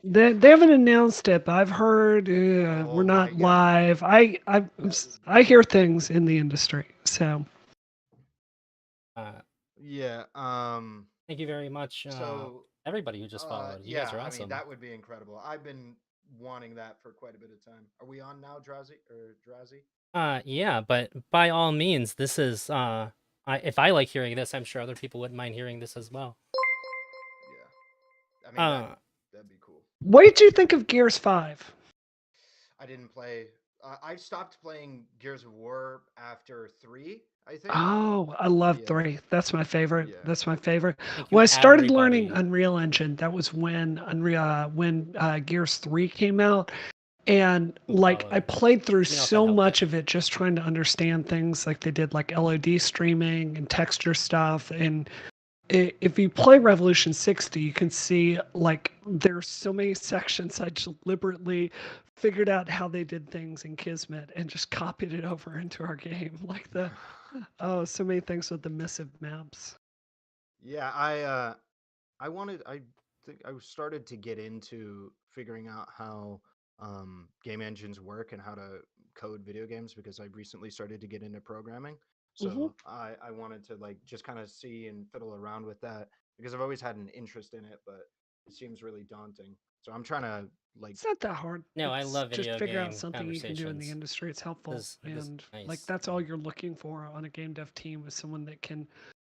They haven't announced it, but I've heard we're Oh my not god. live. That is I hear things in the industry, so Uh, yeah. thank you very much, So everybody who just followed. You guys yeah, are I mean awesome. that would be incredible. I've been wanting that for quite a bit of time. Are we on now, Drowsy or Drowsy? Yeah, but by all means, this is if I like hearing this, I'm sure other people wouldn't mind hearing this as well. Yeah. I mean Uh, that'd be cool. what did you think of Gears 5? I didn't play. I stopped playing Gears of War after 3, I think. Oh, I love Yeah. 3. That's my favorite. Yeah. That's my favorite. thank you, When I started learning everybody. Unreal Engine, that was when Gears 3 came out. And Who like I followed? played through Let me know if that so helped much any. of it just trying to understand things like they did like LOD streaming and texture stuff. And if you play Revolution 60, you can see like there's so many sections I deliberately figured out how they did things in Kismet and just copied it over into our game. Like so many things with the missive maps. Yeah, I wanted I think I started to get into figuring out how game engines work and how to code video games because I recently started to get into programming. Hmm. So I wanted to like just kind of see and fiddle around with that because I've always had an interest in it, but it seems really daunting. So I'm trying to like It's not that hard. No, I It's love just video figure out game something you can do in the conversations. industry. It's helpful. This And like nice. that's all you're looking for on a game dev team is someone that can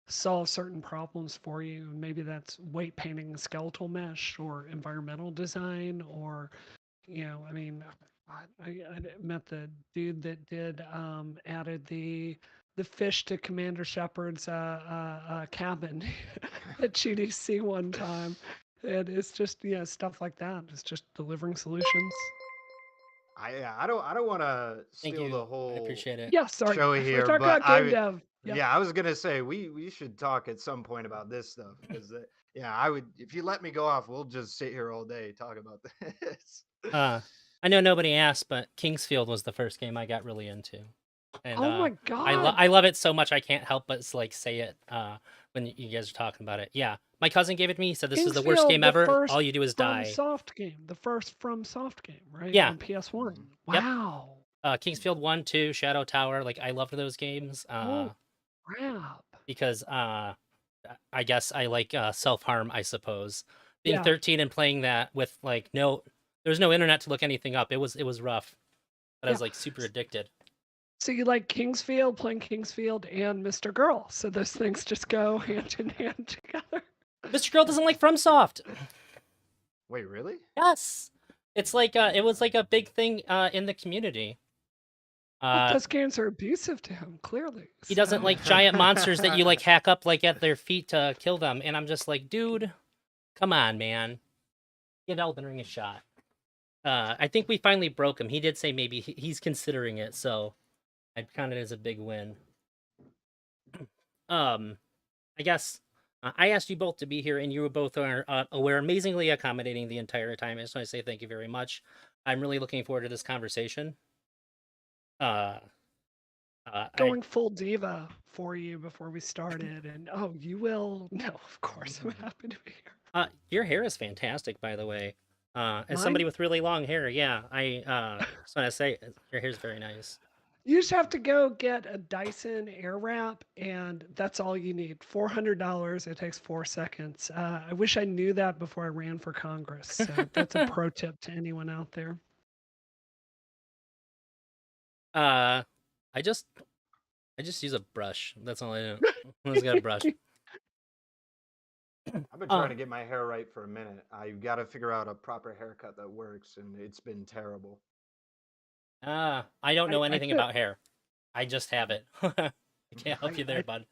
solve certain problems for you. Maybe that's weight painting a skeletal mesh or environmental design or I mean I met the dude that did added the fish to Commander Shepard's cabin at GDC one time. And it's just stuff like that. It's just delivering solutions. I don't want to Thank steal you. the I whole appreciate it. Yeah, sorry. show We're here, talking but about game dev. Yeah. yeah, I was gonna say we should talk at some point about this stuff because yeah, I would if you let me go off, we'll just sit here all day talk about this. Uh, I know nobody asked, but Kingsfield was the first game I got really into, and Oh my God. I love it so much I can't help but like say it when you guys are talking about it. Yeah, my cousin gave it to me. He said this is the worst Kingsfield, game the ever. first All you do is From die. Soft game. The first From Soft game, right? Yeah. On PS1. Mhm. Yep. Wow. Kingsfield 1, 2, Shadow Tower. Like I loved those games. Oh crap. Because I guess I like self harm. I suppose being Yeah. 13 and playing that with like there's no internet to look anything up. It was rough, but I Yeah. was like super addicted. So you like Kingsfield, playing Kingsfield and Mr. Girl. So those things just go hand in hand together. Mr. Girl doesn't like FromSoft. Wait, really? Yes, it's like it was like a big thing in the community. Well, Uh, those games are abusive to him, clearly. he doesn't So like giant monsters that you like hack up like at their feet to kill them, and I'm just like, dude, come on, man, give Elden Ring a shot. I think we finally broke him. He did say maybe he's considering it, so I'd count it as a big win. I guess I asked you both to be here, and you both were amazingly accommodating the entire time. I just want to say thank you very much. I'm really looking forward to this conversation. Uh, I going full diva for you before we started, and oh, you will. No, of course, I'm happy to be here. Your hair is fantastic, by the way. As somebody Mine? with really long hair, yeah, I just want to say your hair's very nice. You just have to go get a Dyson Airwrap, and that's all you need. $400. It takes 4 seconds. I wish I knew that before I ran for Congress. So that's a pro tip to anyone out there. uh, I just I just use a brush. That's all I do. I just got a brush. I've been trying to get my hair right for a minute. I've got to figure out a proper haircut that works, and it's been terrible. I don't know I anything could. about hair. I just have it. I can't help you there, I, bud.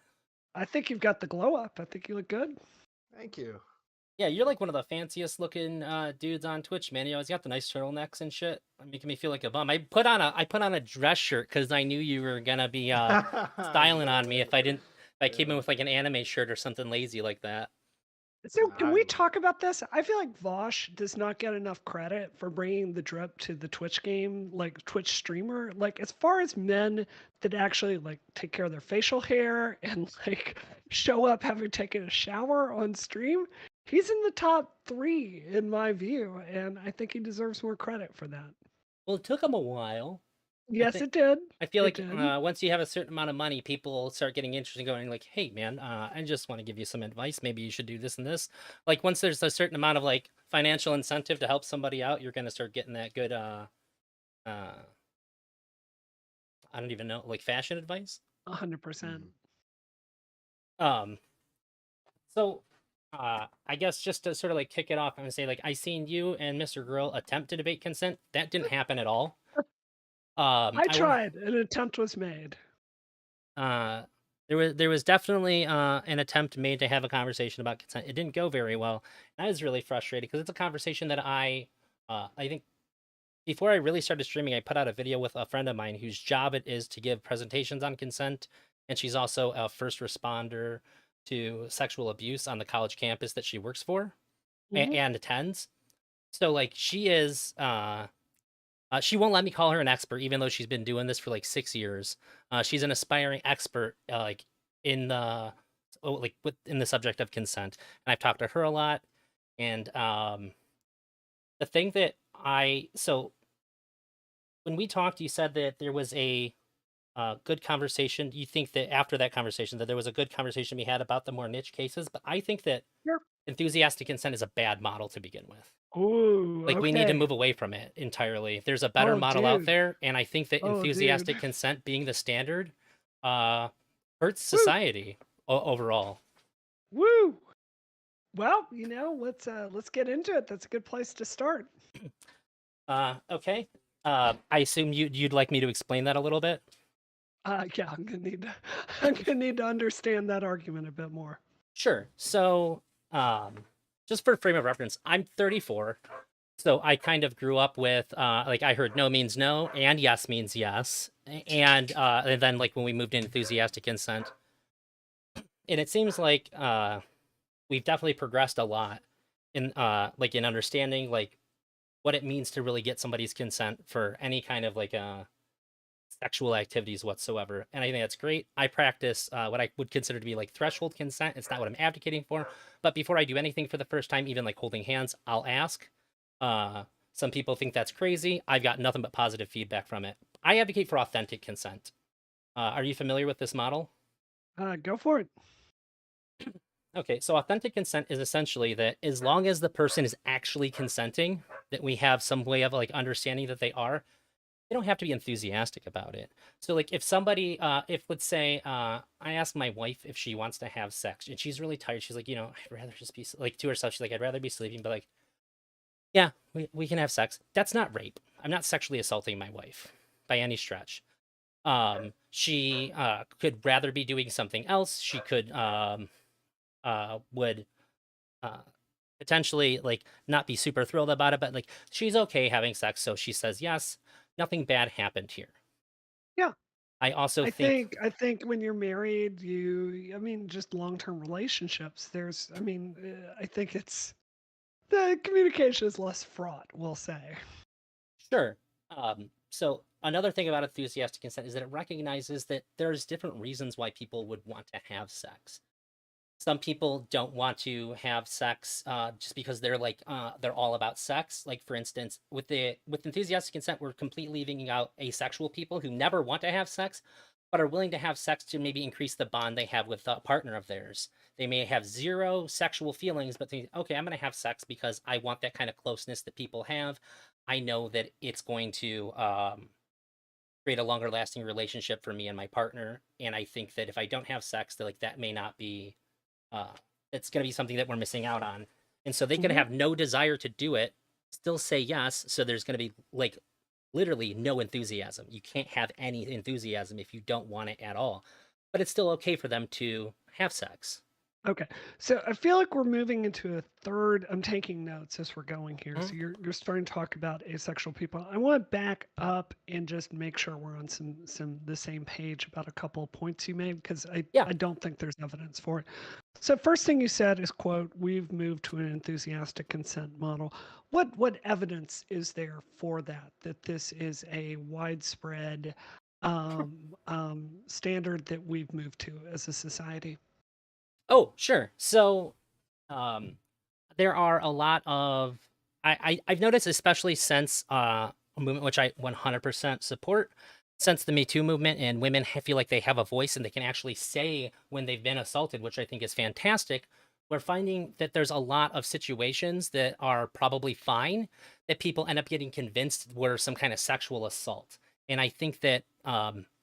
I think you've got the glow up. I think you look good. Thank you. Yeah, you're like one of the fanciest looking dudes on Twitch, man. You always got the nice turtlenecks and shit, making me feel like a bum. I put on a dress shirt because I knew you were gonna be styling on me if I came in with like an anime shirt or something lazy like that. So can I, we talk about this? I feel like Vosh does not get enough credit for bringing the drip to the Twitch game, like Twitch streamer. Like as far as men that actually like take care of their facial hair and like show up having taken a shower on stream, He's in the top 3 in my view, and I think he deserves more credit for that. Well, it took him a while. Yes, it did. I feel It like did. once you have a certain amount of money, people start getting interested in going like, "Hey, man, I just want to give you some advice. Maybe you should do this and this." Like once there's a certain amount of like financial incentive to help somebody out, you're gonna start getting that good. Uh, I don't even know, like fashion advice. 100%. Um, so I guess just to sort of like kick it off, I'm gonna say like I seen you and Mr. Grill attempt to debate consent. That didn't happen at all. I I want tried. An attempt was made. there was definitely an attempt made to have a conversation about consent. It didn't go very well. And I was really frustrated because it's a conversation that I think before I really started streaming, I put out a video with a friend of mine whose job it is to give presentations on consent, and she's also a first responder to sexual abuse on the college campus that she works for Mhm. and attends. So like she won't let me call her an expert, even though she's been doing this for like 6 years. She's an aspiring expert, like in the in the subject of consent. And I've talked to her a lot. And the thing that I so when we talked, you said that there was a good conversation. You think that after that conversation, that there was a good conversation we had about the more niche cases. But I think that Sure. enthusiastic consent is a bad model to begin with. Ooh, Like we need to okay. move away from it entirely. There's a better Oh, model out dude. there, and I think that Oh, dude. enthusiastic consent being the standard uh hurts Woo! society overall. Woo! Well, let's get into it. That's a good place to start. Okay. I assume you'd like me to explain that a little bit? Yeah, I'm gonna need to understand that argument a bit more. Sure. So, just for frame of reference, I'm 34. So I kind of grew up with like I heard no means no and yes means yes. And then like when we moved to enthusiastic consent, and it seems like we've definitely progressed a lot in like in understanding like what it means to really get somebody's consent for any kind of like sexual activities whatsoever. And I think that's great. I practice what I would consider to be like threshold consent. It's not what I'm advocating for, but before I do anything for the first time, even like holding hands, I'll ask. Some people think that's crazy. I've got nothing but positive feedback from it. I advocate for authentic consent. Are you familiar with this model? Go for it. Okay, so authentic consent is essentially that as long as the person is actually consenting, that we have some way of like understanding that they are, they don't have to be enthusiastic about it. So like if somebody if let's say I ask my wife if she wants to have sex and she's really tired, she's like, I'd rather just be like to herself, she's like, I'd rather be sleeping, but like, yeah, we can have sex. That's not rape. I'm not sexually assaulting my wife by any stretch. She could rather be doing something else. She could would uh potentially like not be super thrilled about it, but like she's okay having sex, so she says yes. Nothing bad happened here. Yeah. I also I think think I think when you're married, I mean, just long-term relationships, I think it's the communication is less fraught, we'll say. sure. So another thing about enthusiastic consent is that it recognizes that there's different reasons why people would want to have sex. Some people don't want to have sex just because they're all about sex. Like for instance, with enthusiastic consent, we're completely leaving out asexual people who never want to have sex, but are willing to have sex to maybe increase the bond they have with a partner of theirs. They may have zero sexual feelings, but think, okay, I'm going to have sex because I want that kind of closeness that people have. I know that it's going to create a longer lasting relationship for me and my partner. And I think that if I don't have sex, that like that may not be uh, it's going to be something that we're missing out on. And so they could Hmm. have no desire to do it, still say yes. So there's going to be like literally no enthusiasm. You can't have any enthusiasm if you don't want it at all. But it's still okay for them to have sex. Okay. So I feel like we're moving into a third. I'm taking notes as we're going here. So Mhm. you're starting to talk about asexual people. I want to back up and just make sure we're on some the same page about a couple of points you made because Yeah. I don't think there's evidence for it. So first thing you said is quote, we've moved to an enthusiastic consent model. What evidence is there for that this is a widespread standard that we've moved to as a society? Oh, sure. So um there are a lot of I've noticed, especially since a movement which I 100% support, since the Me Too movement, and women feel like they have a voice and they can actually say when they've been assaulted, which I think is fantastic. We're finding that there's a lot of situations that are probably fine that people end up getting convinced were some kind of sexual assault. And I think that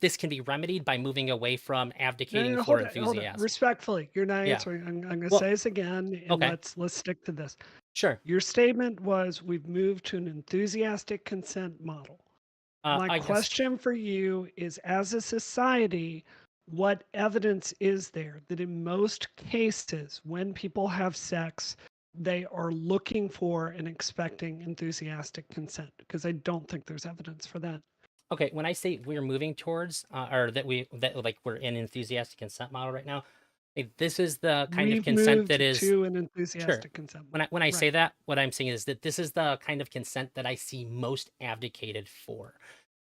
this can be remedied by moving away from No, abdicating no, for hold it. enthusiasm. Respectfully, you're not Yeah. answering. I'm going to Well, say this again, and okay. let's stick to this. Sure. Your statement was we've moved to an enthusiastic consent model. My I guess. question for you is, as a society, what evidence is there that in most cases, when people have sex, they are looking for and expecting enthusiastic consent? Because I don't think there's evidence for that. Okay, when I say we're moving towards, or that like we're in enthusiastic consent model right now, this is the kind of We've consent that moved is to an sure. enthusiastic consent When I model. when I say Right. that, what I'm saying is that this is the kind of consent that I see most abdicated for.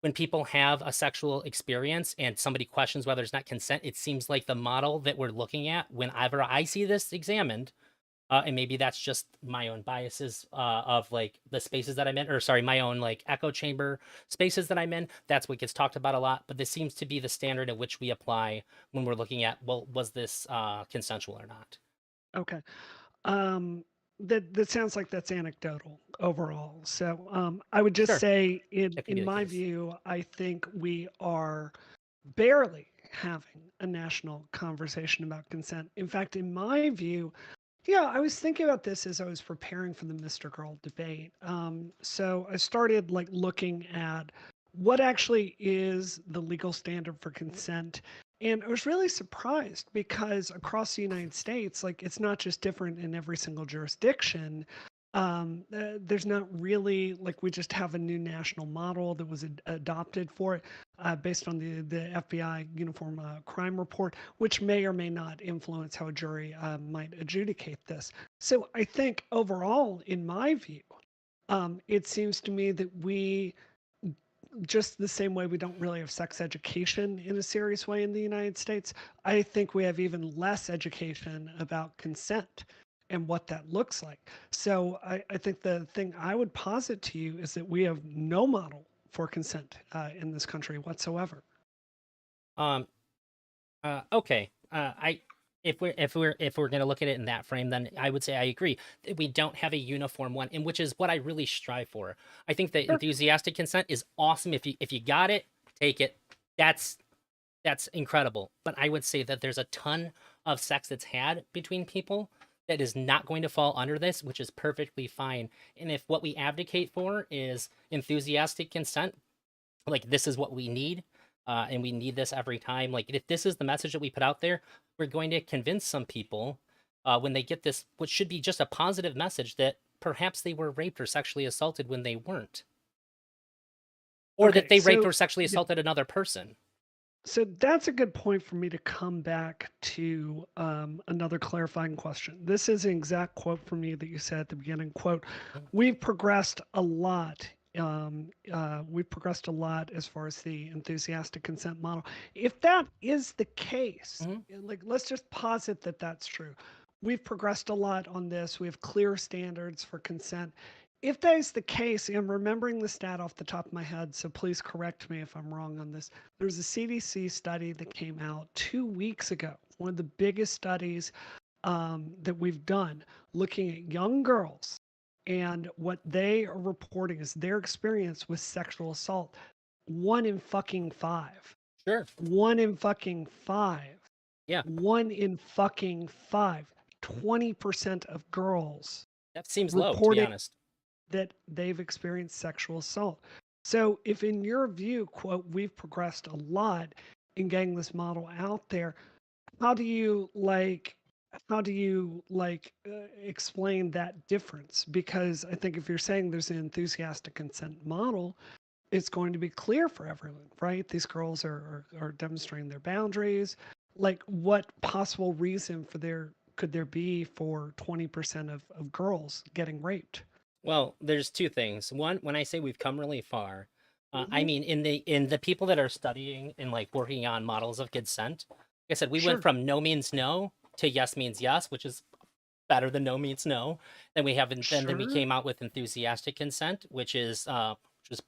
When people have a sexual experience and somebody questions whether it's not consent, it seems like the model that we're looking at, whenever I see this examined, and maybe that's just my own biases of like the spaces that I'm in, or sorry, my own like echo chamber spaces that I'm in. That's what gets talked about a lot. But this seems to be the standard at which we apply when we're looking at, well, was this consensual or not? Okay. Um, that sounds like that's anecdotal overall. So I would just Sure, say, that could be in the my case. view, I think we are barely having a national conversation about consent. In fact, in my view, yeah, I was thinking about this as I was preparing for the Mr. Girl debate. So I started like looking at what actually is the legal standard for consent. And I was really surprised because across the United States, like it's not just different in every single jurisdiction. There's not really like we just have a new national model that was adopted for it based on the FBI Uniform Crime Report, which may or may not influence how a jury might adjudicate this. So I think overall, in my view, it seems to me that we, just the same way we don't really have sex education in a serious way in the United States, I think we have even less education about consent and what that looks like. So I think the thing I would posit to you is that we have no model for consent in this country whatsoever. Um, okay. I if we're gonna look at it in that frame, then I would say I agree that we don't have a uniform one, and which is what I really strive for. I think that Sure. enthusiastic consent is awesome. If you got it, take it. That's that's incredible. But I would say that there's a ton of sex that's had between people that is not going to fall under this, which is perfectly fine. And if what we advocate for is enthusiastic consent, like this is what we need, and we need this every time. Like if this is the message that we put out there, we're going to convince some people when they get this, which should be just a positive message, that perhaps they were raped or sexually assaulted when they weren't, or that Okay. they raped So or sexually yeah, assaulted another person. so that's a good point for me to come back to another clarifying question. This is an exact quote from you that you said at the beginning. Quote, Mhm. we've progressed a lot. We've progressed a lot as far as the enthusiastic consent model. If that is the case, Mhm. like let's just posit that that's true. We've progressed a lot on this. We have clear standards for consent. If that is the case, I'm remembering the stat off the top of my head, so please correct me if I'm wrong on this. There's a CDC study that came out 2 weeks ago, one of the biggest studies that we've done, looking at young girls and what they are reporting is their experience with sexual assault. One in fucking five. Sure. One in fucking five. Yeah, One in fucking five. 20% of girls that seems low, to be reporting honest. that they've experienced sexual assault. So, if in your view, quote, we've progressed a lot in getting this model out there, how do you like, explain that difference? Because I think if you're saying there's an enthusiastic consent model, it's going to be clear for everyone, right? These girls are demonstrating their boundaries. Like, what possible reason for there could there be for 20% of girls getting raped? Well, there's two things. One, when I say we've come really far, I Hmm. mean in the people that are studying and like working on models of consent. Like I said, we went Sure. from no means no to yes means yes, which is better than no means no. Then we have, then we Sure. came out with enthusiastic consent, which is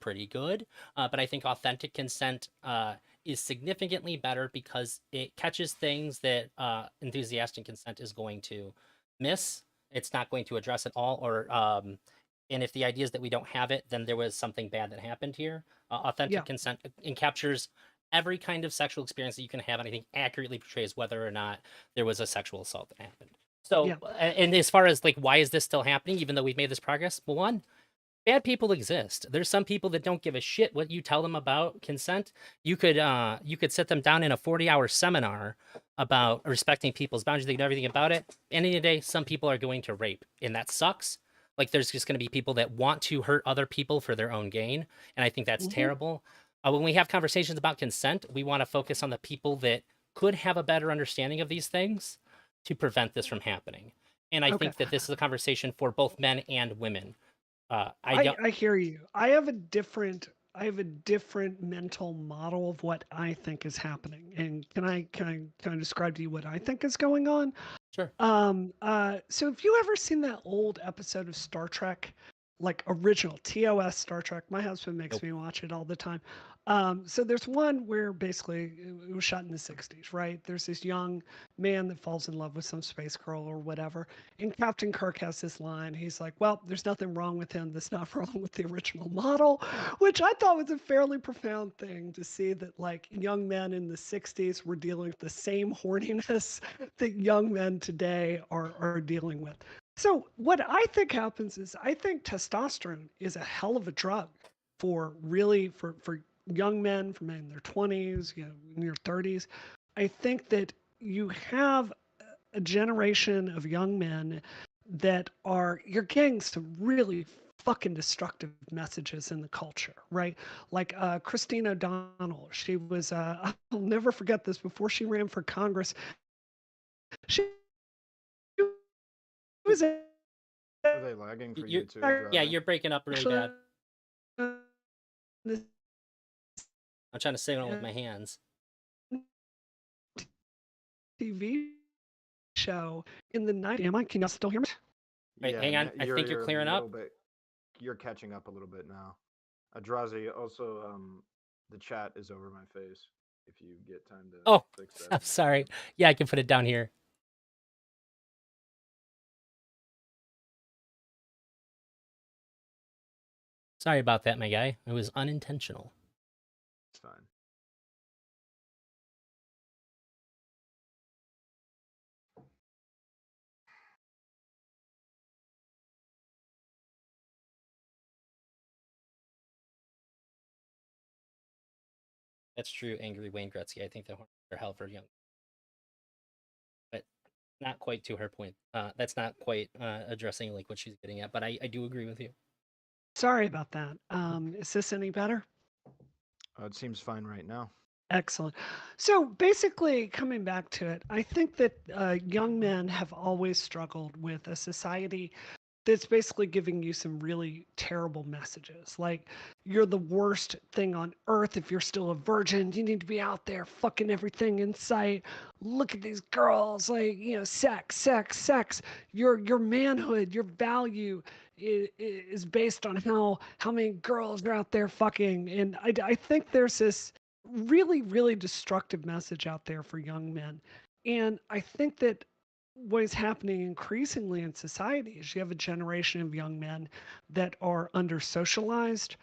pretty good. But I think authentic consent is significantly better because it catches things that enthusiastic consent is going to miss. It's not going to address at all, or and if the idea is that we don't have it, then there was something bad that happened here. Authentic Yeah. consent captures every kind of sexual experience that you can have, and I think accurately portrays whether or not there was a sexual assault that happened. So, Yeah. and as far as like why is this still happening, even though we've made this progress? Well, one, bad people exist. There's some people that don't give a shit what you tell them about consent. You could sit them down in a 40-hour seminar about respecting people's boundaries. They know everything about it. End of the day, some people are going to rape, and that sucks. Like there's just going to be people that want to hurt other people for their own gain, and I think that's terrible. When we have conversations about consent, we want to focus on the people that could have a better understanding of these things to prevent this from happening. And I Okay. think that this is a conversation for both men and women. I hear you. I have a different mental model of what I think is happening. And can I describe to you what I think is going on? Sure. So have you ever seen that old episode of Star Trek? Like original TOS Star Trek. My husband makes Nope. me watch it all the time. So there's one where basically it was shot in the 60s, right? There's this young man that falls in love with some space girl or whatever. And Captain Kirk has this line. He's like, well, there's nothing wrong with him that's not wrong with the original model, which I thought was a fairly profound thing to see that like young men in the 60s were dealing with the same horniness that young men today are dealing with. So what I think happens is I think testosterone is a hell of a drug for really for young men, for men in their 20s, in your 30s. I think that you have a generation of young men that you're getting some really fucking destructive messages in the culture, right? Like Christine O'Donnell, she was, I'll never forget this, before she ran for Congress, she was Are they lagging for you too? Yeah, you're breaking up really bad. I'm trying to signal with my hands. TV show in the night. Can y'all still hear me? Wait, hang on. I think you're clearing up. You're catching up a little bit now. Adrazi, also, the chat is over my face. If you get time to fix that. I'm sorry. Yeah, I can put it down here. Sorry about that, my guy. It was unintentional. It's fine. That's true, angry Wayne Gretzky. I think the Hornets are hell for young. But not quite to her point. That's not quite addressing like what she's getting at, but I do agree with you. Sorry about that. Is this any better? It seems fine right now. Excellent. So basically, coming back to it, I think that young men have always struggled with a society that's basically giving you some really terrible messages. Like, you're the worst thing on earth if you're still a virgin. You need to be out there fucking everything in sight. Look at these girls, like, sex, sex, sex. Your manhood, your value is based on how many girls are out there fucking. And I think there's this really, really destructive message out there for young men. And I think that what is happening increasingly in society is you have a generation of young men that are under socialized,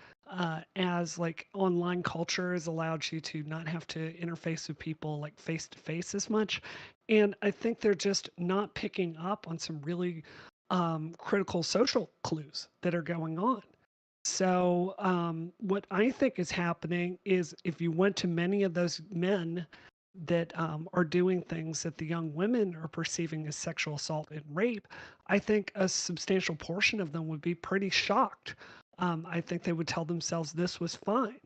as like online culture has allowed you to not have to interface with people like face to face as much. And I think they're just not picking up on some really critical social clues that are going on. So, what I think is happening is if you went to many of those men that are doing things that the young women are perceiving as sexual assault and rape, I think a substantial portion of them would be pretty shocked. I think they would tell themselves this was fine.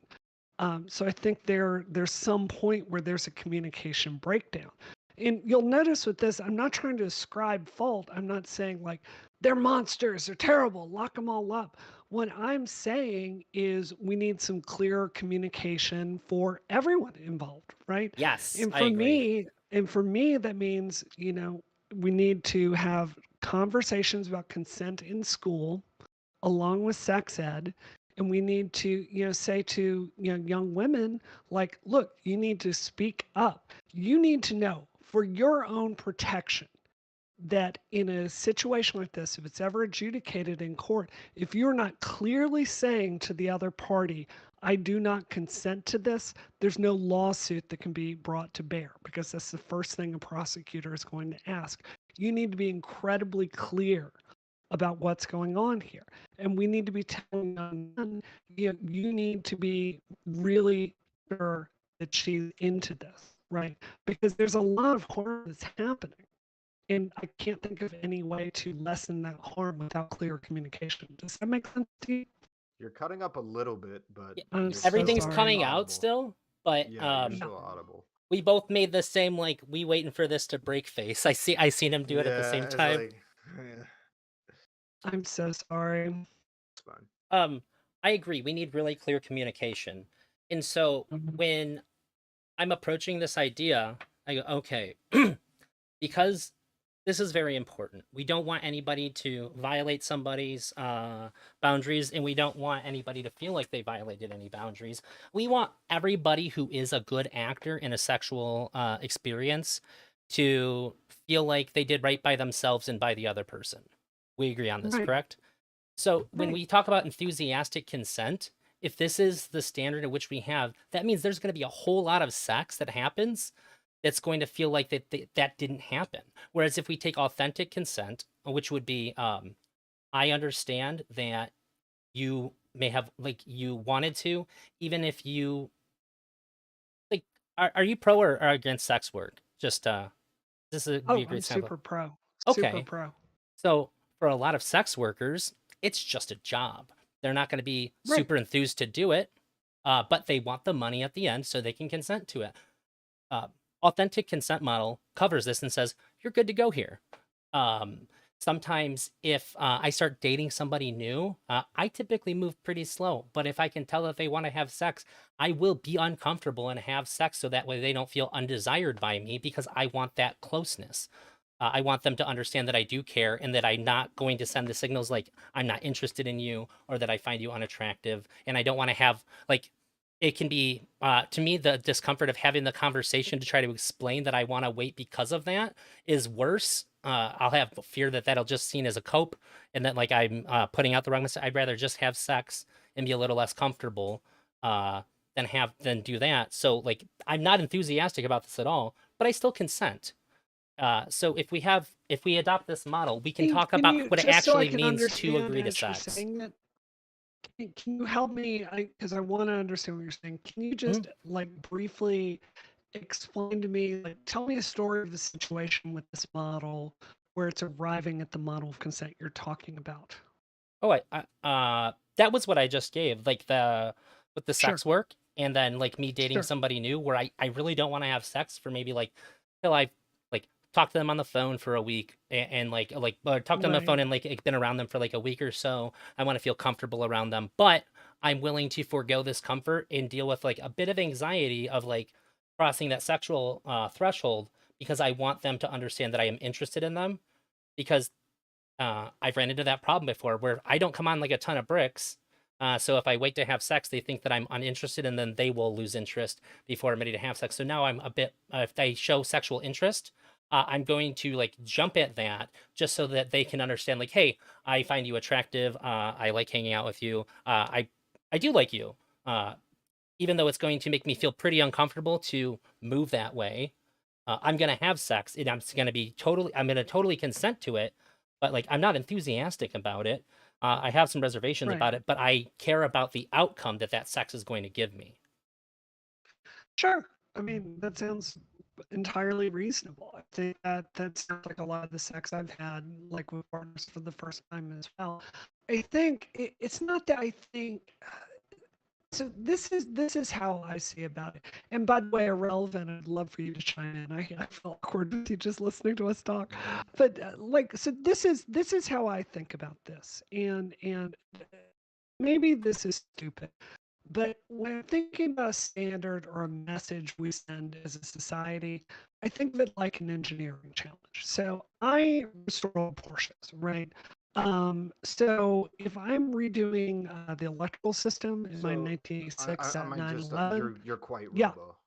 So I think there's some point where there's a communication breakdown. And you'll notice with this, I'm not trying to ascribe fault. I'm not saying like they're monsters, they're terrible, lock them all up. What I'm saying is we need some clear communication for everyone involved, right? Yes, And I for agree. me, that means, we need to have conversations about consent in school along with sex ed. And we need to, say to young women, like, look, you need to speak up. You need to know for your own protection that in a situation like this, if it's ever adjudicated in court, if you're not clearly saying to the other party, I do not consent to this, there's no lawsuit that can be brought to bear, because that's the first thing a prosecutor is going to ask. You need to be incredibly clear about what's going on here. And we need to be telling young men, you need to be really sure that she's into this, right? Because there's a lot of harm that's happening. And I can't think of any way to lessen that harm without clear communication. Does that make sense to you? You're cutting up a little bit, but I'm you're so Everything's sorry. coming out audible. still, but Yeah, you're still audible. we both made the same, like, we waiting for this to break face. I seen him do it at the same it's time. like, yeah, I'm so sorry. it's fine. I agree. We need really clear communication. And so Mhm. when I'm approaching this idea, I go, okay, because this is very important. We don't want anybody to violate somebody's boundaries, and we don't want anybody to feel like they violated any boundaries. We want everybody who is a good actor in a sexual experience to feel like they did right by themselves and by the other person. We agree on this, Right. correct? So when Right. we talk about enthusiastic consent, if this is the standard in which we have, that means there's going to be a whole lot of sex that happens that's going to feel like that didn't happen. Whereas if we take authentic consent, which would be, I understand that you may have, like, you wanted to, even if you, like, are you pro or against sex work? Just, this would be Oh, a I'm great sample. super pro. Super Okay. pro. So for a lot of sex workers, it's just a job. They're not going to be Right. super enthused to do it, but they want the money at the end so they can consent to it. Authentic consent model covers this and says, you're good to go here. Sometimes if I start dating somebody new, I typically move pretty slow. But if I can tell that they want to have sex, I will be uncomfortable and have sex so that way they don't feel undesired by me, because I want that closeness. I want them to understand that I do care and that I'm not going to send the signals like I'm not interested in you or that I find you unattractive. And I don't want to have, like, it can be, to me, the discomfort of having the conversation to try to explain that I want to wait because of that is worse. I'll have fear that that'll just seen as a cope and that, like, I'm putting out the wrong message. I'd rather just have sex and be a little less comfortable than do that. So, like, I'm not enthusiastic about this at all, but I still consent. So if we adopt this model, we can talk about what it just so I actually can means to understand agree to as you're sex. saying it, can you help me? Because I want to understand what you're saying. Can you Mm-hmm. just like briefly explain to me, like, tell me a story of the situation with this model where it's arriving at the model of consent you're talking about? Oh, that was what I just gave, like with the Sure. sex work, and then like me dating Sure. somebody new where I really don't want to have sex for maybe like till I've like talked to them on the phone for a week and or talked to them on the phone Right. and like been around them for like a week or so. I want to feel comfortable around them, but I'm willing to forego this comfort and deal with like a bit of anxiety of like crossing that sexual threshold because I want them to understand that I am interested in them because I've ran into that problem before where I don't come on like a ton of bricks. So if I wait to have sex, they think that I'm uninterested and then they will lose interest before I'm ready to have sex. So now I'm a bit, if they show sexual interest, I'm going to like jump at that just so that they can understand like, hey, I find you attractive. I like hanging out with you. I do like you. Even though it's going to make me feel pretty uncomfortable to move that way, I'm going to have sex and I'm going to totally consent to it, but like, I'm not enthusiastic about it. I have some reservations Right. about it, but I care about the outcome that sex is going to give me. Sure. I mean, that sounds entirely reasonable. I think that sounds like a lot of the sex I've had, like with partners for the first time as well. I think it's not that I think. So this is how I see about it. And by the way, Ahrelevant, I'd love for you to chime in. I feel awkward with you just listening to us talk, but so this is how I think about this. And maybe this is stupid, But when I'm thinking about a standard or a message we send as a society, I think of it like an engineering challenge. So I restore old Porsches, right? So if I'm redoing the electrical system in my So 1986 I at might just 911, you're quite yeah. robo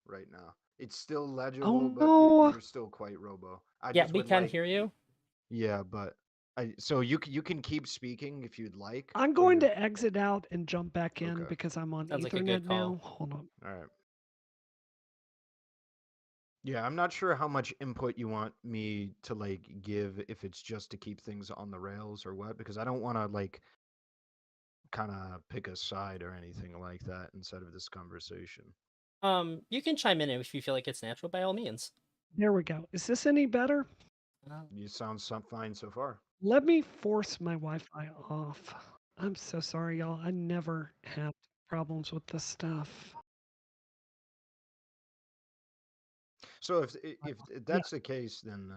right now. It's still Oh legible, but no, you're still quite robo. I Yeah, just we would can like hear you. yeah, but so you can keep speaking if you'd like, I'm or going you're to exit out and jump back in okay. because I'm on Sounds like a good Ethernet call. now. Hold on. All right. Yeah, I'm not sure how much input you want me to like give if it's just to keep things on the rails or what, because I don't want to like kind of pick a side or anything like that inside of this conversation. You can chime in if you feel like it's natural, by all means. There we go. Is this any better? You sound fine so far. Let me force my Wi-Fi off. I'm so sorry, y'all. I never have problems with this stuff. So if Yeah, that's the case, then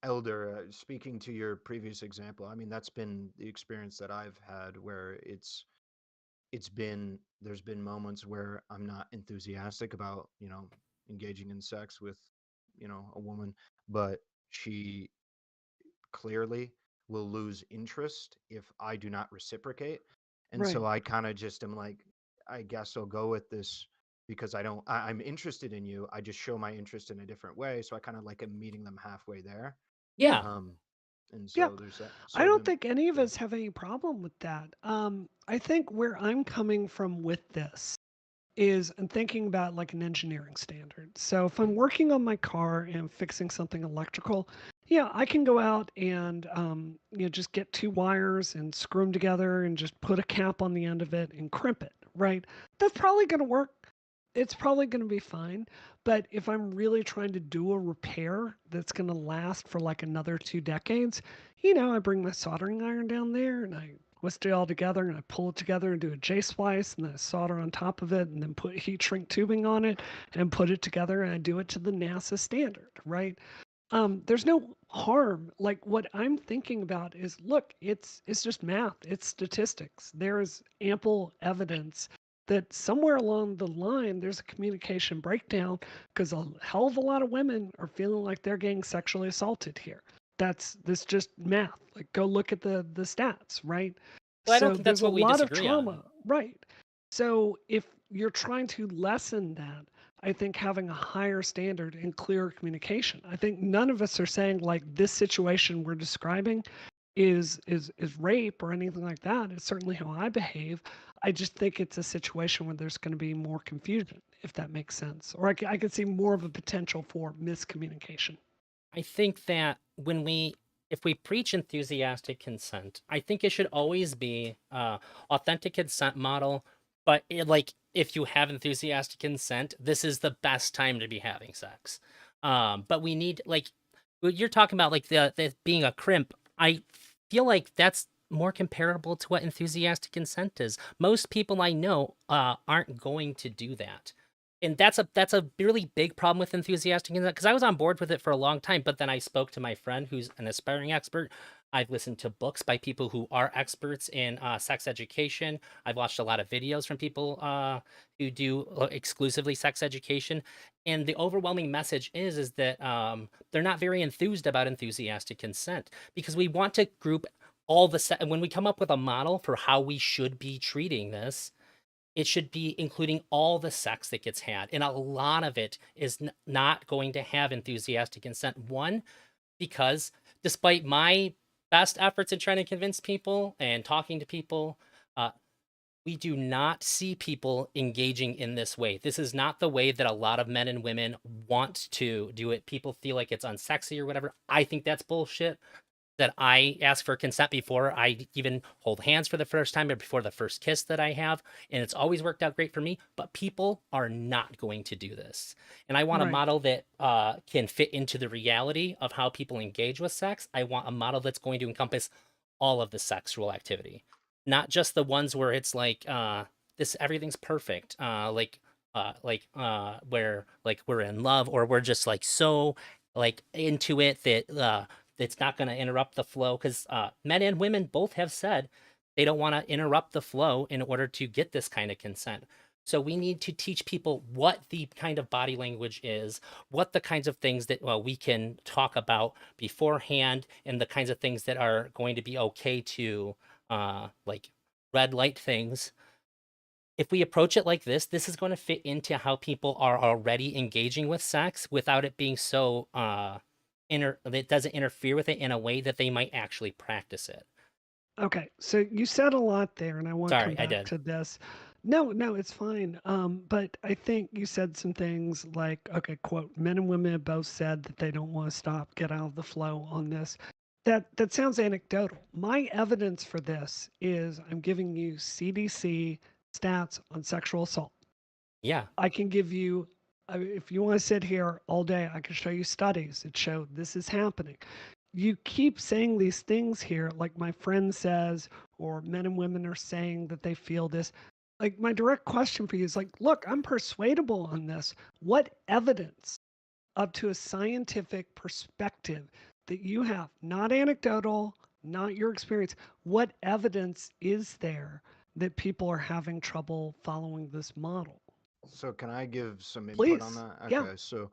Elder, speaking to your previous example, I mean that's been the experience that I've had where it's been there's been moments where I'm not enthusiastic about engaging in sex with a woman, but she clearly will lose interest if I do not reciprocate. And right. so I kind of just am like, I guess I'll go with this because I'm interested in you. I just show my interest in a different way. So I kind of like am meeting them halfway there. Yeah. Um, and Yeah. so there's that. I So don't then, think any of go ahead. us have any problem with that. I think where I'm coming from with this is I'm thinking about like an engineering standard. So if I'm working on my car and fixing something electrical, yeah, I can go out and just get two wires and screw them together and just put a cap on the end of it and crimp it, right? That's probably going to work. It's probably going to be fine. But if I'm really trying to do a repair that's going to last for like another 2 decades, I bring my soldering iron down there and I twist it all together and I pull it together and do a J splice and then I solder on top of it and then put heat shrink tubing on it and put it together and I do it to the NASA standard, right? There's no harm. Like what I'm thinking about is, look, it's just math, it's statistics. There is ample evidence that somewhere along the line there's a communication breakdown because a hell of a lot of women are feeling like they're getting sexually assaulted here. That's just math. Like go look at the stats, right? But I don't So think that's there's a what we lot of disagree on. trauma, right? So if you're trying to lessen that, I think having a higher standard and clearer communication. I think none of us are saying like this situation we're describing is rape or anything like that. It's certainly how I behave. I just think it's a situation where there's going to be more confusion, if that makes sense. Or I could see more of a potential for miscommunication. I think that if we preach enthusiastic consent, I think it should always be authentic consent model. But like, if you have enthusiastic consent, this is the best time to be having sex. But we need like, what you're talking about, like the being a crimp. I feel like that's more comparable to what enthusiastic consent is. Most people I know aren't going to do that. And that's a really big problem with enthusiastic consent because I was on board with it for a long time, but then I spoke to my friend who's an aspiring expert. I've listened to books by people who are experts in sex education. I've watched a lot of videos from people who do exclusively sex education, and the overwhelming message is that they're not very enthused about enthusiastic consent because we want to group all when we come up with a model for how we should be treating this, it should be including all the sex that gets had. And a lot of it is not going to have enthusiastic consent. One, because despite my best efforts in trying to convince people and talking to people, uh, we do not see people engaging in this way. This is not the way that a lot of men and women want to do it. People feel like it's unsexy or whatever. I think that's bullshit, that I ask for consent before I even hold hands for the first time or before the first kiss that I have. And it's always worked out great for me, but people are not going to do this. And I want a Right. model that can fit into the reality of how people engage with sex. I want a model that's going to encompass all of the sexual activity, not just the ones where it's like, everything's perfect. Where like we're in love or we're just like so like into it that, that's not going to interrupt the flow, because men and women both have said They don't want to interrupt the flow in order to get this kind of consent. So we need to teach people what the kind of body language is, what the kinds of things that we can talk about beforehand, and the kinds of things that are going to be okay to like red light things. If we approach it like this is going to fit into how people are already engaging with sex without it being so it doesn't interfere with it in a way that they might actually practice it. Okay, so you said a lot there, and I want to come Sorry, I back did. to this. No, no, it's fine. But I think you said some things like, okay, quote, men and women have both said that they don't want to stop, get out of the flow on this. That sounds anecdotal. My evidence for this is I'm giving you CDC stats on sexual assault. Yeah. I can give you, if you want to sit here all day, I can show you studies that show this is happening. You keep saying these things here, like my friend says, or men and women are saying that they feel this. Like, my direct question for you is like, look, I'm persuadable on this. What evidence, up to a scientific perspective, that you have, not anecdotal, not your experience, what evidence is there that people are having trouble following this model? So can I give some input on Please. that? Yeah. Okay, so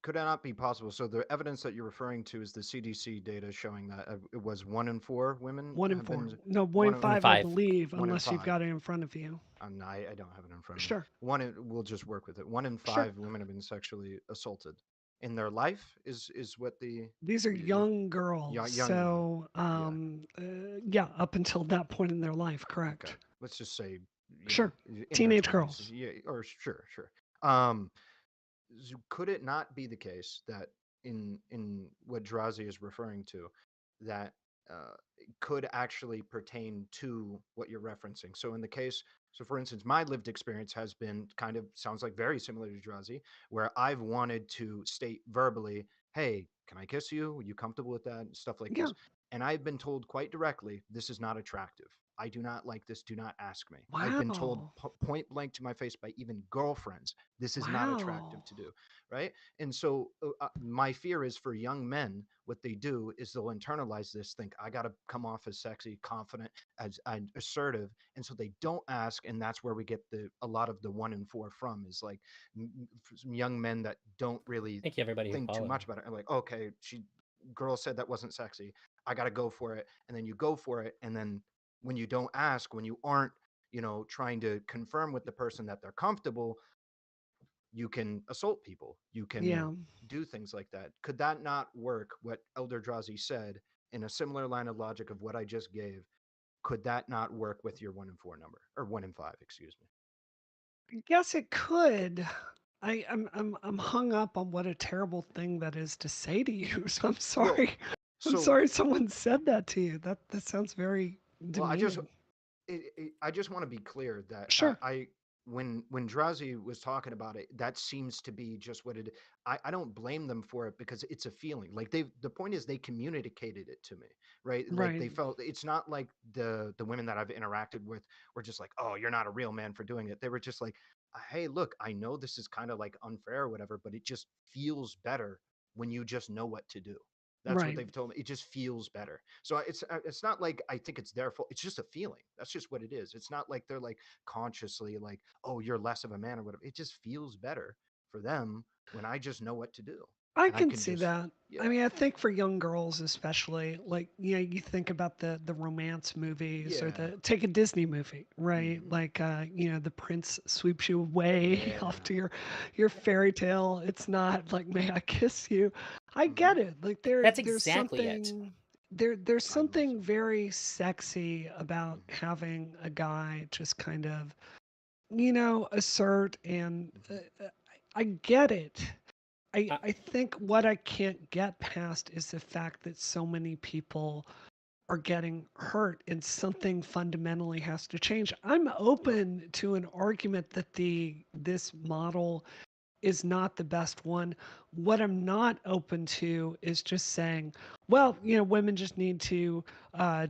could it not be possible? So the evidence that you're referring to is the CDC data showing that it was 1 in 4 women One in have four. been No, one One in 1 in 5, I five. believe, one in unless you've five. got it in front of you. I don't have it in front of me. Sure. We'll just work with it. One in Sure. five women have been sexually assaulted in their life is what the These are young girls. young women. So, Yeah. yeah, up until that point in their life, Okay. correct. Let's just say, Sure. in their Teenage 20s. girls. Yeah, or sure, sure. Um, could it not be the case that in what Drazi is referring to, that it could actually pertain to what you're referencing? So in the case, so for instance, my lived experience has been kind of sounds like very similar to Drazi, where I've wanted to state verbally, "Hey, can I kiss you? Are you comfortable with that?" And stuff like Yeah. this, and I've been told quite directly, "This is not attractive. I do not like this. Do not ask me." I've been told Wow. point blank to my face by even girlfriends, "This is not attractive Wow. to do." Right? And so my fear is for young men, what they do is they'll internalize this, think I got to come off as sexy, confident, as assertive, and so they don't ask, and that's where we get a lot of the 1 in 4 from is like some young men that don't really Thank you, everybody who think too followed. much about it. And like, okay, girl said that wasn't sexy. I got to go for it, and then you go for it, and then when you don't ask, when you aren't, trying to confirm with the person that they're comfortable, you can assault people. You can Yeah. do things like that. Could that not work? What Elder Drazi said in a similar line of logic of what I just gave, could that not work with your 1 in 4 number or 1 in 5? Excuse me. Yes, it could. I'm hung up on what a terrible thing that is to say to you. So I'm Well, sorry. I'm so sorry someone said that to you. That sounds very well, demeaning. I just want to be clear that Sure. when Drazi was talking about it, that seems to be just what it. I don't blame them for it because it's a feeling. Like the point is they communicated it to me, right? Like Right. they felt it's not like the women that I've interacted with were just like, oh, you're not a real man for doing it. They were just like, hey, look, I know this is kind of like unfair or whatever, but it just feels better when you just know what to do. That's what Right. they've told me. It just feels better. So it's not like I think it's their fault. It's just a feeling. That's just what it is. It's not like they're like consciously like, oh, you're less of a man or whatever. It just feels better for them when I just know what to do, I and I can can see just that. I yeah. mean, I think for young girls especially, like, you think about the romance movies or Yeah. the take a Disney movie, right? Hmm. Like the prince sweeps you away off Yeah. to your fairy tale. It's not like may I kiss you. I Hmm. get it. Like That's there's exactly it. something there's I believe something so. very sexy about Hmm. having a guy just kind of assert and Hmm. I get it. I, Uh, I think what I can't get past is the fact that so many people are getting hurt and something fundamentally has to change. I'm Well, open to an argument that this model is not the best one. What I'm not open to is just saying, well, hmm. women just need to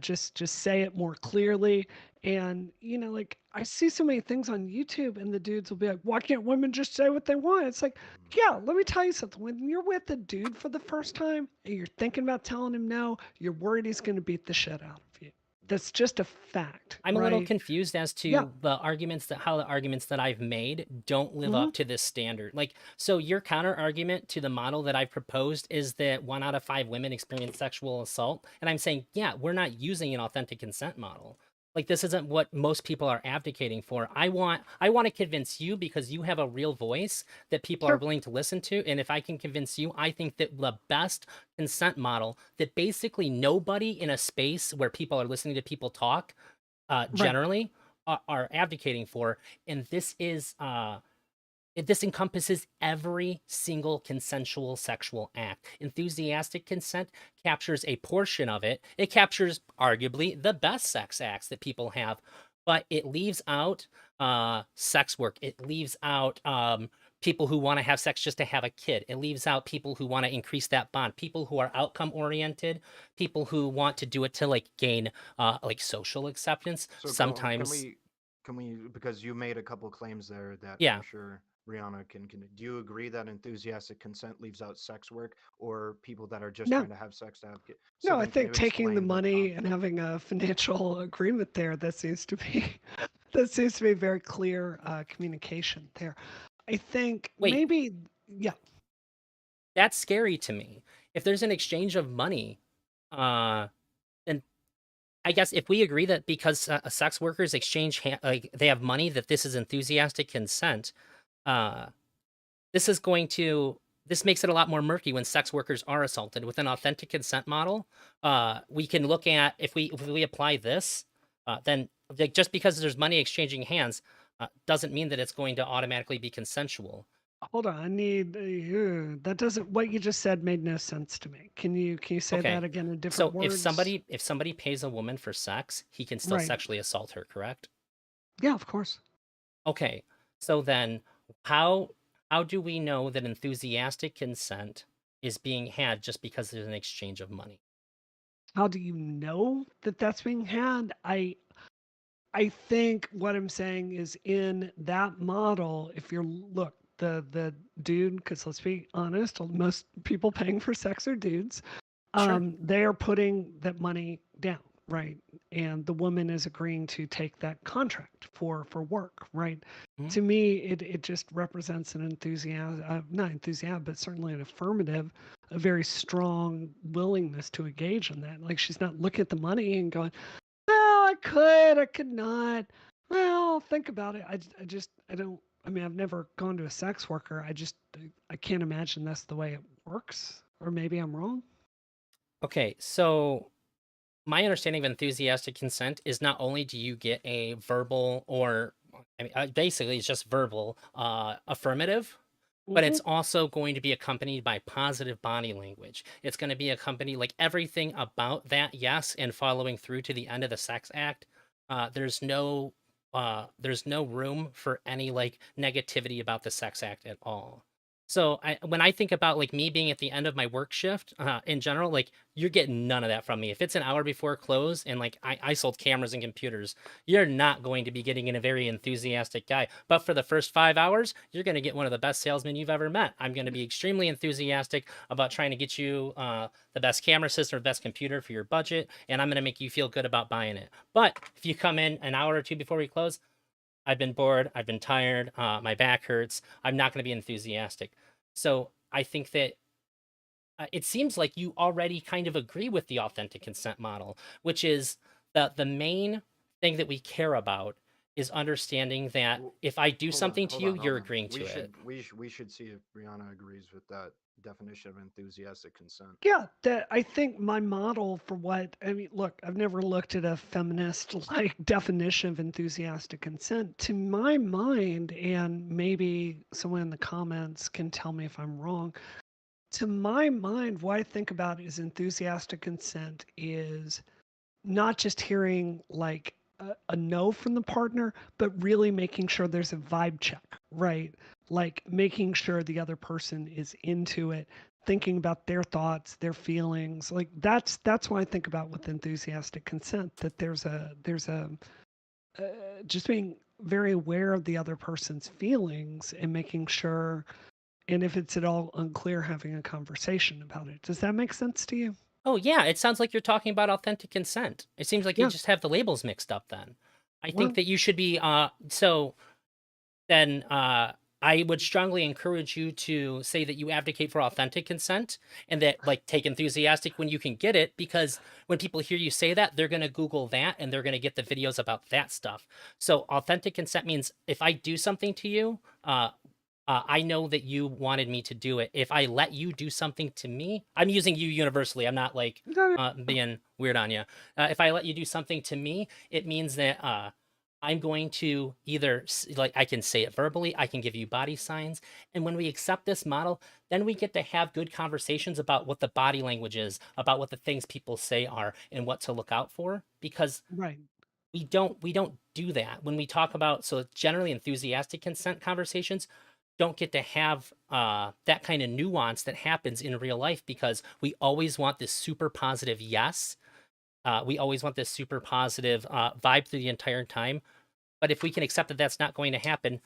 just say it more clearly. And like I see so many things on YouTube, and the dudes will be like, "Why can't women just say what they want?" It's like, Hmm. yeah, let me tell you something. When you're with a dude for the first time and you're thinking about telling him no, you're worried he's going to beat the shit out of you. That's just a fact, I'm a little right? confused as Yeah. to the arguments that how the arguments that I've made don't live Hmm. up to this standard. Like, so your counter argument to the model that I've proposed is that 1 out of 5 women experience sexual assault. And I'm saying, yeah, we're not using an authentic consent model. Like, this isn't what most people are advocating for. I want to convince you because you have a real voice that people are Sure. willing to listen to. And if I can convince you, I think that the best consent model that basically nobody in a space where people are listening to people talk Right. generally are advocating for, and this encompasses every single consensual sexual act. Enthusiastic consent captures a portion of it. It captures arguably the best sex acts that people have, but it leaves out sex work. It leaves out people who want to have sex just to have a kid. It leaves out people who want to increase that bond, people who are outcome oriented, people who want to do it to like gain like social acceptance. So can Sometimes, we because you made a couple claims there that I'm yeah. sure Brianna can do you agree that enthusiastic consent leaves out sex work or people that are just No. trying to have sex to have so No, I then can think you taking the explain the money and conflict? having a financial agreement there, that seems to be that seems to be very clear communication there. I think Wait, maybe, yeah. that's scary to me. If there's an exchange of money, uh, then I guess if we agree that because sex workers exchange like they have money, that this is enthusiastic consent, uh, this is going to this makes it a lot more murky when sex workers are assaulted. With an authentic consent model, we can look at if we apply this, then like just because there's money exchanging hands doesn't mean that it's going to automatically be consensual. Hold on, I need that doesn't what you just said made no sense to me. Can you say that Okay. again in different So words? if somebody pays a woman for sex, he can still Right. sexually assault her, correct? Yeah, of course. Okay. So then how how do we know that enthusiastic consent is being had just because there's an exchange of money? How do you know that that's being had? I think what I'm saying is in that model, if you're look, the dude, because let's be honest, most people paying for sex are dudes. Sure. They are putting that money down, right? And the woman is agreeing to take that contract for work, right? Mhm. To me, it just represents an enthusiasm, not enthusiasm, but certainly an affirmative, a very strong willingness to engage in that. Like she's not looking at the money and going, well, I could not. Well, think about it. I don't. I mean, I've never gone to a sex worker. I can't imagine that's the way it works. Or maybe I'm wrong. Okay, so my understanding of enthusiastic consent is not only do you get a verbal or I mean basically it's just verbal affirmative, but Hmm. it's also going to be accompanied by positive body language. It's going to be accompanied like everything about that yes and following through to the end of the sex act. There's no room for any like negativity about the sex act at all. So when I think about like me being at the end of my work shift in general, like you're getting none of that from me. If it's an hour before close and like I sold cameras and computers, you're not going to be getting in a very enthusiastic guy. But for the first 5 hours, you're going to get one of the best salesmen you've ever met. I'm going to be extremely enthusiastic about trying to get you the best camera system or best computer for your budget, and I'm going to make you feel good about buying it. But if you come in an hour or two before we close, I've been bored, I've been tired, my back hurts, I'm not going to be enthusiastic. So I think that it seems like you already kind of agree with the authentic consent model, which is that the main thing that we care about is understanding that Well, if I do hold on, something to hold you, on, hold you're on. agreeing to it. We should see if Brianna agrees with that definition of enthusiastic consent. Yeah, that I think my model for what I mean, look, I've never looked at a feminist like definition of enthusiastic consent. To my mind, and maybe someone in the comments can tell me if I'm wrong. To my mind, what I think about is enthusiastic consent is not just hearing like a no from the partner, but really making sure there's a vibe check, right? Like making sure the other person is into it, thinking about their thoughts, their feelings. Like that's what I think about with enthusiastic consent. That there's a uh, just being very aware of the other person's feelings and making sure. And if it's at all unclear, having a conversation about it. Does that make sense to you? Oh, yeah, it sounds like you're talking about authentic consent. It seems like you Yeah. just have the labels mixed up then. I think Well, that you should be, so then I would strongly encourage you to say that you advocate for authentic consent and that like take enthusiastic when you can get it, because when people hear you say that, they're going to Google that and they're going to get the videos about that stuff. So authentic consent means if I do something to you, I know that you wanted me to do it. If I let you do something to me, I'm using you universally. I'm not like no, being weird on you. If I let you do something to me, it means that I'm going to either like I can say it verbally, I can give you body signs, and when we accept this model, then we get to have good conversations about what the body language is, about what the things people say are, and what to look out for. Because right, we don't do that when we talk about, so generally enthusiastic consent conversations don't get to have that kind of nuance that happens in real life, because we always want this super positive yes. We always want this super positive vibe through the entire time. But if we can accept that that's not going to happen,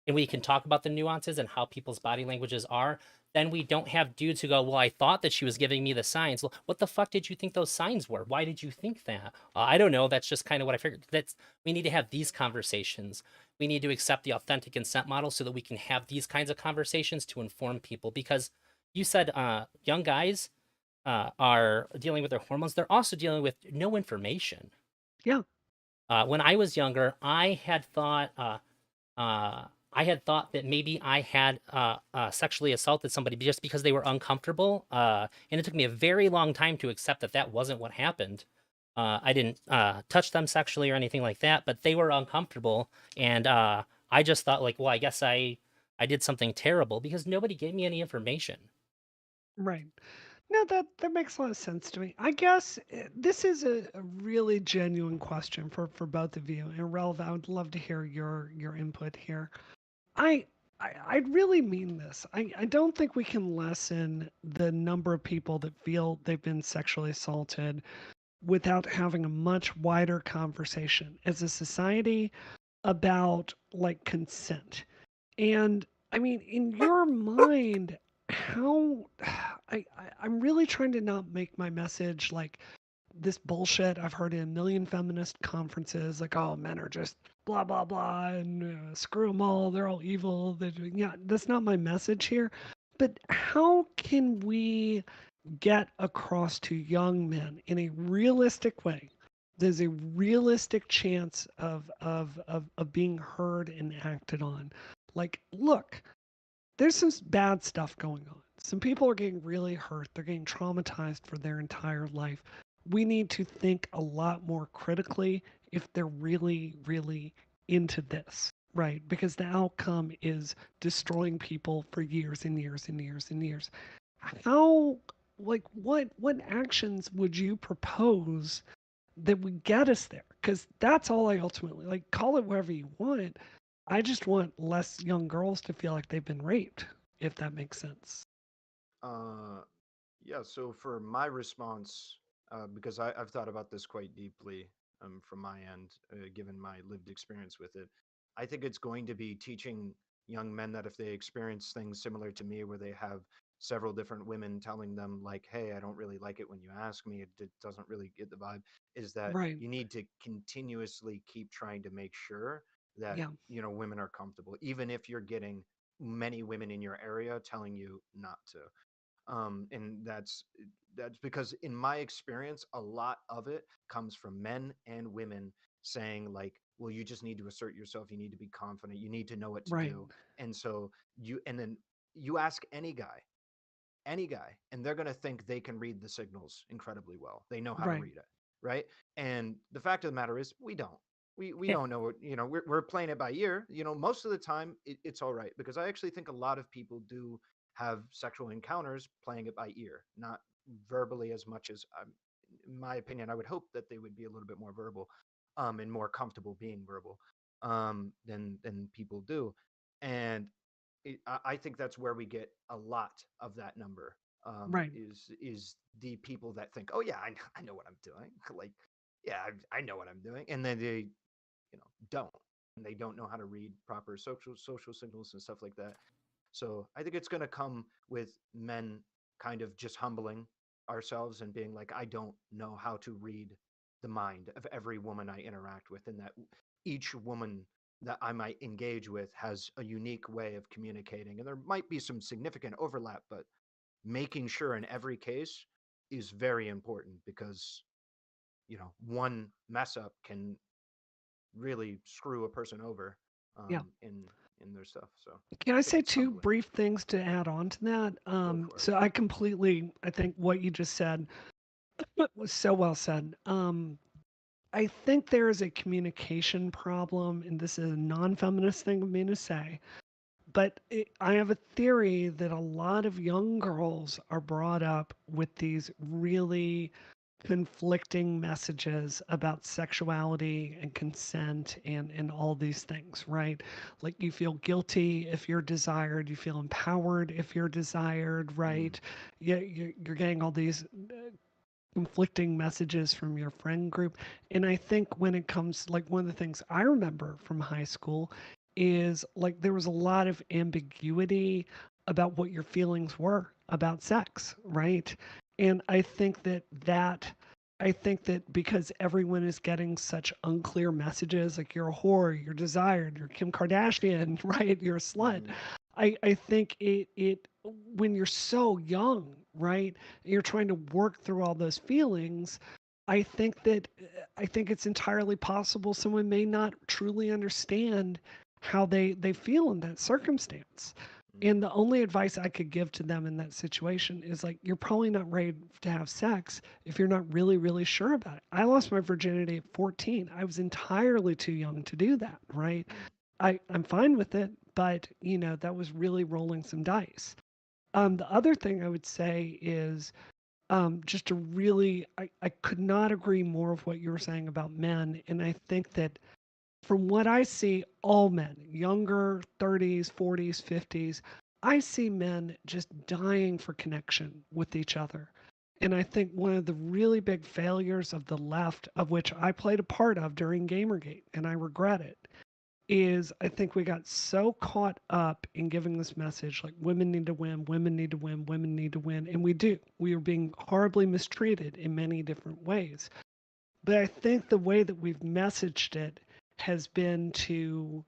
and we can talk about the nuances and how people's body languages are, then we don't have dudes who go, "Well, I thought that she was giving me the signs." Well, what the fuck did you think those signs were? Why did you think that? I don't know. That's just kind of what I figured. That's We need to have these conversations. We need to accept the authentic consent model so that we can have these kinds of conversations to inform people. Because you said young guys are dealing with their hormones. They're also dealing with no information. yeah, When I was younger, I had thought that maybe I had sexually assaulted somebody just because they were uncomfortable, and it took me a very long time to accept that that wasn't what happened. I didn't touch them sexually or anything like that, but they were uncomfortable, and I just thought like, well, I guess I did something terrible because nobody gave me any information. right. No, that makes a lot of sense to me. I guess this is a really genuine question for both of you, and Relv, I would love to hear your input here. I, I really mean this. I don't think we can lessen the number of people that feel they've been sexually assaulted without having a much wider conversation as a society about like consent. And I mean, in your mind, how I'm really trying to not make my message like this bullshit I've heard in a million feminist conferences, like, oh, men are just blah blah blah, and screw them all, they're all evil. Yeah, that's not my message here. But how can we get across to young men in a realistic way? There's a realistic chance of being heard and acted on. Like, look, there's some bad stuff going on. Some people are getting really hurt. They're getting traumatized for their entire life. We need to think a lot more critically if they're really, really into this, right? Because the outcome is destroying people for years and years and years and years. How, like, what actions would you propose that would get us there? Because that's all I ultimately like. Call it whatever you want. I just want less young girls to feel like they've been raped, if that makes sense. Uh, yeah. So for my response, because I've thought about this quite deeply, from my end, given my lived experience with it, I think it's going to be teaching young men that if they experience things similar to me, where they have several different women telling them like, "Hey, I don't really like it when you ask me. It doesn't really get the vibe," is that Right. you need to continuously keep trying to make sure that Yeah. women are comfortable, even if you're getting many women in your area telling you not to. And that's because in my experience a lot of it comes from men and women saying like, well, you just need to assert yourself, you need to be confident, you need to know what to Right. do. And so and then you ask any guy, and they're going to think they can read the signals incredibly well. They know how to Right. read it, right? And the fact of the matter is, we don't. We Yeah. don't know what, we're playing it by ear. Most of the time it's all right, because I actually think a lot of people do have sexual encounters playing it by ear, not verbally as much as, in my opinion, I would hope that they would be a little bit more verbal, and more comfortable being verbal, than people do. And I think that's where we get a lot of that number. Right. Is the people that think, oh yeah, I know what I'm doing, like, yeah, I know what I'm doing, and then they, don't, and they don't know how to read proper social signals and stuff like that. So I think it's going to come with men kind of just humbling ourselves and being like, I don't know how to read the mind of every woman I interact with, and that each woman that I might engage with has a unique way of communicating. And there might be some significant overlap, but making sure in every case is very important because, one mess up can really screw a person over Yeah. in their stuff. So Can I I think say it's two humbling. brief things to add on to that? Go for it. So I think what you just said was so well said. I think there is a communication problem, and this is a non-feminist thing of me to say, but I have a theory that a lot of young girls are brought up with these really conflicting messages about sexuality and consent and all these things, right? Like you feel guilty if you're desired, you feel empowered if you're desired, Mm. right? You're getting all these conflicting messages from your friend group. And I think when it comes, like one of the things I remember from high school is like there was a lot of ambiguity about what your feelings were about sex, right? And I think that because everyone is getting such unclear messages, like you're a whore, you're desired, you're Kim Kardashian, right? You're a slut. Hmm. I think it when you're so young, right? You're trying to work through all those feelings. I think it's entirely possible someone may not truly understand how they feel in that circumstance. And the only advice I could give to them in that situation is like, you're probably not ready to have sex if you're not really, really sure about it. I lost my virginity at 14. I was entirely too young to do that, right? Mm. I'm fine with it, but that was really rolling some dice. The other thing I would say is just to really, I could not agree more with what you were saying about men. And I think that from what I see, all men, younger, 30s, 40s, 50s, I see men just dying for connection with each other. And I think one of the really big failures of the left, of which I played a part of during Gamergate, and I regret it, is I think we got so caught up in giving this message like women need to win, women need to win, women need to win. And we do. We are being horribly mistreated in many different ways. But I think the way that we've messaged it has been to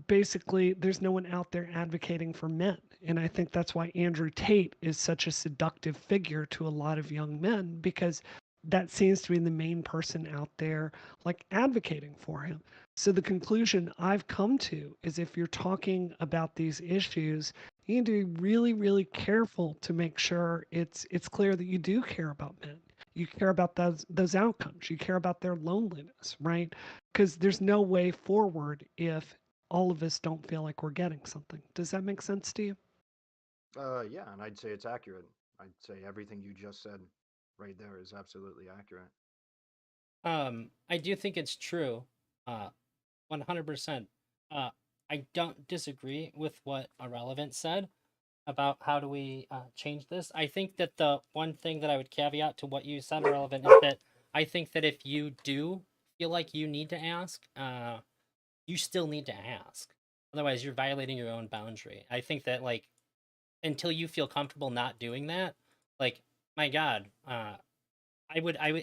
basically, there's no one out there advocating for men. And I think that's why Andrew Tate is such a seductive figure to a lot of young men, because that seems to be the main person out there like advocating for him. So the conclusion I've come to is if you're talking about these issues, you need to be really, really careful to make sure it's clear that you do care about men. You care about those outcomes. You care about their loneliness, right? Because there's no way forward if all of us don't feel like we're getting something. Does that make sense to you? Yeah, and I'd say it's accurate. I'd say everything you just said right there is absolutely accurate. I do think it's true. 100%. I don't disagree with what Ahrelevant said about how do we change this. I think that the one thing that I would caveat to what you said, Ahrelevant, is that I think that if you do feel like you need to ask, you still need to ask. Otherwise, you're violating your own boundary. I think that like until you feel comfortable not doing that, like my God, it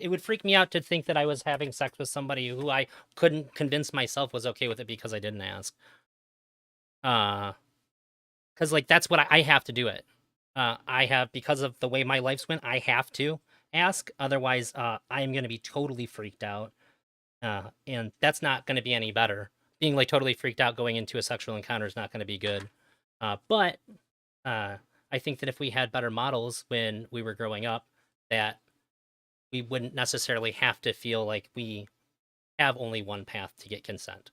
would freak me out to think that I was having sex with somebody who I couldn't convince myself was okay with it because I didn't ask. Because like that's what I have to do it. I have, because of the way my life's went, I have to ask. Otherwise, I am going to be totally freaked out, and that's not going to be any better. Being like totally freaked out going into a sexual encounter is not going to be good. But I think that if we had better models when we were growing up, that we wouldn't necessarily have to feel like we have only one path to get consent.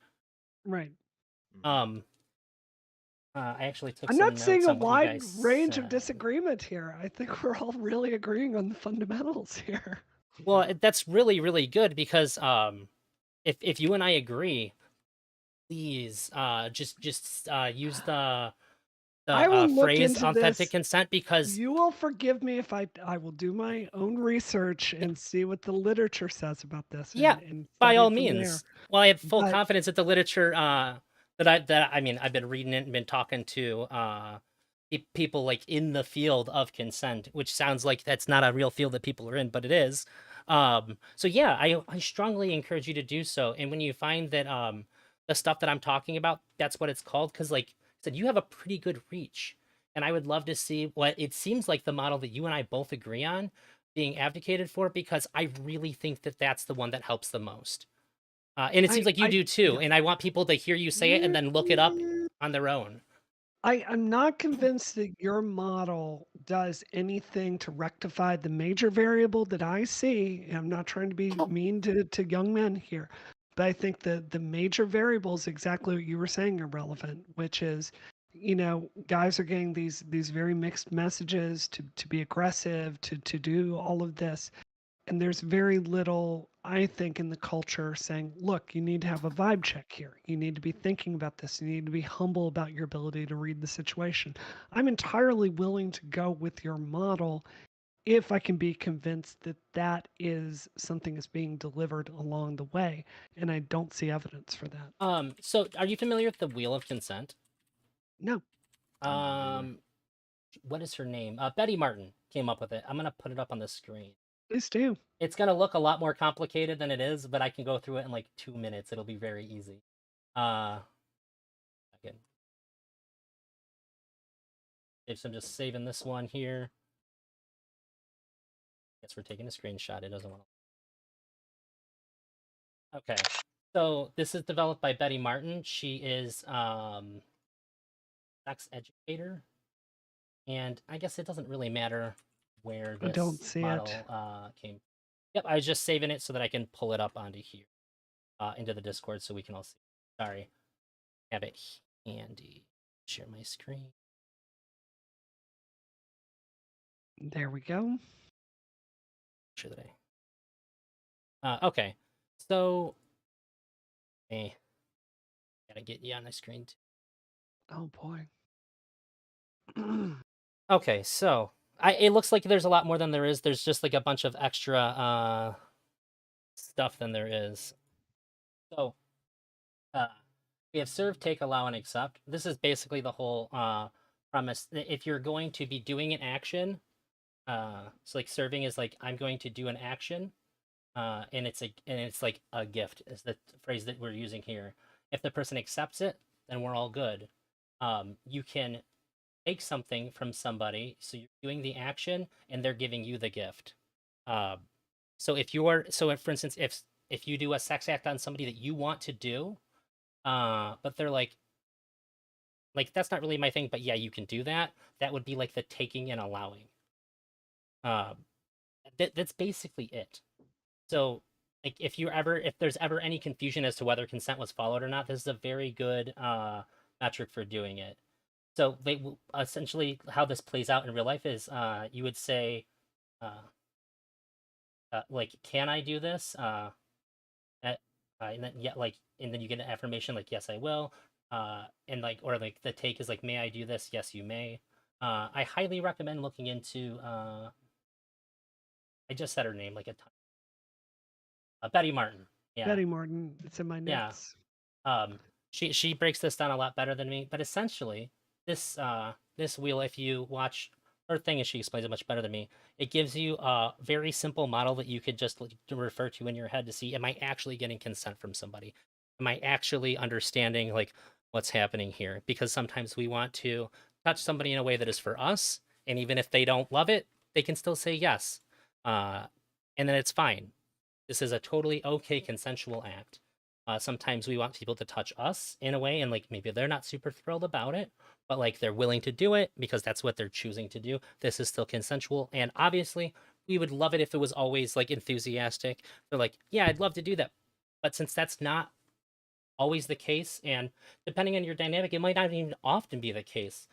Right. Mhm. I actually took I'm some not seeing notes a on what you wide guys range of said. disagreement here. I think we're all really agreeing on the fundamentals here. Well, Yeah. that's really, really good because if you and I agree, please just use the I will look phrase into authentic this. consent because You will forgive me if I will do my own research and see what the literature says about this yeah, and by study all it from there. means. Well, I have full But confidence that the literature that I mean I've been reading it and been talking to people like in the field of consent, which sounds like that's not a real field that people are in, but it is. So yeah, I strongly encourage you to do so. And when you find that the stuff that I'm talking about, that's what it's called, because like I said, you have a pretty good reach. And I would love to see what it seems like the model that you and I both agree on being advocated for, because I really think that that's the one that helps the most. And it seems like you do too. Yeah. And I want people to hear you say it and then look it up on their own. I'm not convinced that your model does anything to rectify the major variable that I see. And I'm not trying to be mean to young men here, but I think the major variable is exactly what you were saying are relevant, which is, guys are getting these very mixed messages to be aggressive, to do all of this. And there's very little, I think, in the culture saying, look, you need to have a vibe check here. You need to be thinking about this. You need to be humble about your ability to read the situation. I'm entirely willing to go with your model if I can be convinced that that is something that's being delivered along the way. And I don't see evidence for that. So are you familiar with the Wheel of Consent? No, I'm not either. What is her name? Betty Martin came up with it. I'm gonna put it up on the screen. please do. It's gonna look a lot more complicated than it is, but I can go through it in like 2 minutes. It'll be very easy. Again. Okay, so I'm just saving this one here. Guess we're taking a screenshot. It doesn't want to. Okay. So this is developed by Betty Martin. She is sex educator. And I guess it doesn't really matter where I don't this see model it. came. Yep, I was just saving it so that I can pull it up onto here, into the Discord, so we can all see. Sorry, have it handy. Share my screen. There we go. Sure that okay, so gotta get you on the screen too. Oh boy. Okay, so it looks like there's a lot more than there is. There's just like a bunch of extra stuff than there is. So we have serve, take, allow, and accept. This is basically the whole premise. If you're going to be doing an action, so like serving is like I'm going to do an action, and it's like a gift is the phrase that we're using here. If the person accepts it, then we're all good. You can take something from somebody, so you're doing the action, and they're giving you the gift. So for instance, if you do a sex act on somebody that you want to do, but they're like that's not really my thing, but yeah, you can do that. That would be like the taking and allowing. That's basically it. So like if there's ever any confusion as to whether consent was followed or not, this is a very good metric for doing it. So they essentially how this plays out in real life is you would say like, can I do this? And then and then you get an affirmation like, yes, I will. And like, or like the take is like, may I do this? Yes, you may. I highly recommend looking into. I just said her name like a ton. Betty Martin. Yeah. Betty Martin. It's in my Yeah. notes. She breaks this down a lot better than me. But essentially, this wheel, if you watch her thing, and she explains it much better than me, it gives you a very simple model that you could just refer to in your head to see, am I actually getting consent from somebody? Am I actually understanding like what's happening here? Because sometimes we want to touch somebody in a way that is for us, and even if they don't love it, they can still say yes, and then it's fine. This is a totally okay consensual act. Sometimes we want people to touch us in a way, and like maybe they're not super thrilled about it, but like they're willing to do it because that's what they're choosing to do. This is still consensual, and obviously we would love it if it was always like enthusiastic. They're like, yeah, I'd love to do that, but since that's not always the case, and depending on your dynamic, it might not even often be the case.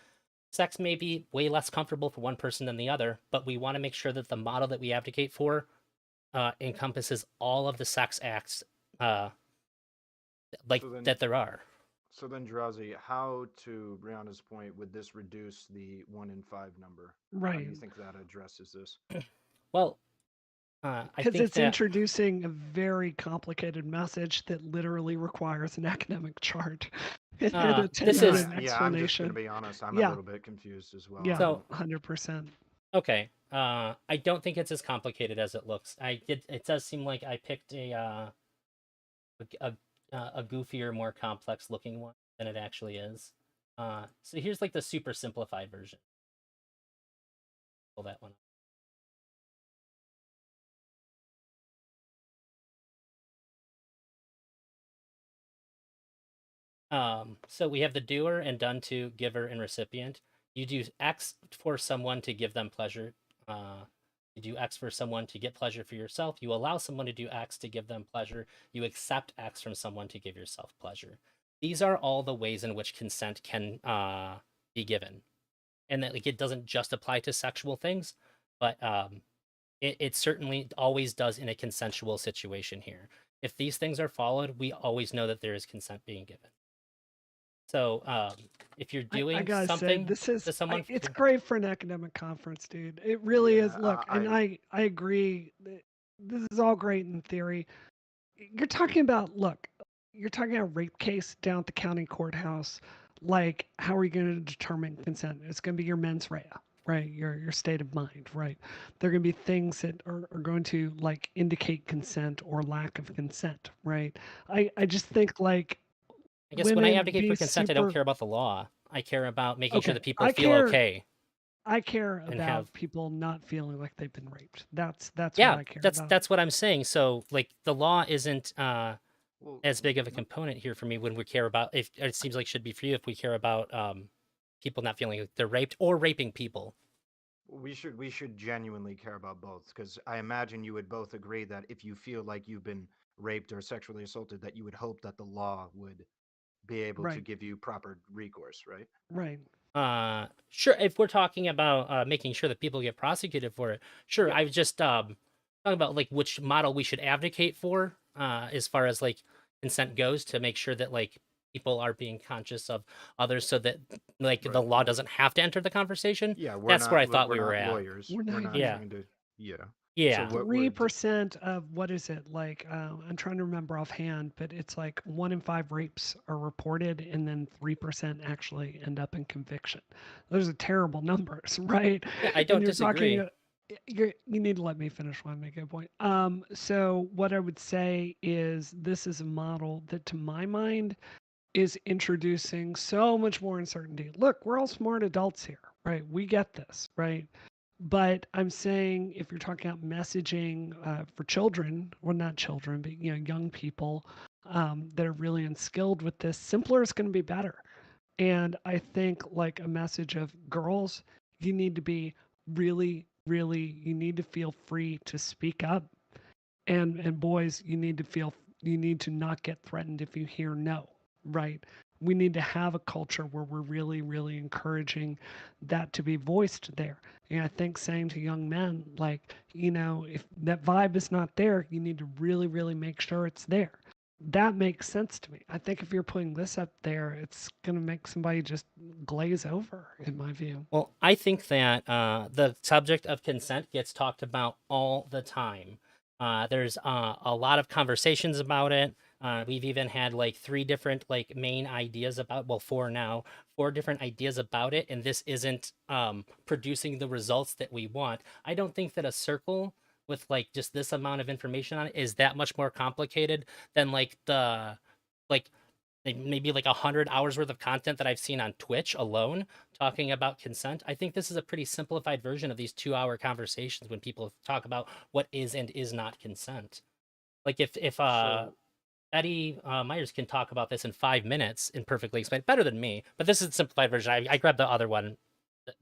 Sex may be way less comfortable for one person than the other, but we want to make sure that the model that we advocate for encompasses all of the sex acts that there are. So then, Drowsy, how, to Brianna's point, would this reduce the 1 in 5 number? Right. How do you think that addresses this? Well, I because think it's that introducing a very complicated message that literally requires an academic chart. It had a This 10-minute is I'm just gonna explanation. be honest. I'm a Yeah, little bit confused as well. I yeah, so don't. 100%. okay. I don't think it's as complicated as it looks. It does seem like I picked a a goofier, more complex looking one than it actually is. So here's like the super simplified version. Pull that one up. So we have the doer and done to, giver and recipient. You do X for someone to give them pleasure. You do X for someone to get pleasure for yourself. You allow someone to do X to give them pleasure. You accept X from someone to give yourself pleasure. These are all the ways in which consent can be given, and that like it doesn't just apply to sexual things, but it certainly always does in a consensual situation here. If these things are followed, we always know that there is consent being given. So if you're I doing gotta say, something to someone, it's great for an academic conference, dude. It really is. Yeah, Look, and I agree. This is all great in theory. You're talking about, look, you're talking about a rape case down at the county courthouse. Like, how are you going to determine consent? It's going to be your mens rea, right? Your state of mind, right? There are going to be things that are going to like indicate consent or lack of consent, right? I just think like I guess when I women advocate be for consent, I don't super care about the law. I care about making sure okay. that people feel okay I care and have. about people not feeling like they've been raped. That's what Yeah, I care about. that's what I'm saying. So like the law isn't Well, as big of a component here for me when we care about, if it seems like should be for you, if we care about people not feeling like they're raped or raping people. we should genuinely care about both, because I imagine you would both agree that if you feel like you've been raped or sexually assaulted, that you would hope that the law would be able to Right. give you proper recourse, right? Right. Sure, if we're talking about making sure that people get prosecuted for it, sure. Yeah. I was just talking about like which model we should advocate for as far as like consent goes, to make sure that like people are being conscious of others, so that like the Right. law doesn't have to enter the conversation. Yeah, That's where I thought we're we were not at. lawyers. We're We're not not even Yeah, trying to. Yeah. So yeah. what three percent of what is it like? I'm trying to remember offhand, but it's like 1 in 5 rapes are reported, and then 3% actually end up in conviction. Those are terrible numbers, right? Yeah, I And don't you're disagree. talking. You need to let me finish when I make a point. So what I would say is this is a model that, to my mind, is introducing so much more uncertainty. Look, we're all smart adults here, right? We get this, right? But I'm saying if you're talking about messaging for children, well, not children, but young people that are really unskilled with this, simpler is going to be better. And I think like a message of girls, you need to be you need to feel free to speak up, and boys, you need to not get threatened if you hear no, right? We need to have a culture where we're really encouraging that to be voiced there. And I think saying to young men, like, if that vibe is not there, you need to really make sure it's there. That makes sense to me. I think if you're putting this up there, it's going to make somebody just glaze over, in my view. Well, I think that the subject of consent gets talked about all the time. There's a lot of conversations about it. We've even had like 3 different like main ideas about, well, 4 now, 4 different ideas about it, and this isn't producing the results that we want. I don't think that a circle with like just this amount of information on it is that much more complicated than like the like maybe like 100 hours worth of content that I've seen on Twitch alone talking about consent. I think this is a pretty simplified version of these 2-hour conversations when people talk about what is and is not consent. Like if So Eddie Myers can talk about this in 5 minutes and perfectly explain it better than me, but this is a simplified version. I grabbed the other one.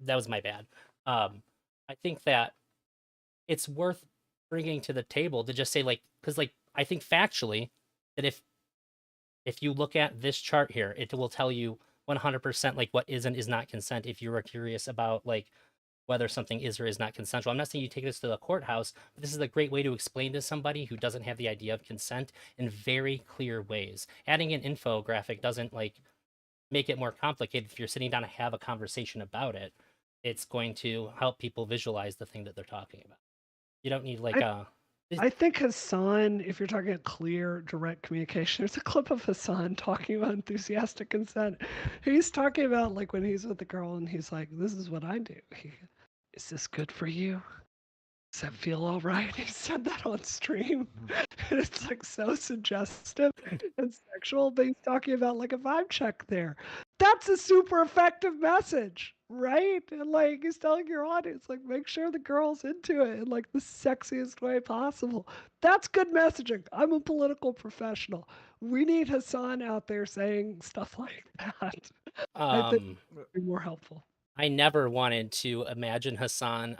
That was my bad. I think that it's worth bringing to the table to just say like, because like I think factually that if you look at this chart here, it will tell you 100% like what is and is not consent if you are curious about like whether something is or is not consensual. I'm not saying you take this to the courthouse, but this is a great way to explain to somebody who doesn't have the idea of consent in very clear ways. Adding an infographic doesn't like make it more complicated. If you're sitting down to have a conversation about it, it's going to help people visualize the thing that they're talking about. You don't need like I, a I think Hassan, if you're talking about clear, direct communication, there's a clip of Hassan talking about enthusiastic consent. He's talking about like when he's with the girl and he's like, "This is what I do." Is this good for you? Does that feel all right? He said that on stream. And it's like so suggestive and sexual, but he's talking about like a vibe check there. That's a super effective message, right? And like he's telling your audience, like make sure the girl's into it in like the sexiest way possible. That's good messaging. I'm a political professional. We need Hassan out there saying stuff like that. I think it'd be more helpful. I never wanted to imagine Hassan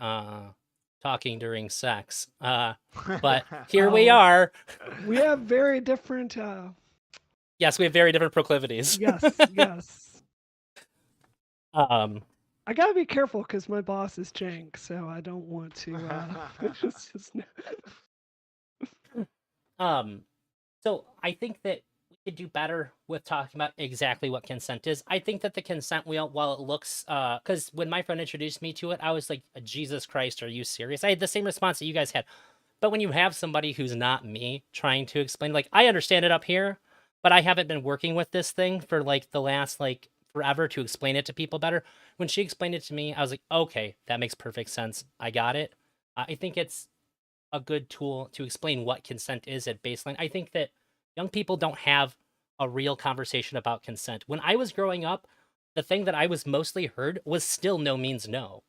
talking during sex. But here we are. We have very different Yes, we have very different proclivities. yes. Um, I gotta be careful because my boss is jank, so I don't want to. So I think that we could do better with talking about exactly what consent is. I think that the consent wheel, while it looks, because when my friend introduced me to it, I was like, Jesus Christ, are you serious? I had the same response that you guys had. But when you have somebody who's not me trying to explain, like, I understand it up here, but I haven't been working with this thing for like the last like forever to explain it to people better. When she explained it to me, I was like, okay, that makes perfect sense. I got it. I think it's a good tool to explain what consent is at baseline. I think that young people don't have a real conversation about consent. When I was growing up, the thing that I was mostly heard was still no means no.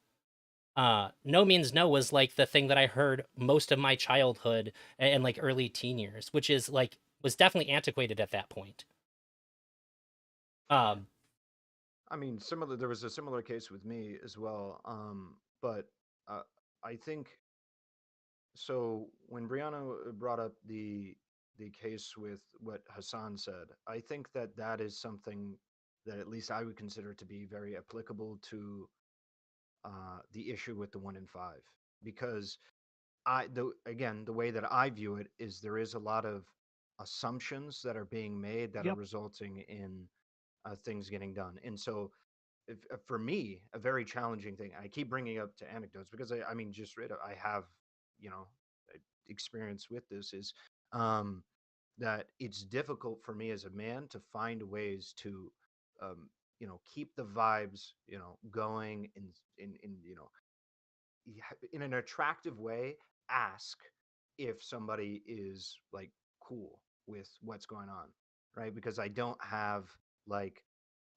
No means no was like the thing that I heard most of my childhood and like early teen years, which is like was definitely antiquated at that point. I mean, there was a similar case with me as well. But I think so. When Brianna brought up the case with what Hassan said, I think that that is something that at least I would consider to be very applicable to the issue with the 1 in 5, because the way that I view it is there is a lot of assumptions that are being made that are Yep. resulting in things getting done. And so, for me, a very challenging thing, I keep bringing up to anecdotes because I mean, just I have, you know, experience with this is um, that it's difficult for me as a man to find ways to, keep the vibes, going in in an attractive way. Ask if somebody is like cool with what's going on, right? Because I don't have like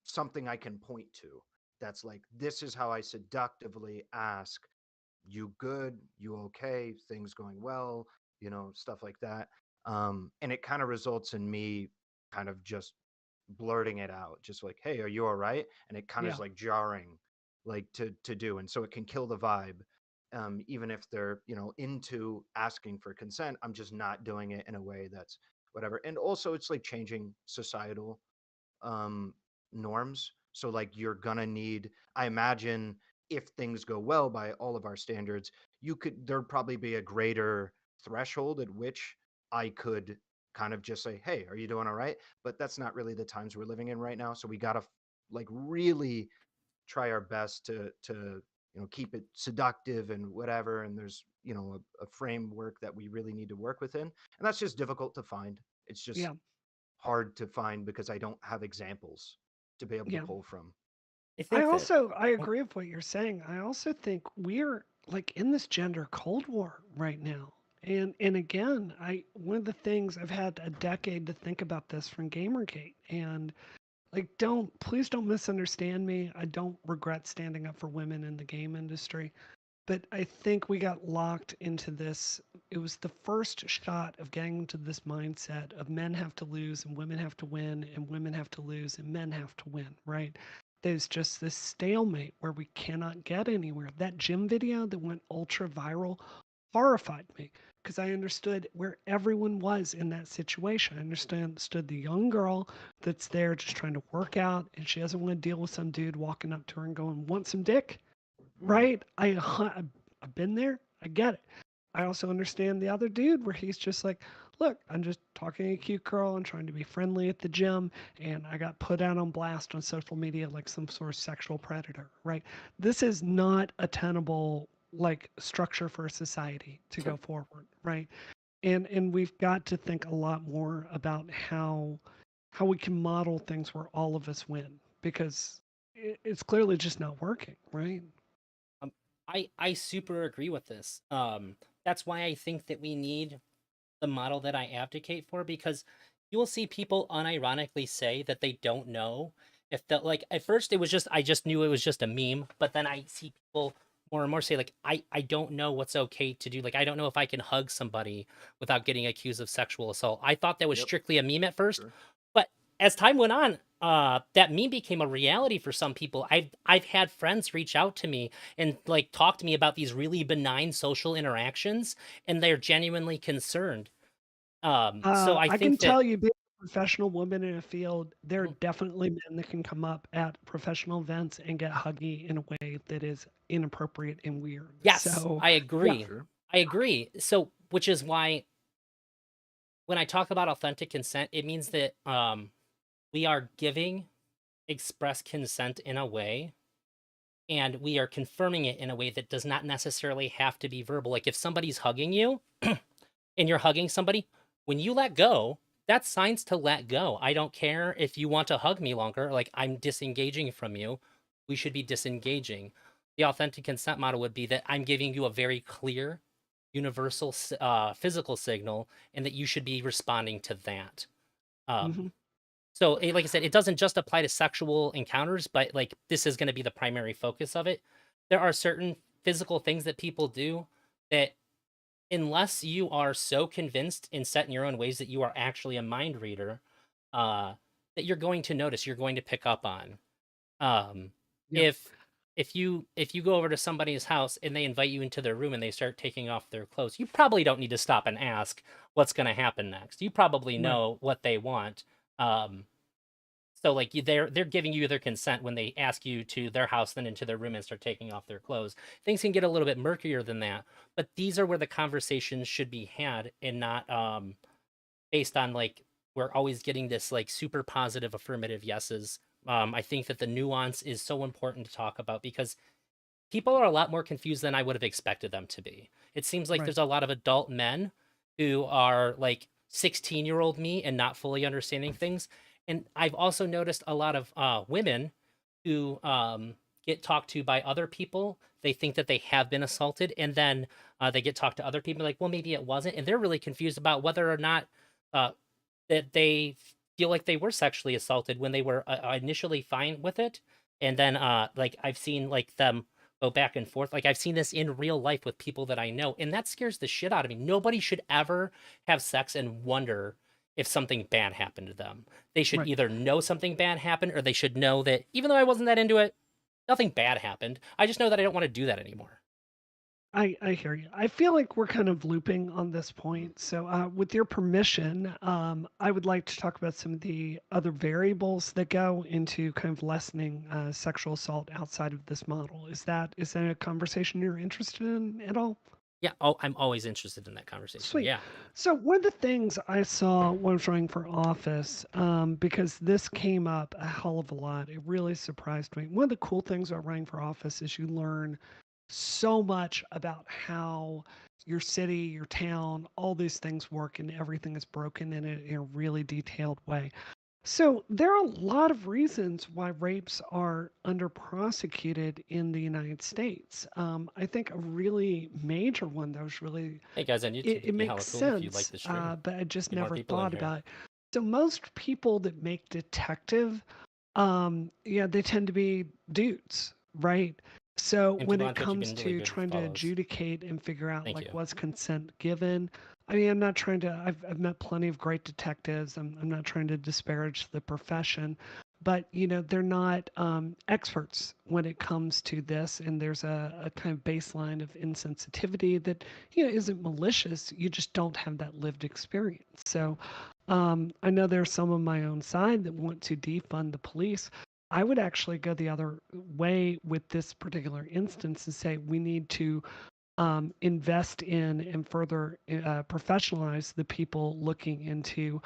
something I can point to that's like, this is how I seductively ask, you good, you okay, things going well, stuff like that. And it kind of results in me kind of just blurting it out, just like, hey, are you all right? And it kind of Yeah. is like jarring, like to do. And so it can kill the vibe. Even if they're, into asking for consent, I'm just not doing it in a way that's whatever. And also it's like changing societal um, norms. So like you're gonna need, I imagine, if things go well by all of our standards, there'd probably be a greater threshold at which I could kind of just say, "Hey, are you doing all right?" But that's not really the times we're living in right now. So we gotta like really try our best to keep it seductive and whatever. And there's a framework that we really need to work within, and that's just difficult to find. It's just Yeah. hard to find because I don't have examples to be able to Yeah. pull from. I think that I agree with what you're saying. I also think we're like in this gender cold war right now. And again, one of the things I've had a decade to think about this from Gamergate, and like please don't misunderstand me. I don't regret standing up for women in the game industry, but I think we got locked into this. It was the first shot of getting into this mindset of men have to lose and women have to win, and women have to lose and men have to win, right? There's just this stalemate where we cannot get anywhere. That gym video that went ultra viral horrified me because I understood where everyone was in that situation. I understood the young girl that's there just trying to work out and she doesn't want to deal with some dude walking up to her and going, "Want some dick?" Right? I've been there. I get it. I also understand the other dude where he's just like, "Look, I'm just talking to a cute girl and trying to be friendly at the gym, and I got put out on blast on social media like some sort of sexual predator." Right? This is not a tenable like structure for society to go forward, right? And we've got to think a lot more about how we can model things where all of us win, because it's clearly just not working, right? Um, I super agree with this. That's why I think that we need the model that I advocate for, because you will see people unironically say that they don't know if the like at first it was just I just knew it was just a meme, but then I see people more and more say like I don't know what's okay to do. Like I don't know if I can hug somebody without getting accused of sexual assault. I thought that was Yep. strictly a meme at first, Sure. but as time went on, that meme became a reality for some people. I've had friends reach out to me and like talk to me about these really benign social interactions, and they're genuinely concerned. So I I can think that tell you, being a professional woman in a field, there are Mhm. definitely men that can come up at professional events and get huggy in a way that is inappropriate and weird. Yes, So, I yeah, agree. Sure. I agree. So which is why when I talk about authentic consent, it means that we are giving express consent in a way, and we are confirming it in a way that does not necessarily have to be verbal. Like if somebody's hugging you and you're hugging somebody, when you let go, that's signs to let go. I don't care if you want to hug me longer, like I'm disengaging from you. We should be disengaging. The authentic consent model would be that I'm giving you a very clear, universal physical signal, and that you should be responding to that. hmm Um, so, like I said, it doesn't just apply to sexual encounters, but like this is going to be the primary focus of it. There are certain physical things that people do that unless you are so convinced and set in your own ways that you are actually a mind reader, uh, that you're going to notice, you're going to pick up on. Um, yeah, if if you go over to somebody's house and they invite you into their room and they start taking off their clothes, you probably don't need to stop and ask what's going to happen next. You probably right. know what they want. Um, so like they're giving you their consent when they ask you to their house, then into their room and start taking off their clothes. Things can get a little bit murkier than that, but these are where the conversations should be had, and not based on like we're always getting this like super positive affirmative yeses. I think that the nuance is so important to talk about because people are a lot more confused than I would have expected them to be. It seems like Right. there's a lot of adult men who are like 16-year-old me and not fully understanding things. And I've also noticed a lot of women who get talked to by other people. They think that they have been assaulted, and then they get talked to other people like, well, maybe it wasn't. And they're really confused about whether or not uh, that they feel like they were sexually assaulted when they were initially fine with it. And then like I've seen like them go back and forth. Like I've seen this in real life with people that I know, and that scares the shit out of me. Nobody should ever have sex and wonder if something bad happened to them. They should Right. either know something bad happened, or they should know that even though I wasn't that into it, nothing bad happened. I just know that I don't want to do that anymore. I hear you. I feel like we're kind of looping on this Mhm. point. So, with your permission, I would like to talk about some of the other variables that go into kind of lessening sexual assault outside of this model. Is that a conversation you're interested in at all? Yeah, oh, I'm always interested in that conversation. Sweet. Yeah. So one of the things I saw when I was running for office, because this came up a hell of a lot, it really surprised me. One of the cool things about running for office is you learn so much about how your city, your town, all these things work, and everything is broken in a really detailed way. So there are a lot of reasons why rapes are under prosecuted in the United States. I think a really major one that was really Hey guys on YouTube, it give me a makes holla cool if you like sense, the stream. but I just Get more never people in thought here. about it. So most people that make detective, yeah, they tend to be dudes, right? So And when people on it Twitch, you've comes been really to good trying to follows. adjudicate and figure out Thank like you. was consent given, I mean, I'm not trying to. I've met plenty of great detectives. I'm not trying to disparage the profession, but they're not experts when it comes to this. And there's a kind of baseline of insensitivity that isn't malicious. You just don't have that lived experience. So I know there's some on my own side that want to defund the police. I would actually go the other way with this particular instance and say we need to invest in and further professionalize the people looking into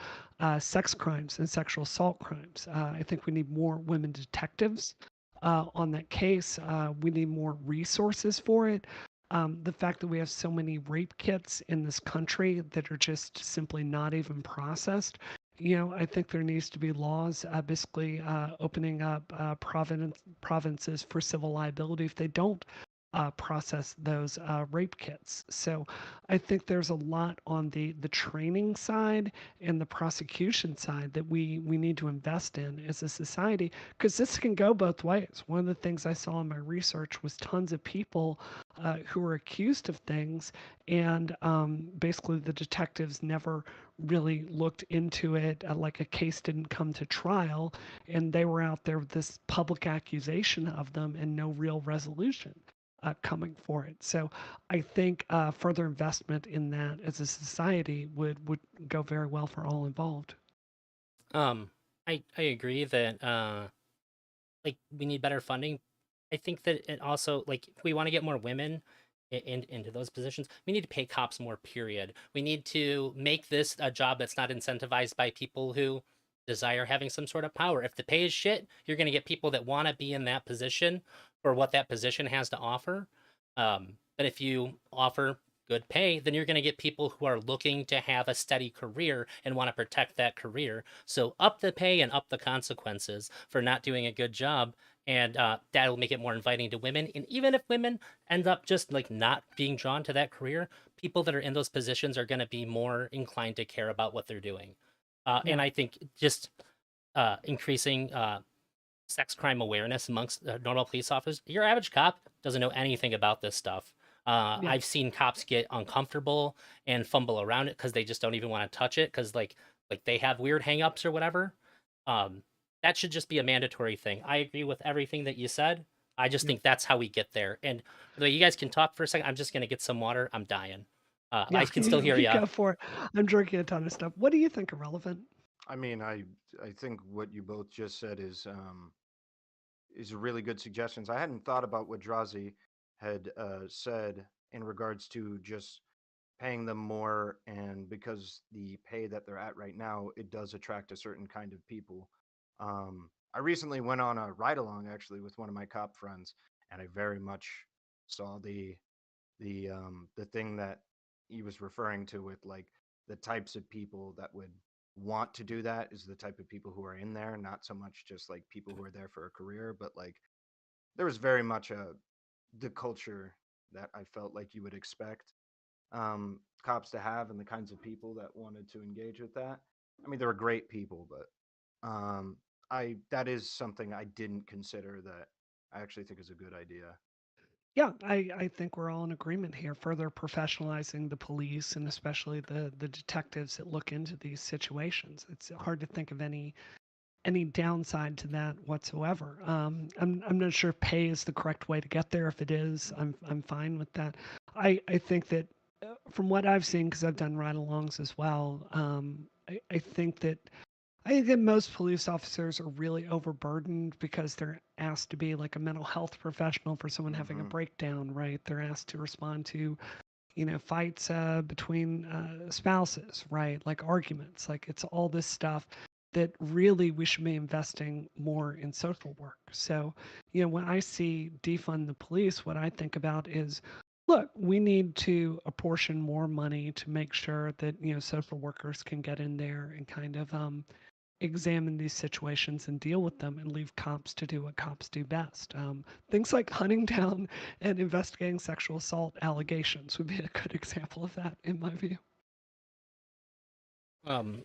sex crimes and sexual assault crimes. I think we need more women detectives on that case. We need more resources for it. The fact that we have so many rape kits in this country that are just simply not even processed. I think there needs to be laws basically opening up provinces for civil liability if they don't process those rape kits. So I think there's a lot on the training side and the prosecution side that we need to invest in as a society, because this can go both ways. One of the things I saw in my research was tons of people who were accused of things, and basically the detectives never really looked into it. Like a case didn't come to trial, and they were out there with this public accusation of them and no real resolution coming for it. So I think further investment in that as a society would go very well for all involved. Um, I agree that like we need better funding. I think that it also like if we want to get more women into those positions, we need to pay cops more. Period. We need to make this a job that's not incentivized by people who desire having some sort of power. If the pay is shit, you're going to get people that want to be in that position for what that position has to offer. But if you offer good pay, then you're going to get people who are looking to have a steady career and want to protect that career. So up the pay and up the consequences for not doing a good job, and that'll make it more inviting to women. And even if women end up just like not being drawn to that career, people that are in those positions are going to be more inclined to care about what they're doing. And Yeah. I think just increasing sex crime awareness amongst normal police officers. Your average cop doesn't know anything about this stuff. Yeah. I've seen cops get uncomfortable and fumble around it because they just don't even want to touch it because like they have weird hangups or whatever. Um, that should just be a mandatory thing. I agree with everything that you said. I just Yeah. think that's how we get there. And you guys can talk for a second. I'm just gonna get some water. I'm dying. I Yeah. can still hear You you. go for it. I'm drinking a ton of stuff. What do you think, Irrelevant? I mean, I think what you both just said is really good suggestions. I hadn't thought about what Drazi had said in regards to just paying them more, and because the pay that they're at right now, it does attract a certain kind of people. I recently went on a ride along actually with one of my cop friends, and I very much saw the thing that he was referring to with like the types of people that would want to do that is the type of people who are in there, not so much just like people who are there for a career, but like there was very much the culture that I felt like you would expect cops to have, and the kinds of people that wanted to engage with that. I mean, they were great people, but I that is something I didn't consider that I actually think is a good idea. Yeah, I think we're all in agreement here. Further professionalizing the police and especially the detectives that look into these situations. It's hard to think of any downside to that whatsoever. I'm not sure if pay is the correct way to get there. If it is, I'm fine with that. I think that from what I've seen, because I've done ride-alongs as well, I think that most police officers are really overburdened because they're asked to be like a mental health professional for someone having a Hmm. breakdown, right? They're asked to respond to, fights between spouses, right? Like arguments, like it's all this stuff that really we should be investing more in social work. So, when I see defund the police, what I think about is, look, we need to apportion more money to make sure that, social workers can get in there and kind of examine these situations and deal with them and leave cops to do what cops do best. Things like hunting down and investigating sexual assault allegations would be a good example of that, in my view. Um,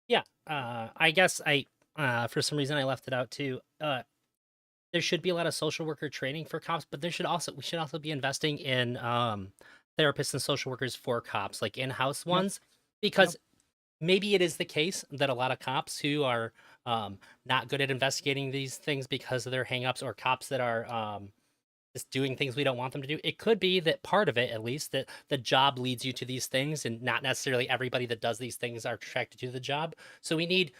yeah. I guess I for some reason I left it out too. There should be a lot of social worker training for cops, but we should also be investing in therapists and social workers for cops, like in-house Yep. ones, Yep. because maybe it is the case that a lot of cops who are not good at investigating these things because of their hangups, or cops that are just doing things we don't want them to do. It could be that part of it, at least, that the job leads you to these things, and not necessarily everybody that does these things are attracted to the job. So we need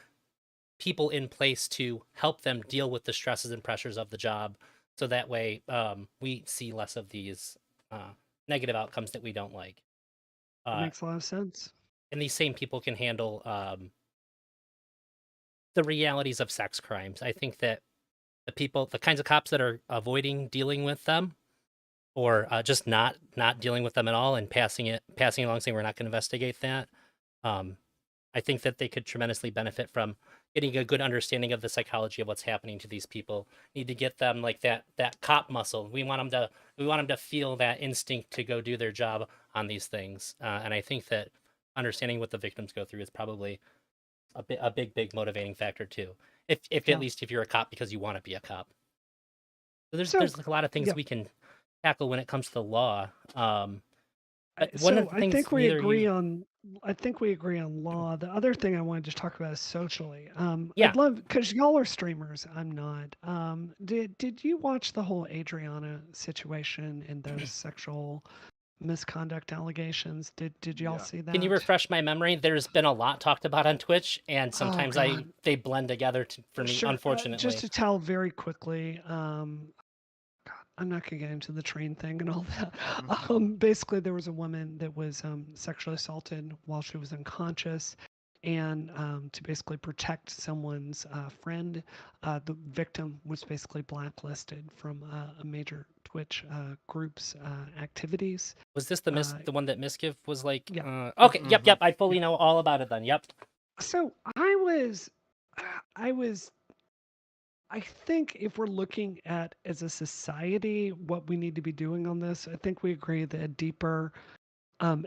people in place to help them deal with the stresses and pressures of the job, so that way we see less of these negative outcomes that we don't like. That Uh, makes a lot of sense. and these same people can handle the realities of sex crimes. I think that the kinds of cops that are avoiding dealing with them, or just not dealing with them at all and passing along, saying we're not going to investigate that. Um, I think that they could tremendously benefit from getting a good understanding of the psychology of what's happening to these people. Need to get them like that cop muscle. We want them to feel that instinct to go do their job on these things. And I think that understanding what the victims go through is probably a big motivating factor too. If at Yeah. least if you're a cop because you want to be a cop. So So there's like a lot of things yeah. we can tackle when it comes to the law. But one So of the I things think we neither agree you, on. I think we agree on law. The other thing I wanted to talk about is socially. yeah, I'd love because y'all are streamers. I'm not. Did you watch the whole Adriana situation and those sexual misconduct allegations? Did y'all Yeah. see can you that? refresh my memory? There's been a lot talked about on Twitch, and Oh sometimes God. they blend together for me, Sure. Just unfortunately. to tell very quickly. God, I'm not gonna get into the train thing and all that. Basically, there was a woman that was sexually assaulted while she was unconscious, and to basically protect someone's friend, the victim was basically blacklisted from a major Twitch group's activities. Was this Uh, the one that Miskiv was like? yeah, Okay, yep. I yeah. fully know all about it then. Yep. So I was I think if we're looking at as a society what we need to be doing on this, I think we agree that a deeper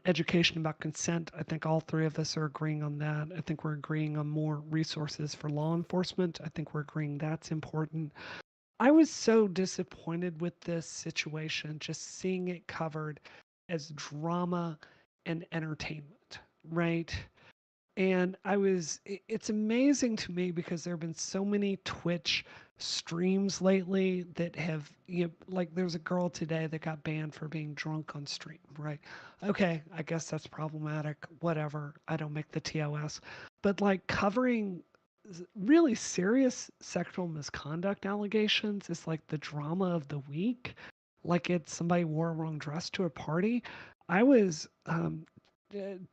education about consent. I think all three of us are agreeing on that. I think we're agreeing on more resources for law enforcement. I think we're agreeing that's important. I was so disappointed with this situation, just seeing it covered as drama and entertainment, right? And it's amazing to me because there have been so many Twitch streams lately that have, like there's a girl today that got banned for being drunk on stream, right? Okay, I guess that's problematic. Whatever. I don't make the TOS. But like covering really serious sexual misconduct allegations is like the drama of the week. Like it's somebody wore a wrong dress to a party. I was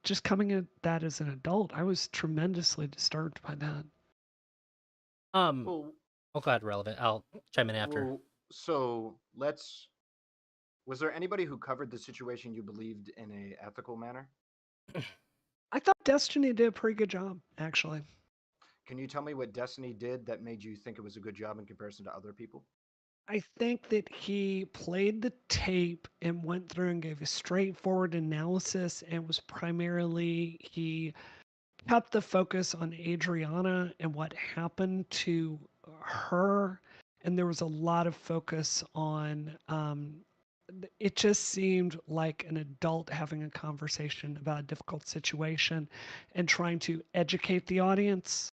just coming at that as an adult, I was tremendously disturbed by that. Um. Well, Oh God, relevant. I'll chime in after. well, so let's. Was there anybody who covered the situation you believed in a ethical manner? I thought Destiny did a pretty good job, actually. Can you tell me what Destiny did that made you think it was a good job in comparison to other people? I think that he played the tape and went through and gave a straightforward analysis and was primarily he kept the focus on Adriana and what happened to her. And there was a lot of focus on it just seemed like an adult having a conversation about a difficult situation and trying to educate the audience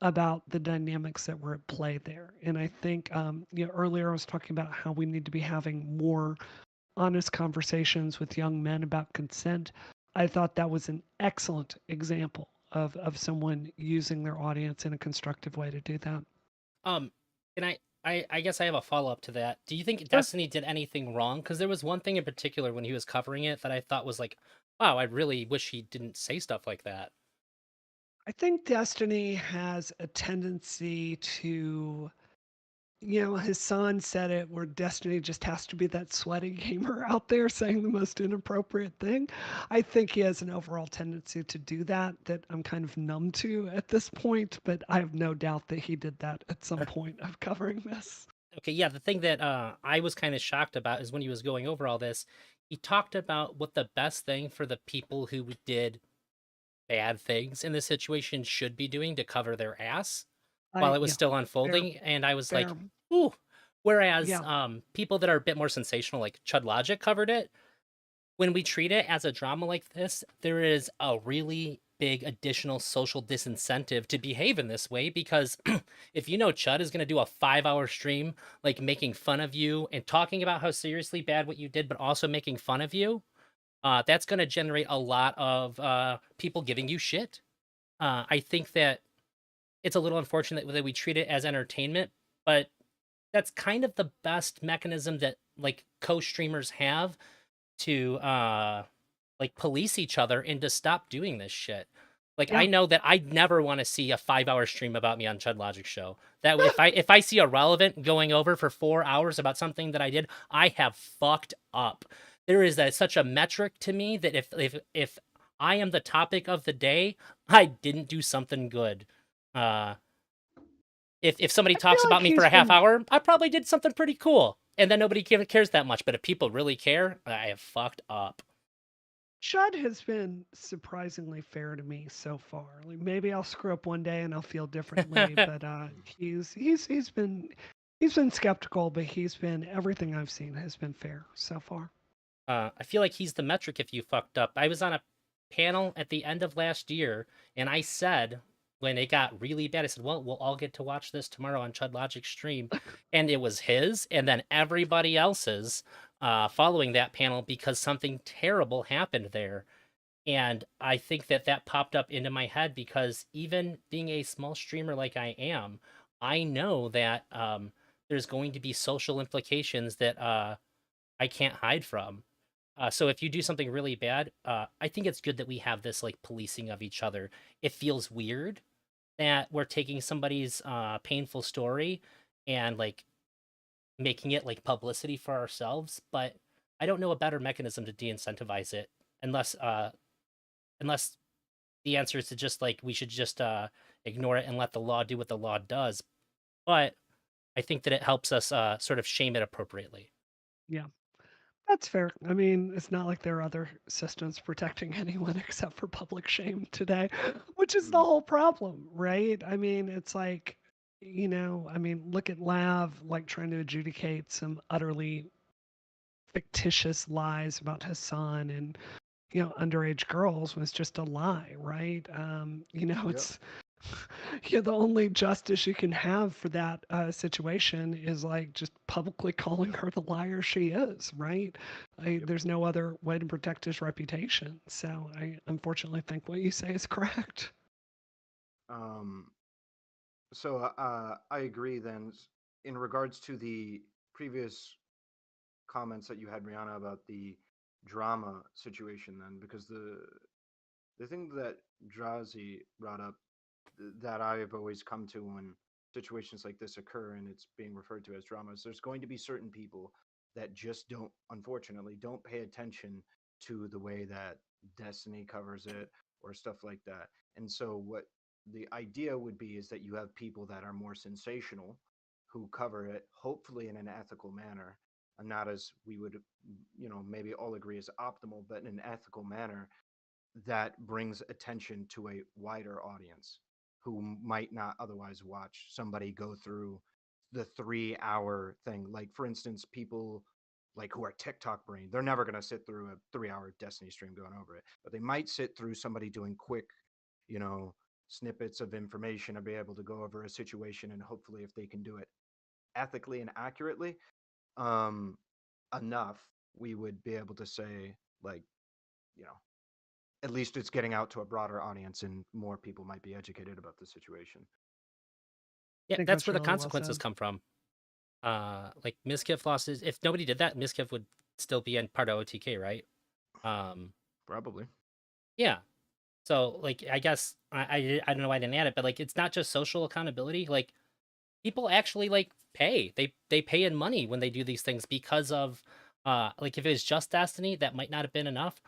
about the dynamics that were at play there. And I think, earlier I was talking about how we need to be having more honest conversations with young men about consent. I thought that was an excellent example of someone using their audience in a constructive way to do that. Um. Can I guess I have a follow up to that. Do you think Sure. Destiny did anything wrong? Because there was one thing in particular when he was covering it that I thought was like, wow, I really wish he didn't say stuff like that. I think Destiny has a tendency to, Hassan said it where Destiny just has to be that sweaty gamer out there saying the most inappropriate thing. I think he has an overall tendency to do that I'm kind of numb to at this point, but I have no doubt that he did that at some point of covering this. Okay, yeah, the thing that I was kind of shocked about is when he was going over all this, he talked about what the best thing for the people who did bad things in this situation should be doing to cover their ass while it was Yeah, still fair, unfolding. And I was like, fair. ooh. Whereas Yeah, people that are a bit more sensational, like Chud Logic, covered it. When we treat it as a drama like this, there is a really big additional social disincentive to behave in this way because if you know Chud is going to do a 5-hour stream, like making fun of you and talking about how seriously bad what you did, but also making fun of you, that's going to generate a lot of people giving you shit. I think that it's a little unfortunate that we treat it as entertainment, but that's kind of the best mechanism that like co-streamers have to like police each other and to stop doing this shit. Like, Yeah. I know that I never want to see a 5-hour stream about me on Chud Logic Show. That if I see Ahrelevant going over for 4 hours about something that I did, I have fucked up. There is such a metric to me that if I am the topic of the day, I didn't do something good. If somebody I feel talks like about me for he's a half been hour, I probably did something pretty cool. And then nobody cares that much. But if people really care, I have fucked up. Chud has been surprisingly fair to me so far. Like maybe I'll screw up one day and I'll feel differently, but he's been skeptical, but he's been everything I've seen has been fair so far. I feel like he's the metric if you fucked up. I was on a panel at the end of last year, and I said, when it got really bad, I said, well, we'll all get to watch this tomorrow on Chud Logic stream. And it was his, and then everybody else's following that panel because something terrible happened there. And I think that popped up into my head because even being a small streamer like I am, I know that there's going to be social implications that I can't hide from. So if you do something really bad, I think it's good that we have this like policing of each other. It feels weird that we're taking somebody's painful story and like making it like publicity for ourselves, but I don't know a better mechanism to de-incentivize it unless the answer is to just like we should just ignore it and let the law do what the law does. But I think that it helps us sort of shame it appropriately. Yeah. That's fair. I mean, it's not like there are other systems protecting anyone except for public shame today, which is the Mm. whole problem, right? I mean, it's like, I mean, look at Lav like trying to adjudicate some utterly fictitious lies about his son and, underage girls was just a lie, right? Yep. It's the only justice you can have for that situation is like just publicly calling her the liar she is, right? Yep. There's no other way to protect his reputation. So I unfortunately think what you say is correct. Um, so I agree then in regards to the previous comments that you had, Brianna, about the drama situation then, because the thing that Drazi brought up that I've always come to when situations like this occur and it's being referred to as drama is there's going to be certain people that just unfortunately, don't pay attention to the way that Destiny covers it or stuff like that. And so, what the idea would be is that you have people that are more sensational who cover it, hopefully in an ethical manner, and not as we would, maybe all agree is optimal, but in an ethical manner that brings attention to a wider audience who might not otherwise watch somebody go through the 3 hour thing. Like, for instance, people like who are TikTok brain, they're never going to sit through a 3 hour Destiny stream going over it, but they might sit through somebody doing quick, you know, snippets of information or be able to go over a situation. And hopefully, if they can do it ethically and accurately, um, enough, we would be able to say, like, you know, at least it's getting out to a broader audience and more people might be educated about the situation. I Yeah, think that's that's where the really well consequences said. come from. Like Miskiff losses. If nobody did that, Miskiff would still be in part of OTK, right? Um, Probably. yeah. So like, I guess I don't know why I didn't add it, but like, it's not just social accountability. Like, people actually like pay. They pay in money when they do these things because of like if it was just Destiny, that might not have been enough.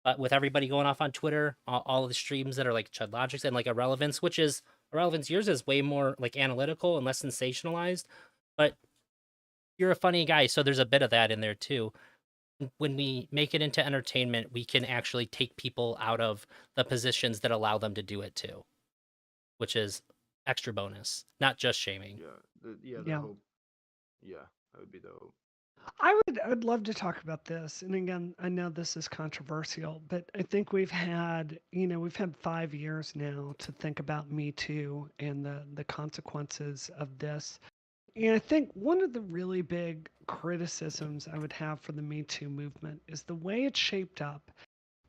But with everybody going off on Twitter, all of the streams that are like Chud Logics and like Ahrelevance, which is Ahrelevance, yours is way more like analytical and less sensationalized. But you're a funny guy, so there's a bit of that in there too. When we make it into entertainment, we can actually take people out of the positions that allow them to do it too, which is extra bonus, not just shaming. The Yeah. hope. Yeah, that would be the hope. I would love to talk about this. And again, I know this is controversial, but I think we've had 5 years now to think about Me Too and the consequences of this. And I think one of the really big criticisms I would have for the Me Too movement is the way it's shaped up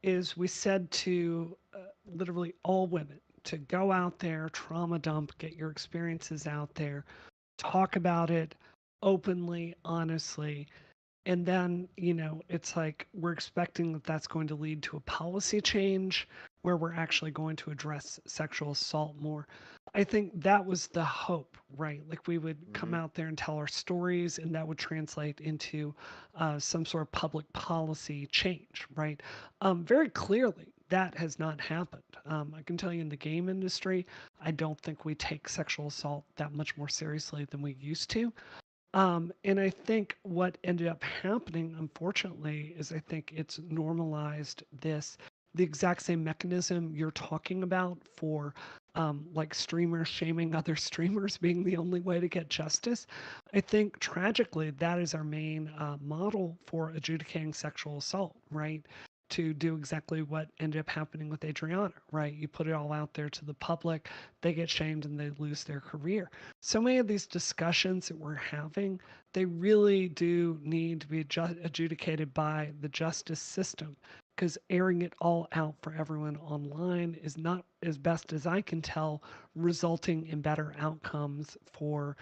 is we said to literally all women to go out there, trauma dump, get your experiences out there, talk about it openly, honestly. And then, it's like we're expecting that that's going to lead to a policy change where we're actually going to address sexual assault more. I think that was the hope, right? Like we would come Mm-hmm. out there and tell our stories, and that would translate into some sort of public policy change, right? Very clearly, that has not happened. I can tell you in the game industry, I don't think we take sexual assault that much more seriously than we used to. And I think what ended up happening, unfortunately, is I think it's normalized the exact same mechanism you're talking about for like streamers shaming other streamers being the only way to get justice. I think tragically that is our main model for adjudicating sexual assault, right? To do exactly what ended up happening with Adriana, right? You put it all out there to the public, they get shamed and they lose their career. So many of these discussions that we're having, they really do need to be adjudicated by the justice system, because airing it all out for everyone online is not, as best as I can tell, resulting in better outcomes for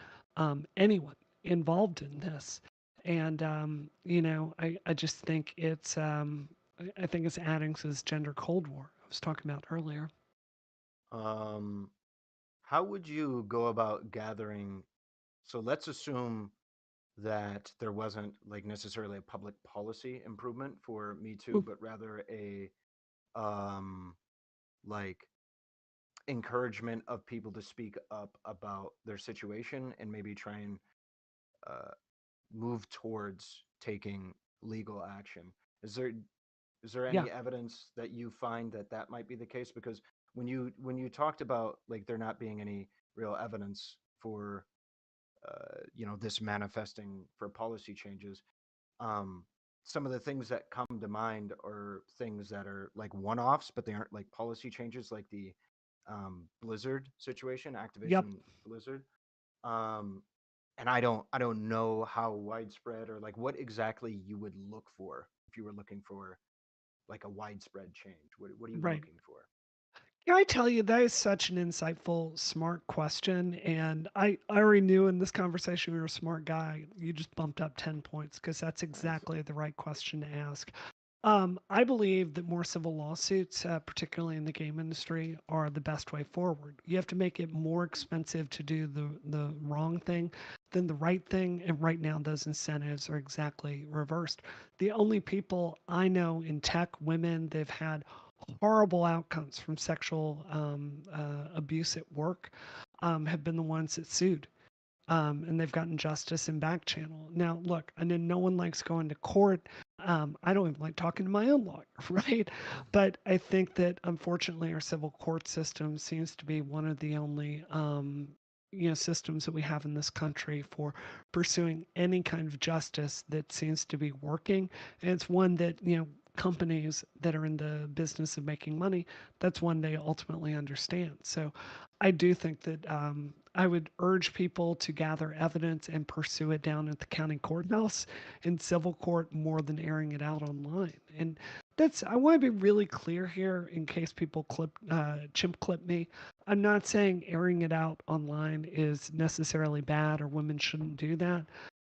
anyone involved in this. And I just think I think it's adding to this gender cold war I was talking about earlier. Um, how would you go about gathering? So let's assume that there wasn't like necessarily a public policy improvement for Me Too, Ooh, but rather a um like encouragement of people to speak up about their situation and maybe try and uh, move towards taking legal action. Is there is there yeah, any evidence that you find that that might be the case? Because when you talked about like there not being any real evidence for this manifesting for policy changes, um, some of the things that come to mind are things that are like one-offs, but they aren't like policy changes, like the Blizzard situation, yep. Activision Blizzard. Um, and I don't know how widespread or like what exactly you would look for if you were looking for like a widespread change. What are you Right. looking for? Yeah, I tell you, that is such an insightful, smart question. And I already knew in this conversation you were a smart guy. You just bumped up 10 points because that's Nice. exactly the right question to ask. I believe that more civil lawsuits, particularly in the game industry, are the best way forward. You have to make it more expensive to do the wrong thing than the right thing. And right now, those incentives are exactly reversed. The only people I know in tech, women, they've had horrible outcomes from sexual abuse at work, have been the ones that sued. And they've gotten justice in back channel. Now, look, I know no one likes going to court. I don't even like talking to my own lawyer, right? But I think that unfortunately our civil court system seems to be one of the only systems that we have in this country for pursuing any kind of justice that seems to be working. And it's one that, companies that are in the business of making money, that's one they ultimately understand. So I do think that I would urge people to gather evidence and pursue it down at the county courthouse in civil court more than airing it out online. And I want to be really clear here in case people chimp clip me. I'm not saying airing it out online is necessarily bad or women shouldn't do that.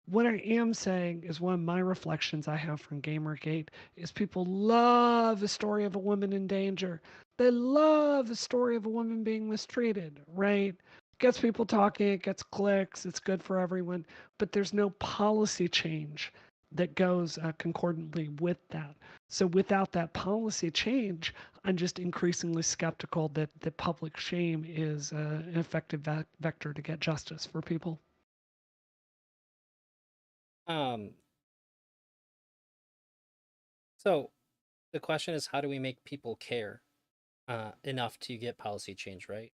What I am saying is one of my reflections I have from Gamergate is people love a story of a woman in danger. They love the story of a woman being mistreated, right? Gets people talking, it gets clicks, it's good for everyone, but there's no policy change that goes concordantly with that. So without that policy change, I'm just increasingly skeptical that public shame is an effective vector to get justice for people. Um, so the question is, how do we make people care enough to get policy change, right?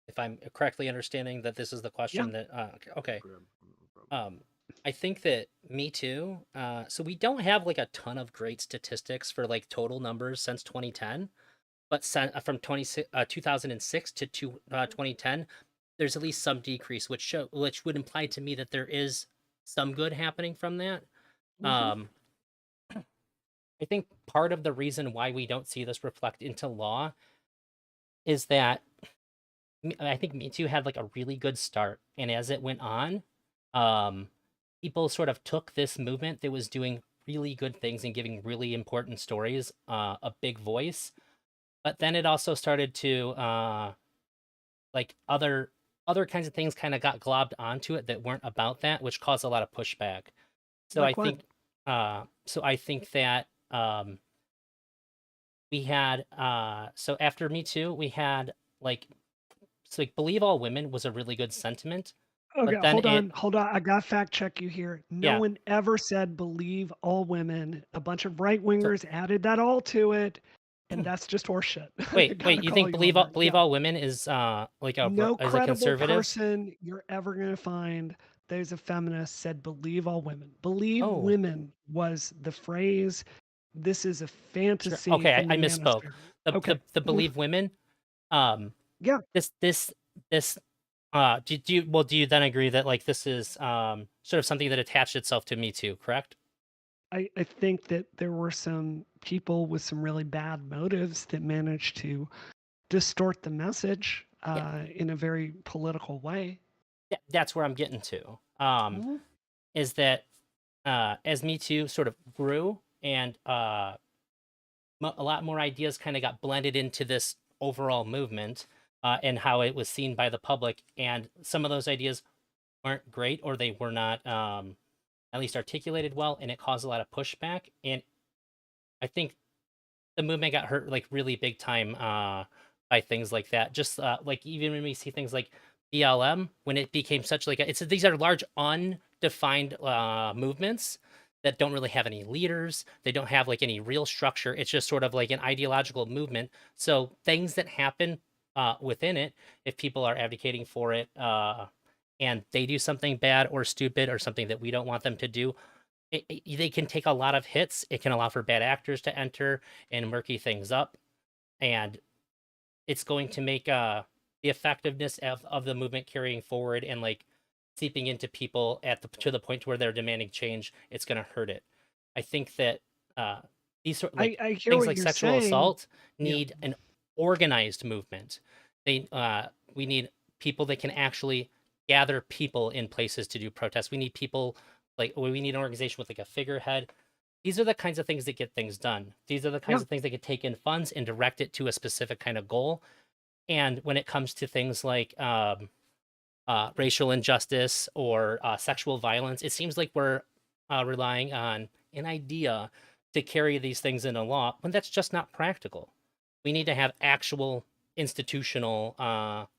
If I'm correctly understanding that this is the Yeah, question that okay. Prob- prob- Um, I think that Me Too. So we don't have like a ton of great statistics for like total numbers since 2010, but from 2006 to 2010, there's at least some decrease, which would imply to me that there is some good happening from that. hmm Um, I think part of the reason why we don't see this reflect into law is that I think Me Too had like a really good start, and as it went on, um, people sort of took this movement that was doing really good things and giving really important stories a big voice, but then it also started to like other kinds of things kind of got globbed onto it that weren't about that, which caused a lot of pushback. So I Like what? think that we had so after Me Too, we had like believe all women was a really good sentiment, Okay, but then it hold on. I got to fact check you here. No yeah. one ever said believe all women. A bunch of right So wingers added that all to it, and that's just horseshit. I got to you call think you on that. believe Yeah. all women is like No as a credible conservative? person you're ever going to find that is a feminist said believe all women. Believe Oh, women was the phrase. This is a sure. fantasy Okay, from the I misspoke. manosphere. Okay. The believe women. Um, Yeah, this this do you then agree that like this is sort of something that attached itself to Me Too, correct? I think that there were some people with some really bad motives that managed to distort the message Yeah, in a very political way. that's where I'm getting to. Mhm. Is that as Me Too sort of grew and a lot more ideas kind of got blended into this overall movement and how it was seen by the public, and some of those ideas weren't great or they were not at least articulated well, and it caused a lot of pushback. And I think the movement got hurt like really big time by things like that. Just like even when we see things like BLM, when it became such like it's these are large undefined movements that don't really have any leaders. They don't have like any real structure. It's just sort of like an ideological movement. So things that happen within it, if people are advocating for it, and they do something bad or stupid or something that we don't want them to do, they can take a lot of hits. It can allow for bad actors to enter and murky things up, and it's going to make the effectiveness of the movement carrying forward and like seeping into people at the to the point where they're demanding change. It's going to hurt it. I think that uh, these sort like I hear things what like you're sexual saying. assault Yeah. need an organized movement. We need people that can actually gather people in places to do protests. We need people like we need an organization with like a figurehead. These are the kinds of things that get things done. These are the kinds Yeah. of things that can take in funds and direct it to a specific kind of goal. And when it comes to things like racial injustice or sexual violence, it seems like we're relying on an idea to carry these things into law when that's just not practical. We need to have actual institutional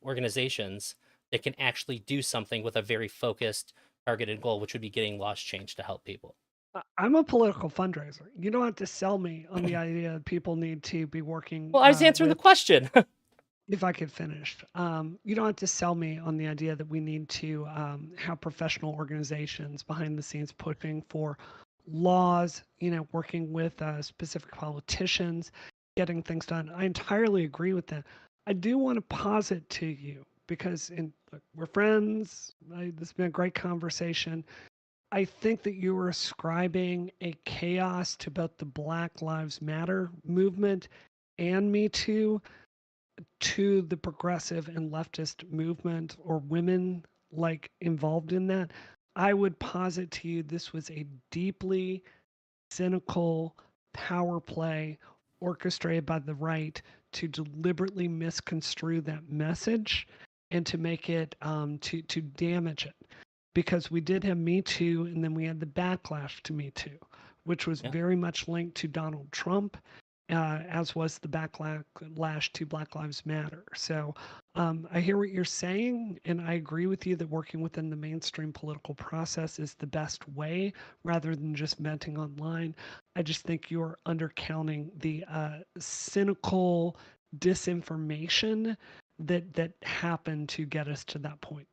organizations that can actually do something with a very focused, targeted goal, which would be getting laws changed to help people. I'm a political fundraiser. You don't have to sell me on the idea that people need to be working Well, I was answering the with. question. If I could finish, you don't have to sell me on the idea that we need to have professional organizations behind the scenes pushing for laws, working with specific politicians, getting things done. I entirely agree with that. I do want to posit to you because look, we're friends. This has been a great conversation. I think that you were ascribing a chaos to both the Black Lives Matter movement and Me Too to the progressive and leftist movement or women like involved in that. I would posit to you this was a deeply cynical power play orchestrated by the right to deliberately misconstrue that message and to make it to damage it, because we did have Me Too and then we had the backlash to Me Too, which was Yeah. very much linked to Donald Trump, as was the backlash to Black Lives Matter. So I hear what you're saying, and I agree with you that working within the mainstream political process is the best way rather than just venting online. I just think you're undercounting the cynical disinformation that happened to get us to that point.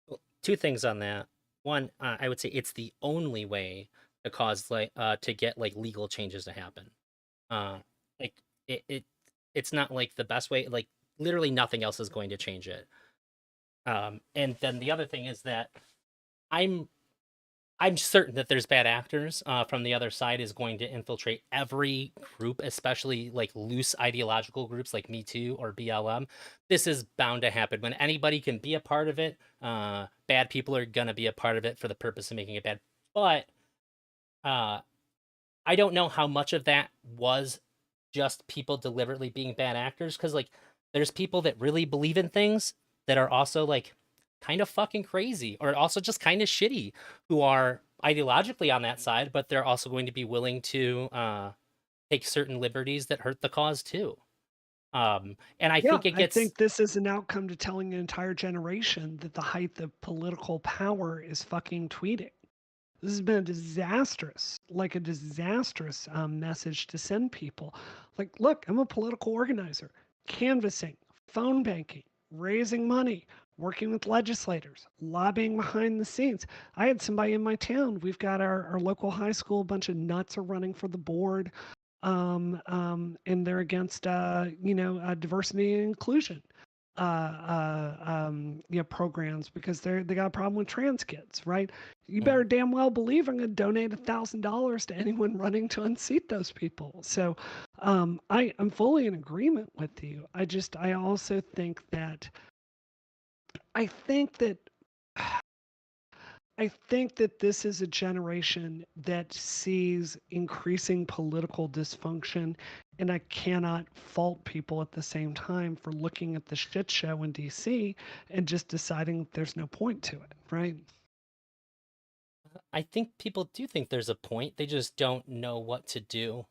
Well, two things on that. One, I would say it's the only way to cause like to get like legal changes to happen. Uh, like it's not like the best way. Like literally nothing else is going to change it. And then the other thing is that I'm I'm certain that there's bad actors from the other side is going to infiltrate every group, especially like loose ideological groups like Me Too or BLM. This is bound to happen. When anybody can be a part of it, bad people are going to be a part of it for the purpose of making it bad. But uh, I don't know how much of that was just people deliberately being bad actors, because like there's people that really believe in things that are also like kind of fucking crazy or also just kind of shitty, who are ideologically on that side, but they're also going to be willing to take certain liberties that hurt the cause too. And I Yeah, think it I gets think this is an outcome to telling an entire generation that the height of political power is fucking tweeting. This has been a disastrous message to send people. Like, look, I'm a political organizer, canvassing, phone banking, raising money, working with legislators, lobbying behind the scenes. I had somebody in my town. We've got our local high school, a bunch of nuts are running for the board, and they're against, diversity and inclusion programs because they got a problem with trans kids, right? You better damn well believe I'm going to donate $1,000 to anyone running to unseat those people. So I'm fully in agreement with you. I also think that I think that I think that this is a generation that sees increasing political dysfunction, and I cannot fault people at the same time for looking at the shit show in DC and just deciding there's no point to it, right? I think people do think there's a point. They just don't know what to do.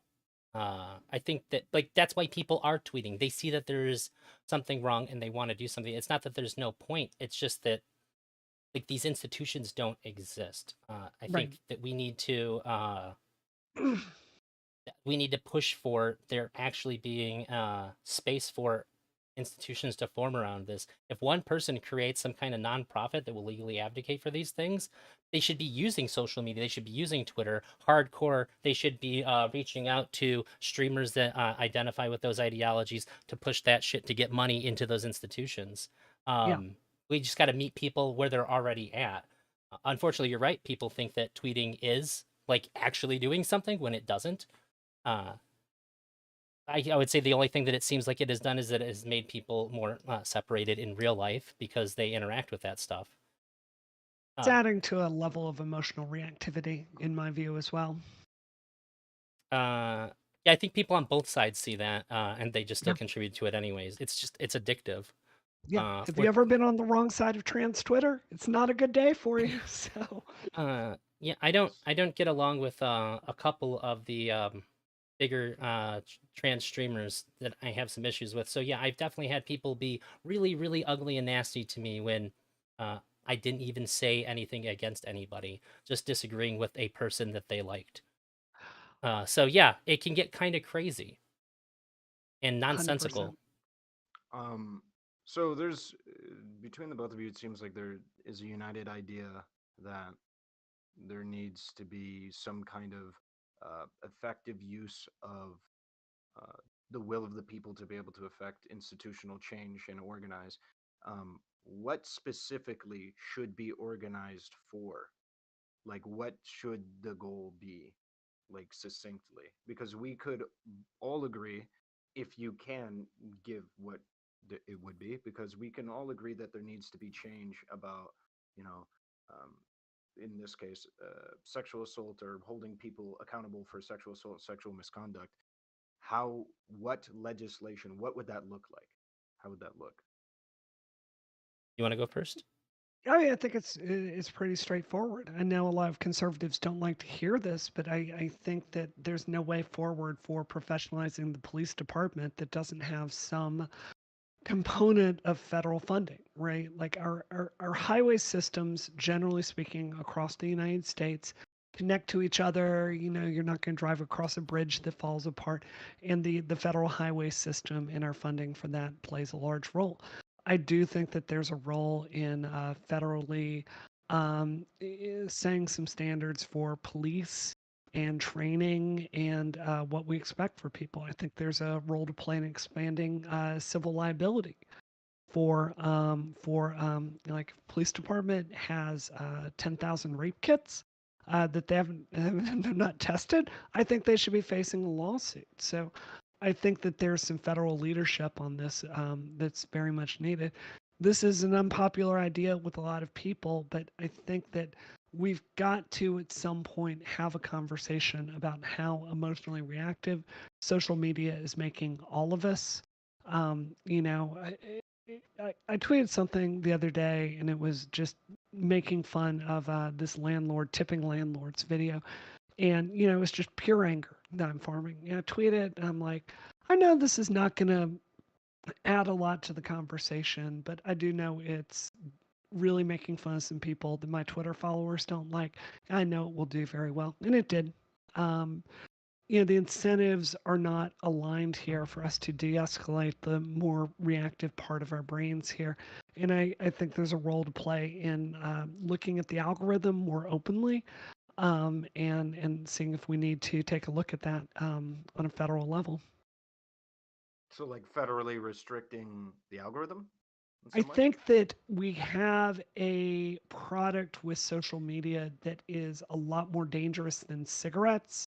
I think that like that's why people are tweeting. They see that there's something wrong and they want to do something. It's not that there's no point. It's just that like these institutions don't exist. I Right. think that we need to push for there actually being space for institutions to form around this. If one person creates some kind of nonprofit that will legally advocate for these things, they should be using social media. They should be using Twitter hardcore. They should be reaching out to streamers that identify with those ideologies to push that shit to get money into those institutions. Yeah. We just got to meet people where they're already at. Unfortunately, you're right. People think that tweeting is like actually doing something when it doesn't. Uh, I would say the only thing that it seems like it has done is that it has made people more separated in real life because they interact with that stuff. It's Uh, adding to a level of emotional reactivity in my view as well. yeah, I think people on both sides see that, and they just still Yeah. contribute to it anyways. It's addictive. Yeah. Have you With ever been on the wrong side of trans Twitter? It's not a good day for you. So yeah, I don't get along with a couple of the bigger trans streamers that I have some issues with. So yeah, I've definitely had people be really, really ugly and nasty to me when uh, I didn't even say anything against anybody, just disagreeing with a person that they liked. So yeah, it can get kind of crazy and 100%. nonsensical. Um, so there's between the both of you, it seems like there is a united idea that there needs to be some kind of effective use of uh, the will of the people to be able to affect institutional change and organize. What specifically should be organized for? Like, what should the goal be? Like, succinctly, because we could all agree, if you can give what it would be, because we can all agree that there needs to be change about, you know, um, in this case, sexual assault or holding people accountable for sexual assault, sexual misconduct. What legislation, what would that look like? How would that look? You want to go first? I think it's pretty straightforward. I know a lot of conservatives don't like to hear this, but I think that there's no way forward for professionalizing the police department that doesn't have some component of federal funding, right? Like our highway systems, generally speaking, across the United States connect to each other. You know, you're not going to drive across a bridge that falls apart. And the federal highway system and our funding for that plays a large role. I do think that there's a role in federally setting some standards for police and training and what we expect for people. I think there's a role to play in expanding civil liability like police department has 10,000 rape kits that they haven't they're not tested. I think they should be facing a lawsuit. So I think that there's some federal leadership on this that's very much needed. This is an unpopular idea with a lot of people, but I think that we've got to at some point have a conversation about how emotionally reactive social media is making all of us. You know, I tweeted something the other day, and it was just making fun of this landlord tipping landlords video, and you know, it's just pure anger that I'm farming. You know, I tweeted, and I'm like, I know this is not going to add a lot to the conversation, but I do know it's really making fun of some people that my Twitter followers don't like. I know it will do very well, and it did. Um, you know, the incentives are not aligned here for us to de-escalate the more reactive part of our brains here. And I think there's a role to play in looking at the algorithm more openly, and seeing if we need to take a look at that on a federal level. So, like federally restricting the algorithm in I some way? think that we have a product with social media that is a lot more dangerous than cigarettes.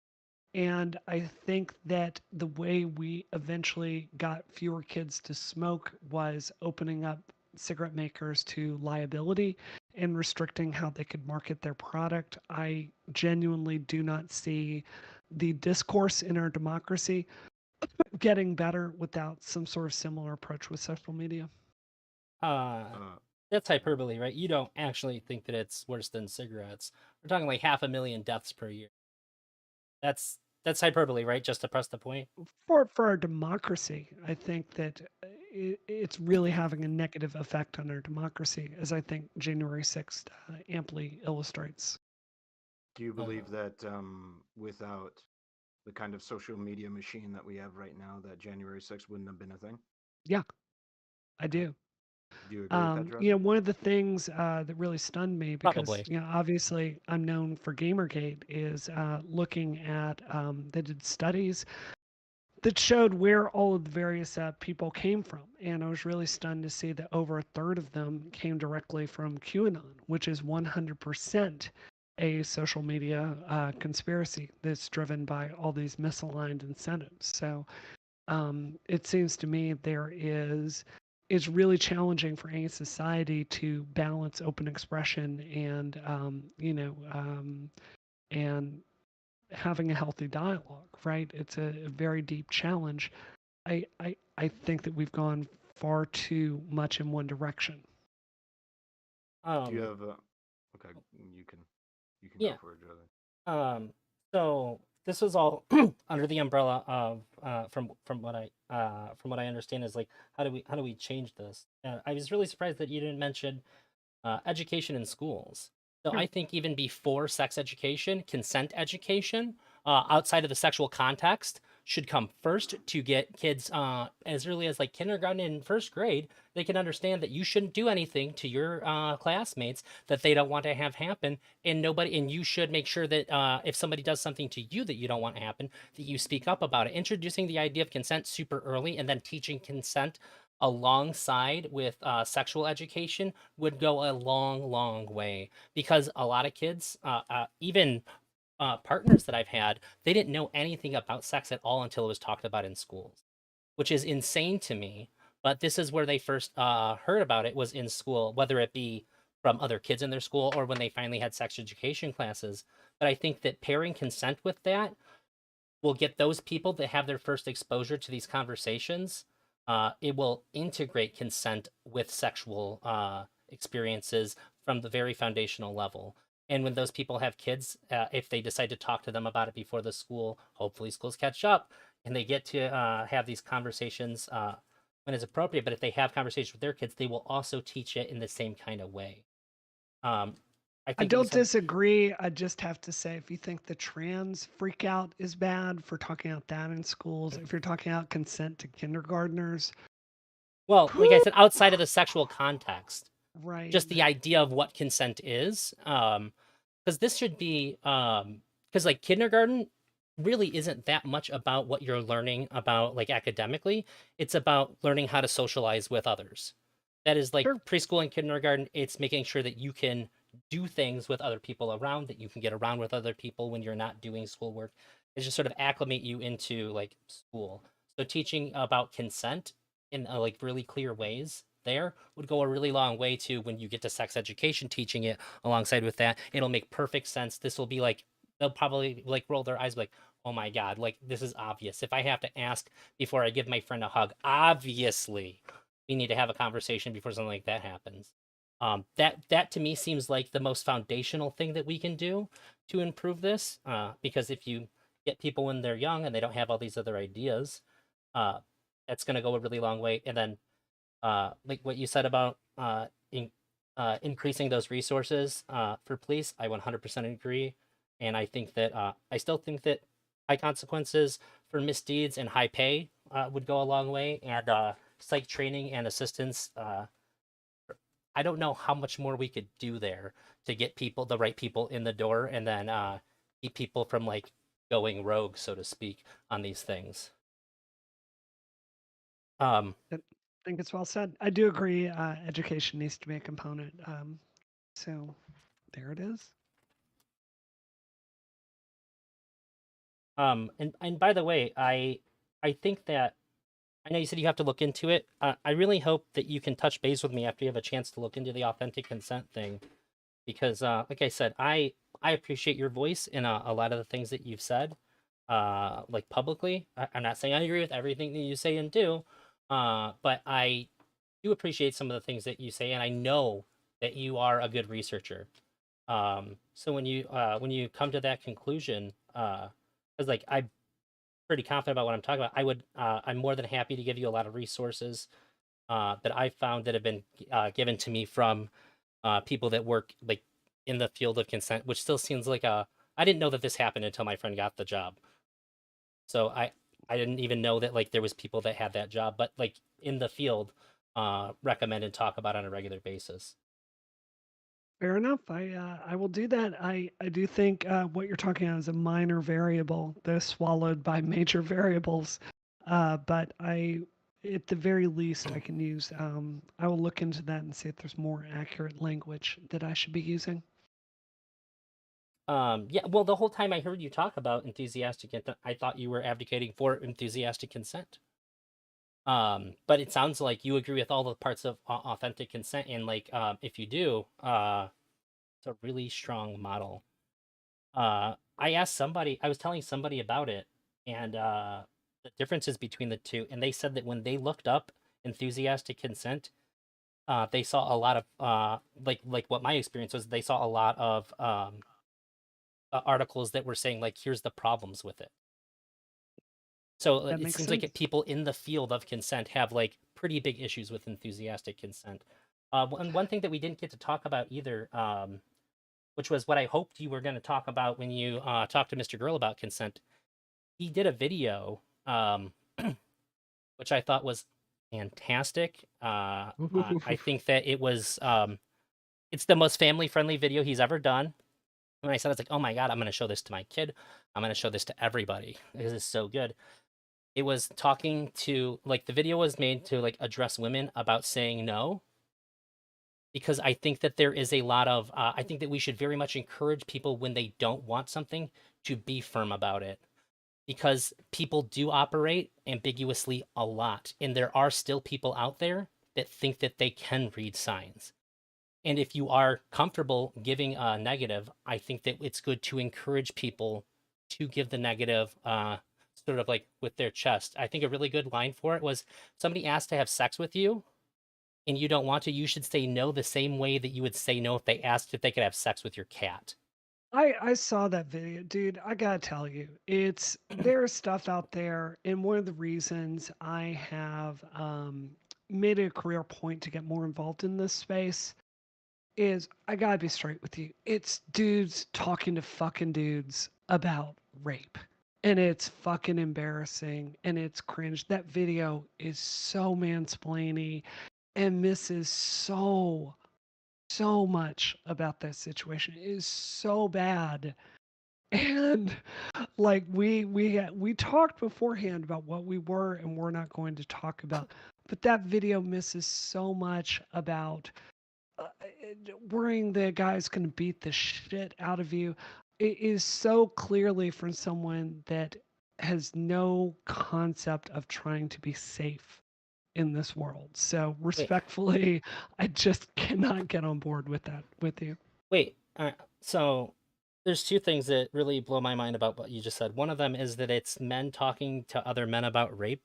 And I think that the way we eventually got fewer kids to smoke was opening up cigarette makers to liability and restricting how they could market their product. I genuinely do not see the discourse in our democracy getting better without some sort of similar approach with social media. Uh, Uh, that's hyperbole, right? You don't actually think that it's worse than cigarettes. We're talking like 500,000 deaths per year. That's hyperbole, right? Just to press the point. For our democracy, I think that it's really having a negative effect on our democracy, as I think January 6th amply illustrates. do you Uh, believe that without the kind of social media machine that we have right now, that January 6th wouldn't have been a thing? Yeah, I Okay. do. Do you agree with that, You Joseph? know, one of the things that really stunned me, because Probably. you know, obviously I'm known for Gamergate, is looking at they did studies that showed where all of the various people came from. And I was really stunned to see that over a third of them came directly from QAnon, which is 100% a social media conspiracy that's driven by all these misaligned incentives. So it seems to me there is it's really challenging for any society to balance open expression and and having a healthy dialogue, right? It's a very deep challenge. I think that we've gone far too much in one direction. Do you Um, have okay, you can go yeah. for it, Joseph. Um, so this was all under the umbrella of from what I understand is like how do we change this? I was really surprised that you didn't mention education in schools. So Yeah. I think even before sex education, consent education outside of the sexual context should come first to get kids as early as like kindergarten and first grade. They can understand that you shouldn't do anything to your classmates that they don't want to have happen, and you should make sure that if somebody does something to you that you don't want to happen, that you speak up about it. Introducing the idea of consent super early and then teaching consent alongside with sexual education would go a long, long way because a lot of kids, even partners that I've had, they didn't know anything about sex at all until it was talked about in schools, which is insane to me. But this is where they first heard about it was in school, whether it be from other kids in their school or when they finally had sex education classes. But I think that pairing consent with that will get those people that have their first exposure to these conversations. It will integrate consent with sexual experiences from the very foundational level. And when those people have kids, if they decide to talk to them about it before the school, hopefully schools catch up and they get to have these conversations when it's appropriate. But if they have conversations with their kids, they will also teach it in the same kind of way. Um, I I think that you don't said, disagree. I just have to say, if you think the trans freak out is bad for talking about that in schools, if you're talking about consent to kindergartners, well, like I said, outside of the sexual context, right? just the idea of what consent is, because this should be because like kindergarten really isn't that much about what you're learning about like academically. It's about learning how to socialize with others. That is like Sure. preschool and kindergarten. It's making sure that you can do things with other people around, that you can get around with other people when you're not doing schoolwork. It's just sort of acclimate you into like school. So teaching about consent in like really clear ways there would go a really long way to when you get to sex education, teaching it alongside with that. It'll make perfect sense. This will be like, they'll probably like roll their eyes like, oh my God, like this is obvious. If I have to ask before I give my friend a hug, obviously we need to have a conversation before something like that happens. That to me seems like the most foundational thing that we can do to improve this. Because if you get people when they're young and they don't have all these other ideas, uh, that's going to go a really long way. And then, like what you said about increasing those resources for police, I 100% agree. And I think that I still think that high consequences for misdeeds and high pay would go a long way. And psych training and assistance. I don't know how much more we could do there to get people, the right people in the door, and then keep people from like going rogue, so to speak, on these things. I think it's well said. I do agree. Education needs to be a component. So there it is. And by the way, I think that I know you said you have to look into it. I really hope that you can touch base with me after you have a chance to look into the authentic consent thing, because like I said, I appreciate your voice in a lot of the things that you've said, like publicly. I'm not saying I agree with everything that you say and do, but I do appreciate some of the things that you say, and I know that you are a good researcher. So when you come to that conclusion, because like I'm pretty confident about what I'm talking about, I'm more than happy to give you a lot of resources that I found that have been given to me from people that work like in the field of consent, which still seems like a. I didn't know that this happened until my friend got the job. So I didn't even know that like there was people that had that job, but like in the field, recommend and talk about on a regular basis. Fair enough. I will do that. I do think what you're talking about is a minor variable that's swallowed by major variables. But at the very least, I can use. I will look into that and see if there's more accurate language that I should be using. Yeah, well, the whole time I heard you talk about enthusiastic consent, I thought you were advocating for enthusiastic consent. But it sounds like you agree with all the parts of authentic consent, and like, if you do, it's a really strong model. I was telling somebody about it, and the differences between the two, and they said that when they looked up enthusiastic consent, they saw a lot of like what my experience was. They saw a lot of articles that were saying like, here's the problems with it. So That it makes seems sense. like people in the field of consent have like pretty big issues with enthusiastic consent. And one thing that we didn't get to talk about either, which was what I hoped you were going to talk about when you talked to Mr. Girl about consent. He did a video, which I thought was fantastic. I think that it's the most family friendly video he's ever done. When I said, it's like, oh my God, I'm going to show this to my kid. I'm going to show this to everybody because it's so good. It was talking to like the video was made to like address women about saying no, because I think that there is a lot of I think that we should very much encourage people when they don't want something to be firm about it, because people do operate ambiguously a lot, and there are still people out there that think that they can read signs. And if you are comfortable giving a negative, I think that it's good to encourage people to give the negative, sort of like with their chest. I think a really good line for it was, somebody asked to have sex with you and you don't want to, you should say no the same way that you would say no if they asked if they could have sex with your cat. I saw that video, dude. I gotta tell you, there's stuff out there, and one of the reasons I have made it a career point to get more involved in this space is I gotta be straight with you. It's dudes talking to fucking dudes about rape. And it's fucking embarrassing and it's cringe. That video is so mansplainy and misses so much about that situation. It is so bad. And like we talked beforehand about what we were and we're not going to talk about, but that video misses so much about worrying the guy's going to beat the shit out of you. It is so clearly from someone that has no concept of trying to be safe in this world. So respectfully, I just cannot get on board with that with you. Wait, so there's two things that really blow my mind about what you just said. One of them is that it's men talking to other men about rape.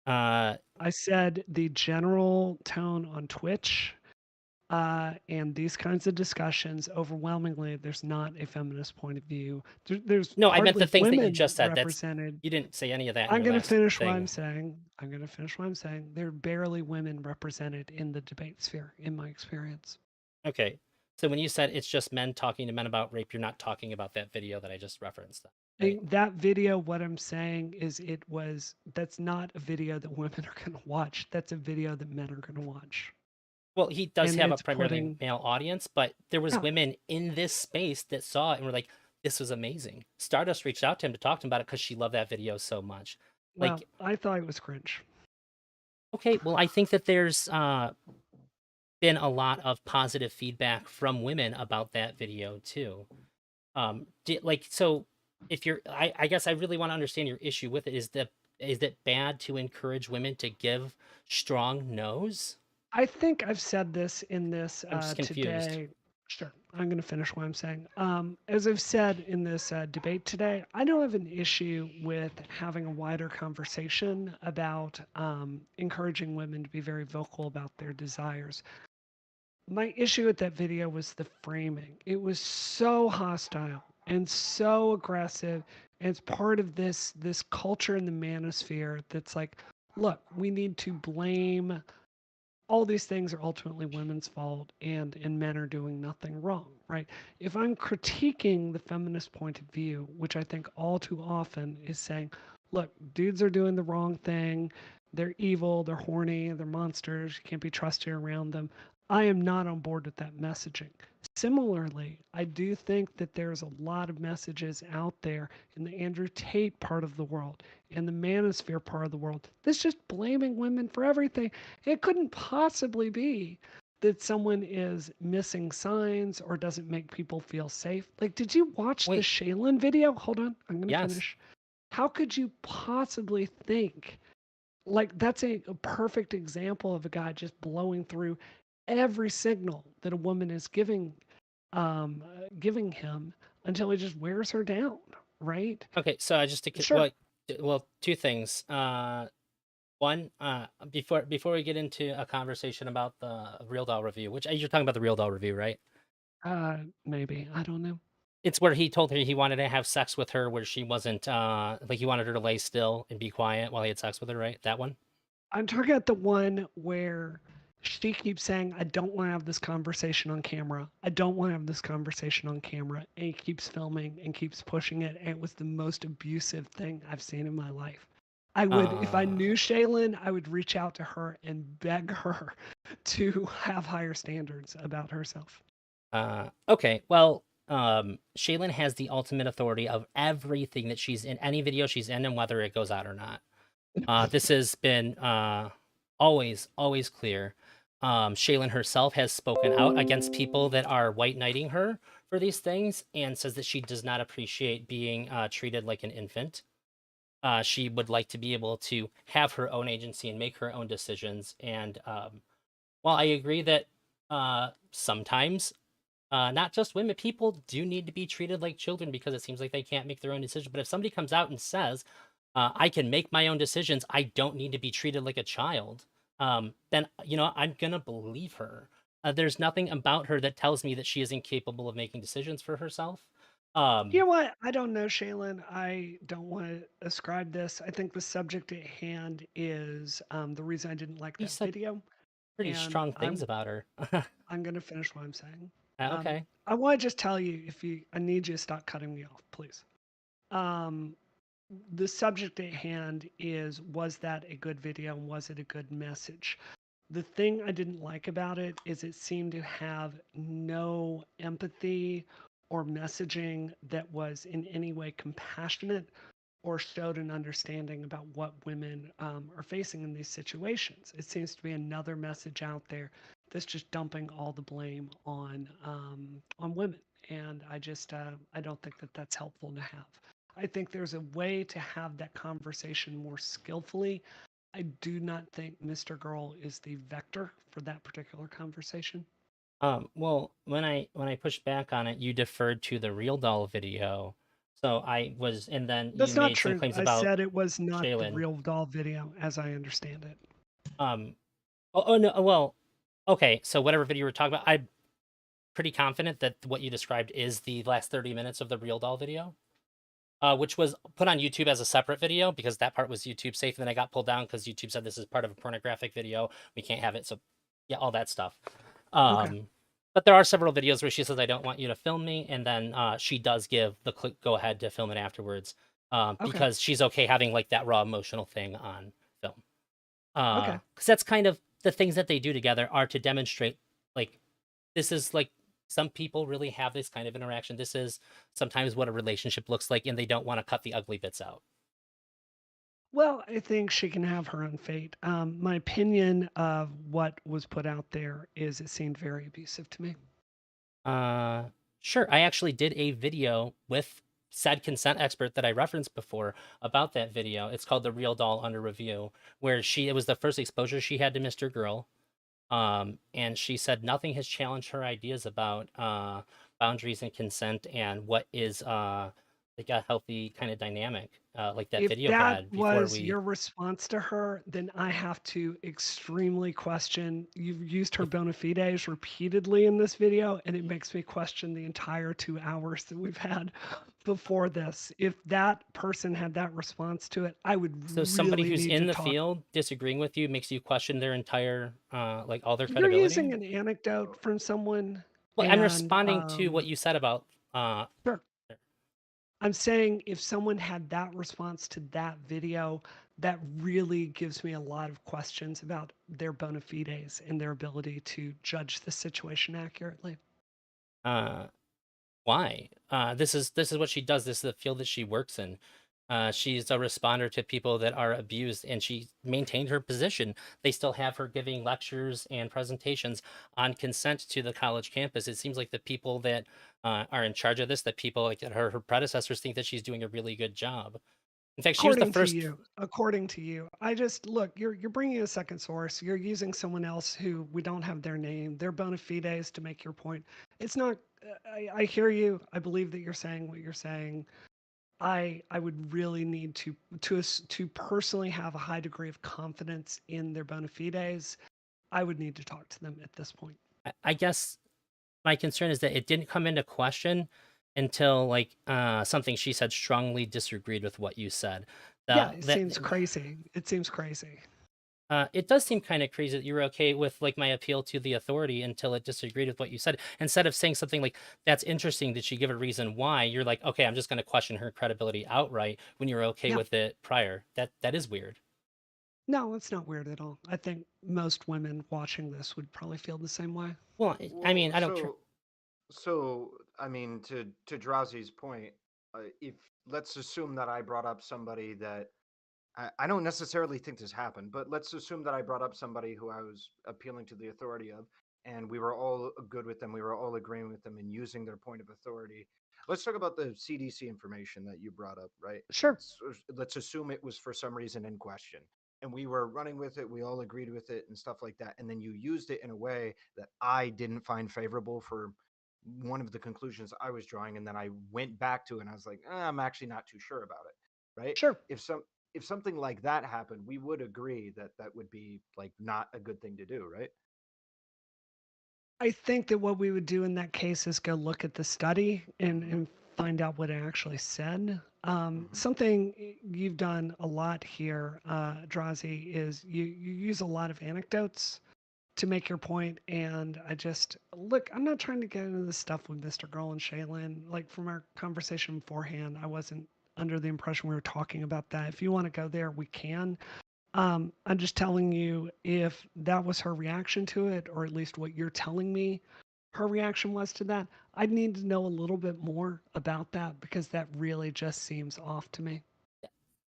Uh, I said the general tone on Twitch and these kinds of discussions, overwhelmingly, there's not a feminist point of view. There's no, I meant the hardly things that you women just said. That's represented. you didn't say any of that in I'm your going to last finish what I'm thing. saying. I'm going to finish what I'm saying. There are barely women represented in the debate sphere, in my experience. Okay. So when you said it's just men talking to men about rape, you're not talking about that video that I just referenced. Right? That video, what I'm saying is that's not a video that women are going to watch. That's a video that men are going to watch. Well, he does And have a it's primarily putting, male audience, but there was yeah, women in this space that saw it and were like, "This was amazing." Stardust reached out to him to talk to him about it because she loved that video so much. well, Like, I thought it was cringe. okay, well, I think that there's been a lot of positive feedback from women about that video too. So if you're, I guess I really want to understand your issue with it. Is it bad to encourage women to give strong no's? I think I've said this in this I'm just confused. today. Sure, I'm going to finish what I'm saying. As I've said in this debate today, I don't have an issue with having a wider conversation about encouraging women to be very vocal about their desires. My issue with that video was the framing. It was so hostile and so aggressive. And it's part of this culture in the manosphere that's like, look, we need to blame all these things are ultimately women's fault and men are doing nothing wrong, right? If I'm critiquing the feminist point of view, which I think all too often is saying, look, dudes are doing the wrong thing, they're evil, they're horny, they're monsters, you can't be trusted around them. I am not on board with that messaging. Similarly, I do think that there's a lot of messages out there in the Andrew Tate part of the world, in the manosphere part of the world, that's just blaming women for everything. It couldn't possibly be that someone is missing signs or doesn't make people feel safe. Like, did you watch the Wait, Shaylin video? Hold on, I'm going to yes. finish. How could you possibly think like that's a perfect example of a guy just blowing through every signal that a woman is giving him until he just wears her down, right? Okay, so I just Sure. well, two things. One, before we get into a conversation about the Real Doll review, which you're talking about the Real Doll review, right? Maybe. I don't know. It's where he told her he wanted to have sex with her where she wasn't like he wanted her to lay still and be quiet while he had sex with her, right? That one? I'm talking about the one where she keeps saying, I don't want to have this conversation on camera. I don't want to have this conversation on camera. And he keeps filming and keeps pushing it. And it was the most abusive thing I've seen in my life. I would, if I Uh knew Shaylin, I would reach out to her and beg her to have higher standards about herself. okay. Well, Shaylin has the ultimate authority of everything that she's in any video she's in and whether it goes out or not. This has been always clear. Shaylin herself has spoken out against people that are white knighting her for these things and says that she does not appreciate being treated like an infant. She would like to be able to have her own agency and make her own decisions. And while I agree that sometimes not just women, people do need to be treated like children because it seems like they can't make their own decisions. But if somebody comes out and says, I can make my own decisions, I don't need to be treated like a child, then, I'm going to believe her. There's nothing about her that tells me that she is incapable of making decisions for herself. You Um, know what? I don't know, Shaylin. I don't want to ascribe this. I think the subject at hand is the reason I didn't like he that said video. pretty And strong things about her. I'm going to finish what I'm saying. Okay. I want to just tell you I need you to stop cutting me off, please. Um, the subject at hand is was that a good video and was it a good message? The thing I didn't like about it is it seemed to have no empathy or messaging that was in any way compassionate or showed an understanding about what women are facing in these situations. It seems to be another message out there that's just dumping all the blame on women, and I don't think that that's helpful to have. I think there's a way to have that conversation more skillfully I do not think Mr. Girl is the vector for that particular conversation. Well, when I pushed back on it, you deferred to the real doll video. So I was, and then you That's not made some true. claims I about said it was not the Shaylin. real doll video, as I understand it. Um, oh no, well, okay. So whatever video we're talking about, I'm pretty confident that what you described is the last 30 minutes of the real doll video. Which was put on YouTube as a separate video because that part was YouTube safe. And then I got pulled down because YouTube said this is part of a pornographic video. We can't have it. So, yeah, all that stuff. Okay. But there are several videos where she says, "I don't want you to film me," and then she does give the click go ahead to film it afterwards Okay. because she's okay having like that raw emotional thing on film. Okay. Because that's kind of the things that they do together are to demonstrate like this is like some people really have this kind of interaction. This is sometimes what a relationship looks like, and they don't want to cut the ugly bits out. Well, I think she can have her own fate. My opinion of what was put out there is it seemed very abusive to me. Uh, sure. I actually did a video with said consent expert that I referenced before about that video. It's called "The Real Doll Under Review," where it was the first exposure she had to Mr. Girl. And she said nothing has challenged her ideas about boundaries and consent and what is like a healthy kind of dynamic like that If video that had before was we. your response to her, then I have to extremely question. You've used her bona fides repeatedly in this video, and it makes me question the entire 2 hours that we've had before this. If that person had that response to it, I would So somebody really who's need to in the talk. field disagreeing with you makes you question their entire like all their You're credibility. using an anecdote from someone, Well, I'm and responding to what you said about uh sure. I'm saying if someone had that response to that video, that really gives me a lot of questions about their bona fides and their ability to judge the situation accurately. uh why? This is what she does. This is the field that she works in. She's a responder to people that are abused, and she maintained her position. They still have her giving lectures and presentations on consent to the college campus. It seems like the people that are in charge of this, that people like her predecessors, think that she's doing a really good job. In fact, she was the first. According to you, I just look. You're bringing a second source. You're using someone else who we don't have their name, their bona fides to make your point. It's not. I hear you. I believe that you're saying what you're saying. I would really need to personally have a high degree of confidence in their bona fides. I would need to talk to them at this point. I guess my concern is that it didn't come into question until like something she said strongly disagreed with what you said. Yeah, The it that seems crazy. It seems crazy. It does seem kind of crazy that you were okay with like my appeal to the authority until it disagreed with what you said. Instead of saying something like, "That's interesting," did she give a reason why? You're like, "Okay, I'm just going to question her credibility outright." When you were okay Yeah. with it prior, that is weird. No, it's not weird at all. I think most women watching this would probably feel the same way. Well, I Well, mean, I don't care. so I mean, to Drowsy's point, if let's assume that I brought up somebody that I don't necessarily think this happened, but let's assume that I brought up somebody who I was appealing to the authority of, and we were all good with them. We were all agreeing with them and using their point of authority. Let's talk about the CDC information that you brought up, right? Sure. Let's assume it was for some reason in question. And we were running with it, we all agreed with it and stuff like that. And then you used it in a way that I didn't find favorable for one of the conclusions I was drawing. And then I went back to it and I was like, I'm actually not too sure about it. Right. Sure. If something like that happened, we would agree that that would be like not a good thing to do, right? I think that what we would do in that case is go look at the study Hmm. and find out what it actually said. Hmm. Something you've done a lot here, Drazi, is you use a lot of anecdotes to make your point. And I just look, I'm not trying to get into this stuff with Mr. Girl and Shaylin. Like from our conversation beforehand, I wasn't under the impression we were talking about that. If you want to go there, we can. I'm just telling you if that was her reaction to it, or at least what you're telling me her reaction was to that, I'd need to know a little bit more about that because that really just seems off to me.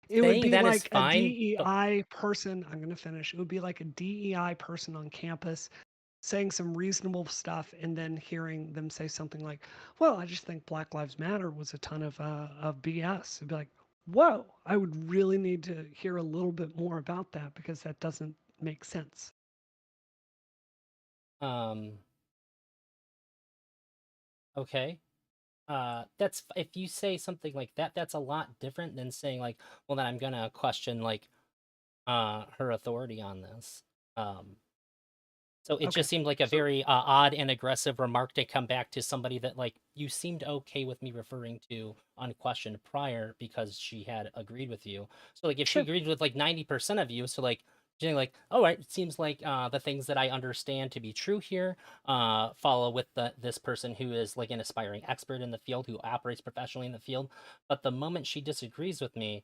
It would Saying be that is like a fine, but DEI person. I'm going to finish. It would be like a DEI person on campus saying some reasonable stuff and then hearing them say something like, well, I just think Black Lives Matter was a ton of BS. It'd be like, whoa, I would really need to hear a little bit more about that because that doesn't make sense. Um, okay. That's if you say something like that, that's a lot different than saying like, well, then I'm gonna question like her authority on this. Um, so it Okay. just seemed like a So very odd and aggressive remark to come back to somebody that like you seemed okay with me referring to unquestioned prior because she had agreed with you. So like if she Sure. agreed with like 90% of you, so like saying like, all right, it seems like the things that I understand to be true here follow with this person who is like an aspiring expert in the field who operates professionally in the field. But the moment she disagrees with me,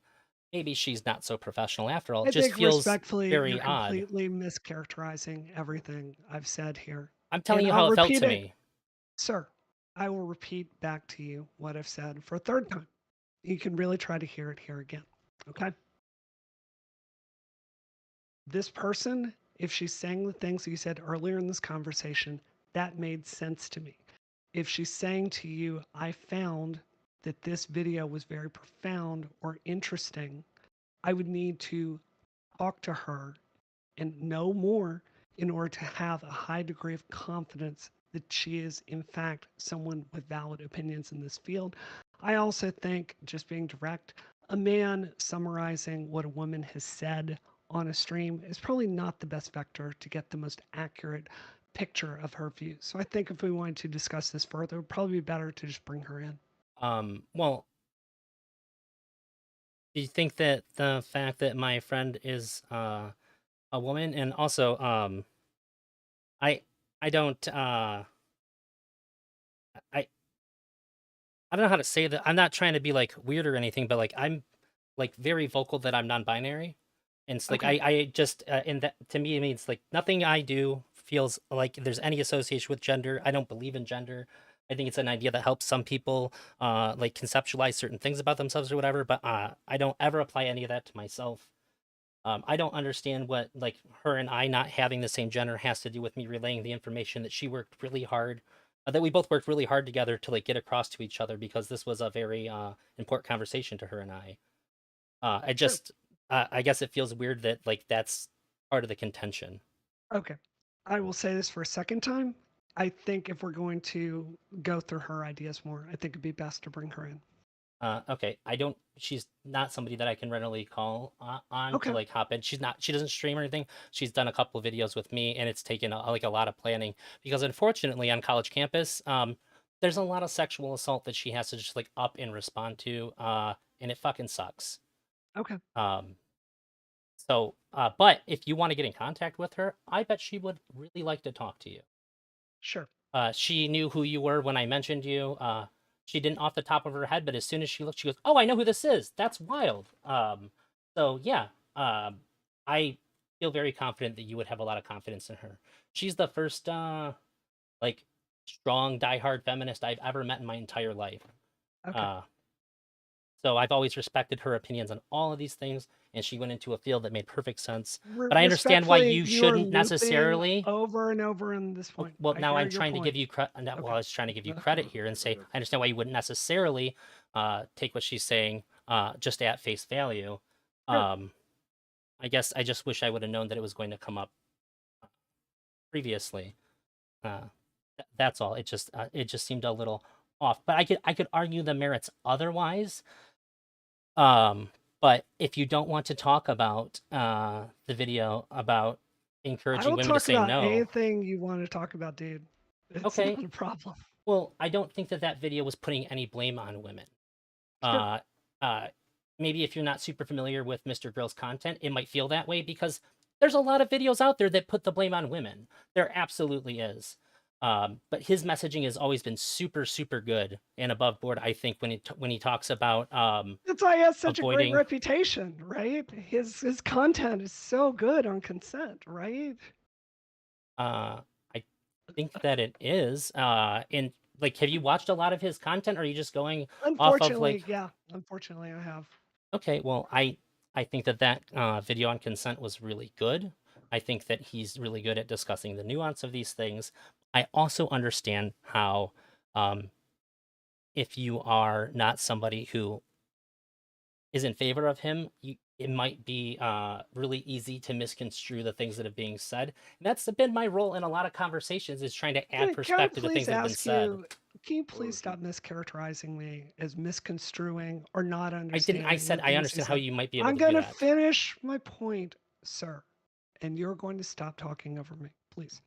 maybe she's not so professional after all. It I just think feels respectfully, you're very odd. completely mischaracterizing everything I've said here. I'm telling And you I'll how it felt repeat to it, me. sir. I will repeat back to you what I've said for a third time. You can really try to hear it here again. Okay? This person, if she's saying the things you said earlier in this conversation, that made sense to me. If she's saying to you, I found that this video was very profound or interesting, I would need to talk to her and know more in order to have a high degree of confidence that she is, in fact, someone with valid opinions in this field. I also think, just being direct, a man summarizing what a woman has said on a stream is probably not the best vector to get the most accurate picture of her views. So I think if we wanted to discuss this further, it would probably be better to just bring her in. Well, do you think that the fact that my friend is a woman and also I I don't I I don't know how to say that. I'm not trying to be like weird or anything, but like I'm like very vocal that I'm non-binary. And it's like Okay, I just in that to me it means like nothing I do feels like there's any association with gender. I don't believe in gender. I think it's an idea that helps some people like conceptualize certain things about themselves or whatever, but I don't ever apply any of that to myself. I don't understand what like her and I not having the same gender has to do with me relaying the information that she worked really hard, that we both worked really hard together to like get across to each other because this was a very important conversation to her and I. I sure. just, I guess it feels weird that like that's part of the contention. Okay. I will say this for a second time. I think if we're going to go through her ideas more, I think it'd be best to bring her in. Okay, I don't. She's not somebody that I can readily call on to Okay. like hop in. She's not. She doesn't stream or anything. She's done a couple of videos with me, and it's taken like a lot of planning because unfortunately on college campus, there's a lot of sexual assault that she has to just like up and respond to, and it fucking sucks. Okay. Um, but if you want to get in contact with her, I bet she would really like to talk to you. Sure. She knew who you were when I mentioned you. She didn't off the top of her head, but as soon as she looked, she goes, "Oh, I know who this is. That's wild." So yeah, I feel very confident that you would have a lot of confidence in her. She's the first like strong, diehard feminist I've ever met in my entire life. Okay. Uh, so I've always respected her opinions on all of these things, and she went into a field that made perfect sense. But I understand why Respectfully, you you are shouldn't looping necessarily. over and over in this Oh, point. well, I now hear I'm your trying to give point. you credit. Well, Okay. I was trying to give you credit here and say I understand why you wouldn't necessarily take what she's saying just at face value. Sure. Um, I guess I just wish I would have known that it was going to come up previously. That's all. It just seemed a little off. But I could argue the merits otherwise. But if you don't want to talk about the video about I encouraging will women to talk say about no, anything you want to talk about, dude. It's okay. not a problem. Well, I don't think that that video was putting any blame on women. Sure. Uh, uh, Maybe if you're not super familiar with Mr. Grill's content, it might feel that way because there's a lot of videos out there that put the blame on women. There absolutely is. But his messaging has always been super, super good and above board. I think when he talks about That's why he has such a great avoiding, reputation, right? His content is so good on consent, right? I think that it is. And like, have you watched a lot of his content? Or are you just going off of Unfortunately, like, yeah. Unfortunately, I have. okay, well, I think that that video on consent was really good. I think that he's really good at discussing the nuance of these things. I also understand how, um, if you are not somebody who is in favor of him, it might be really easy to misconstrue the things that are being said. And that's been my role in a lot of conversations, is trying to add Can I perspective to things please that have been ask said. you, can you Oh, please stop mischaracterizing me as misconstruing or not I didn't. I understanding said the I things he understand how said? you might be able I'm to do going to that. finish my point, sir, and you're going to stop talking over me, please.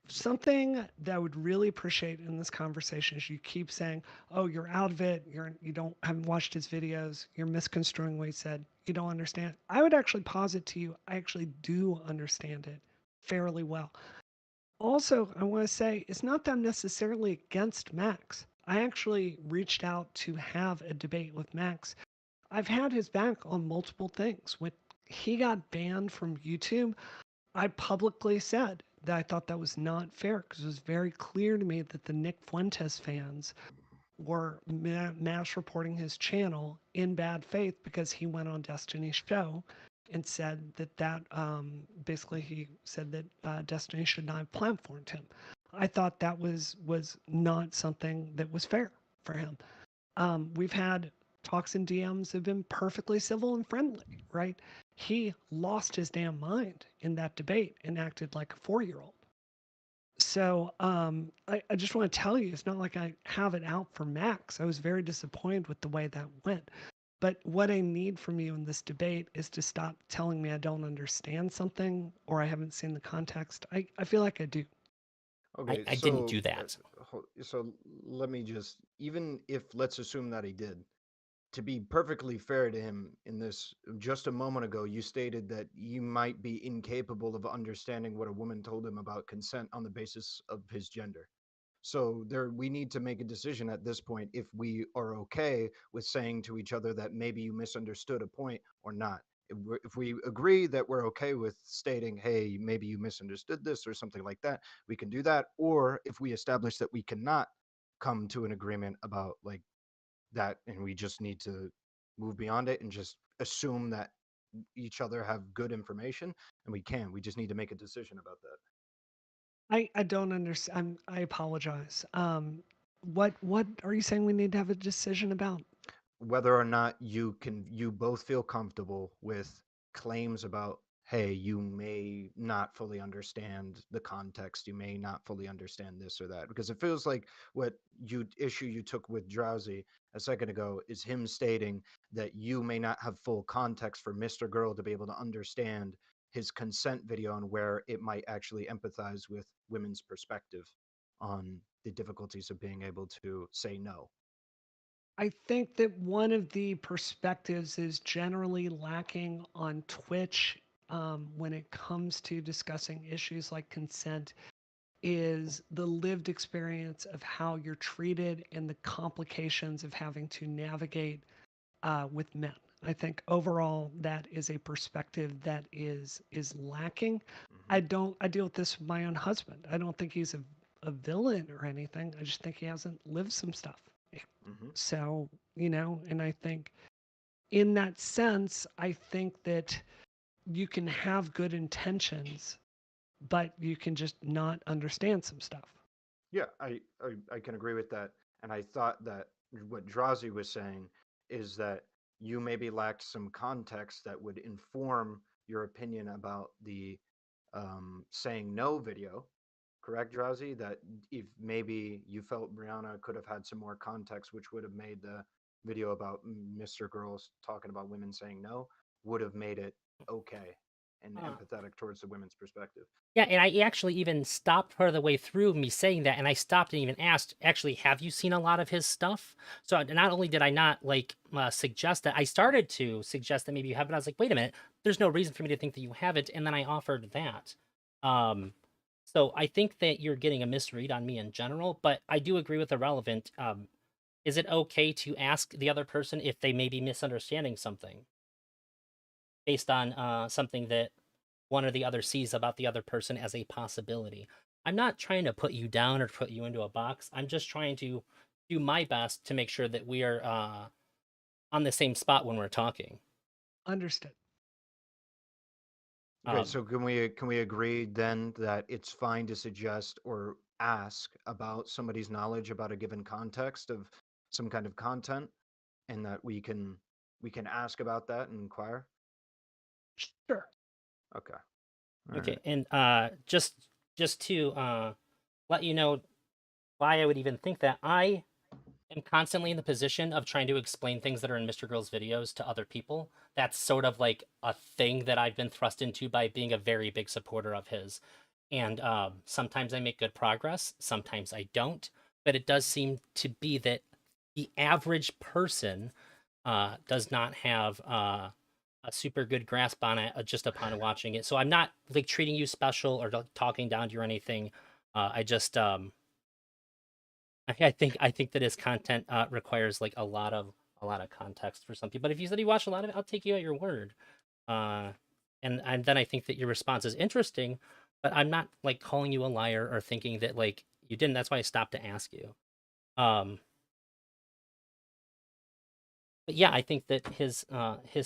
Something that I would really appreciate in this conversation is you keep saying, "Oh, you're out of it. You don't haven't watched his videos. You're misconstruing what he said. You don't understand." I would actually posit to you, I actually do understand it fairly well. Also, I want to say it's not that I'm necessarily against Max. I actually reached out to have a debate with Max. I've had his back on multiple things. When he got banned from YouTube, I publicly said that I thought that was not fair because it was very clear to me that the Nick Fuentes fans were mass reporting his channel in bad faith because he went on Destiny's show and said basically he said that Destiny should not have platformed him. I thought that was not something that was fair for him. We've had talks and DMs have been perfectly civil and friendly, right? He lost his damn mind in that debate and acted like a 4-year-old. So I just want to tell you, it's not like I have it out for Max. I was very disappointed with the way that went. But what I need from you in this debate is to stop telling me I don't understand something or I haven't seen the context. I feel like I do. okay. I didn't do that. So let me just, even if let's assume that he did, to be perfectly fair to him in this, just a moment ago, you stated that you might be incapable of understanding what a woman told him about consent on the basis of his gender. So there, we need to make a decision at this point if we are okay with saying to each other that maybe you misunderstood a point or not. If we agree that we're okay with stating, hey, maybe you misunderstood this or something like that, we can do that. Or if we establish that we cannot come to an agreement about like that and we just need to move beyond it and just assume that each other have good information, and we just need to make a decision about that. I don't understand. I apologize. What are you saying we need to have a decision about? Whether or not you both feel comfortable with claims about, hey, you may not fully understand the context, you may not fully understand this or that, because it feels like what you took with Drowsy a second ago is him stating that you may not have full context for Mr. Girl to be able to understand his consent video and where it might actually empathize with women's perspective on the difficulties of being able to say no. I think that one of the perspectives is generally lacking on Twitch when it comes to discussing issues like consent is the lived experience of how you're treated and the complications of having to navigate with men. I think overall that is a perspective that is lacking. Hmm. I deal with this with my own husband. I don't think he's a villain or anything. I just think he hasn't lived some stuff. Hmm. So, and I think in that sense, I think that you can have good intentions, but you can just not understand some stuff. Yeah, I can agree with that. And I thought that what Drazi was saying is that you maybe lacked some context that would inform your opinion about the saying no video. Correct, Drazi? That if maybe you felt Brianna could have had some more context, which would have made the video about Mr. Girls talking about women saying no, would have made it okay and Uh, empathetic towards the women's perspective. yeah, and I actually even stopped part of the way through me saying that, and I stopped and even asked, actually, have you seen a lot of his stuff? So not only did I not like suggest that, I started to suggest that maybe you have, but I was like, wait a minute, there's no reason for me to think that you haven't, and then I offered that. Um, so I think that you're getting a misread on me in general, but I do agree with Irrelevant. Is it okay to ask the other person if they may be misunderstanding something based on something that one or the other sees about the other person as a possibility? I'm not trying to put you down or put you into a box. I'm just trying to do my best to make sure that we are on the same spot when we're talking. Understood. Okay, Um, so can we agree then that it's fine to suggest or ask about somebody's knowledge about a given context of some kind of content, and that we can ask about that and inquire? Sure. Okay. All Okay, right. and just to let you know why I would even think that, I am constantly in the position of trying to explain things that are in Mr. Girl's videos to other people. That's sort of like a thing that I've been thrust into by being a very big supporter of his. And sometimes I make good progress, sometimes I don't. But it does seem to be that the average person does not have a super good grasp on it just upon watching it. So I'm not like treating you special or like, talking down to you or anything. I just I think that his content requires like a lot of context for some people. But if you said you watch a lot of it, I'll take you at your word. Uh, and then I think that your response is interesting, but I'm not like calling you a liar or thinking that like you didn't. That's why I stopped to ask you. Um, but yeah, I think that his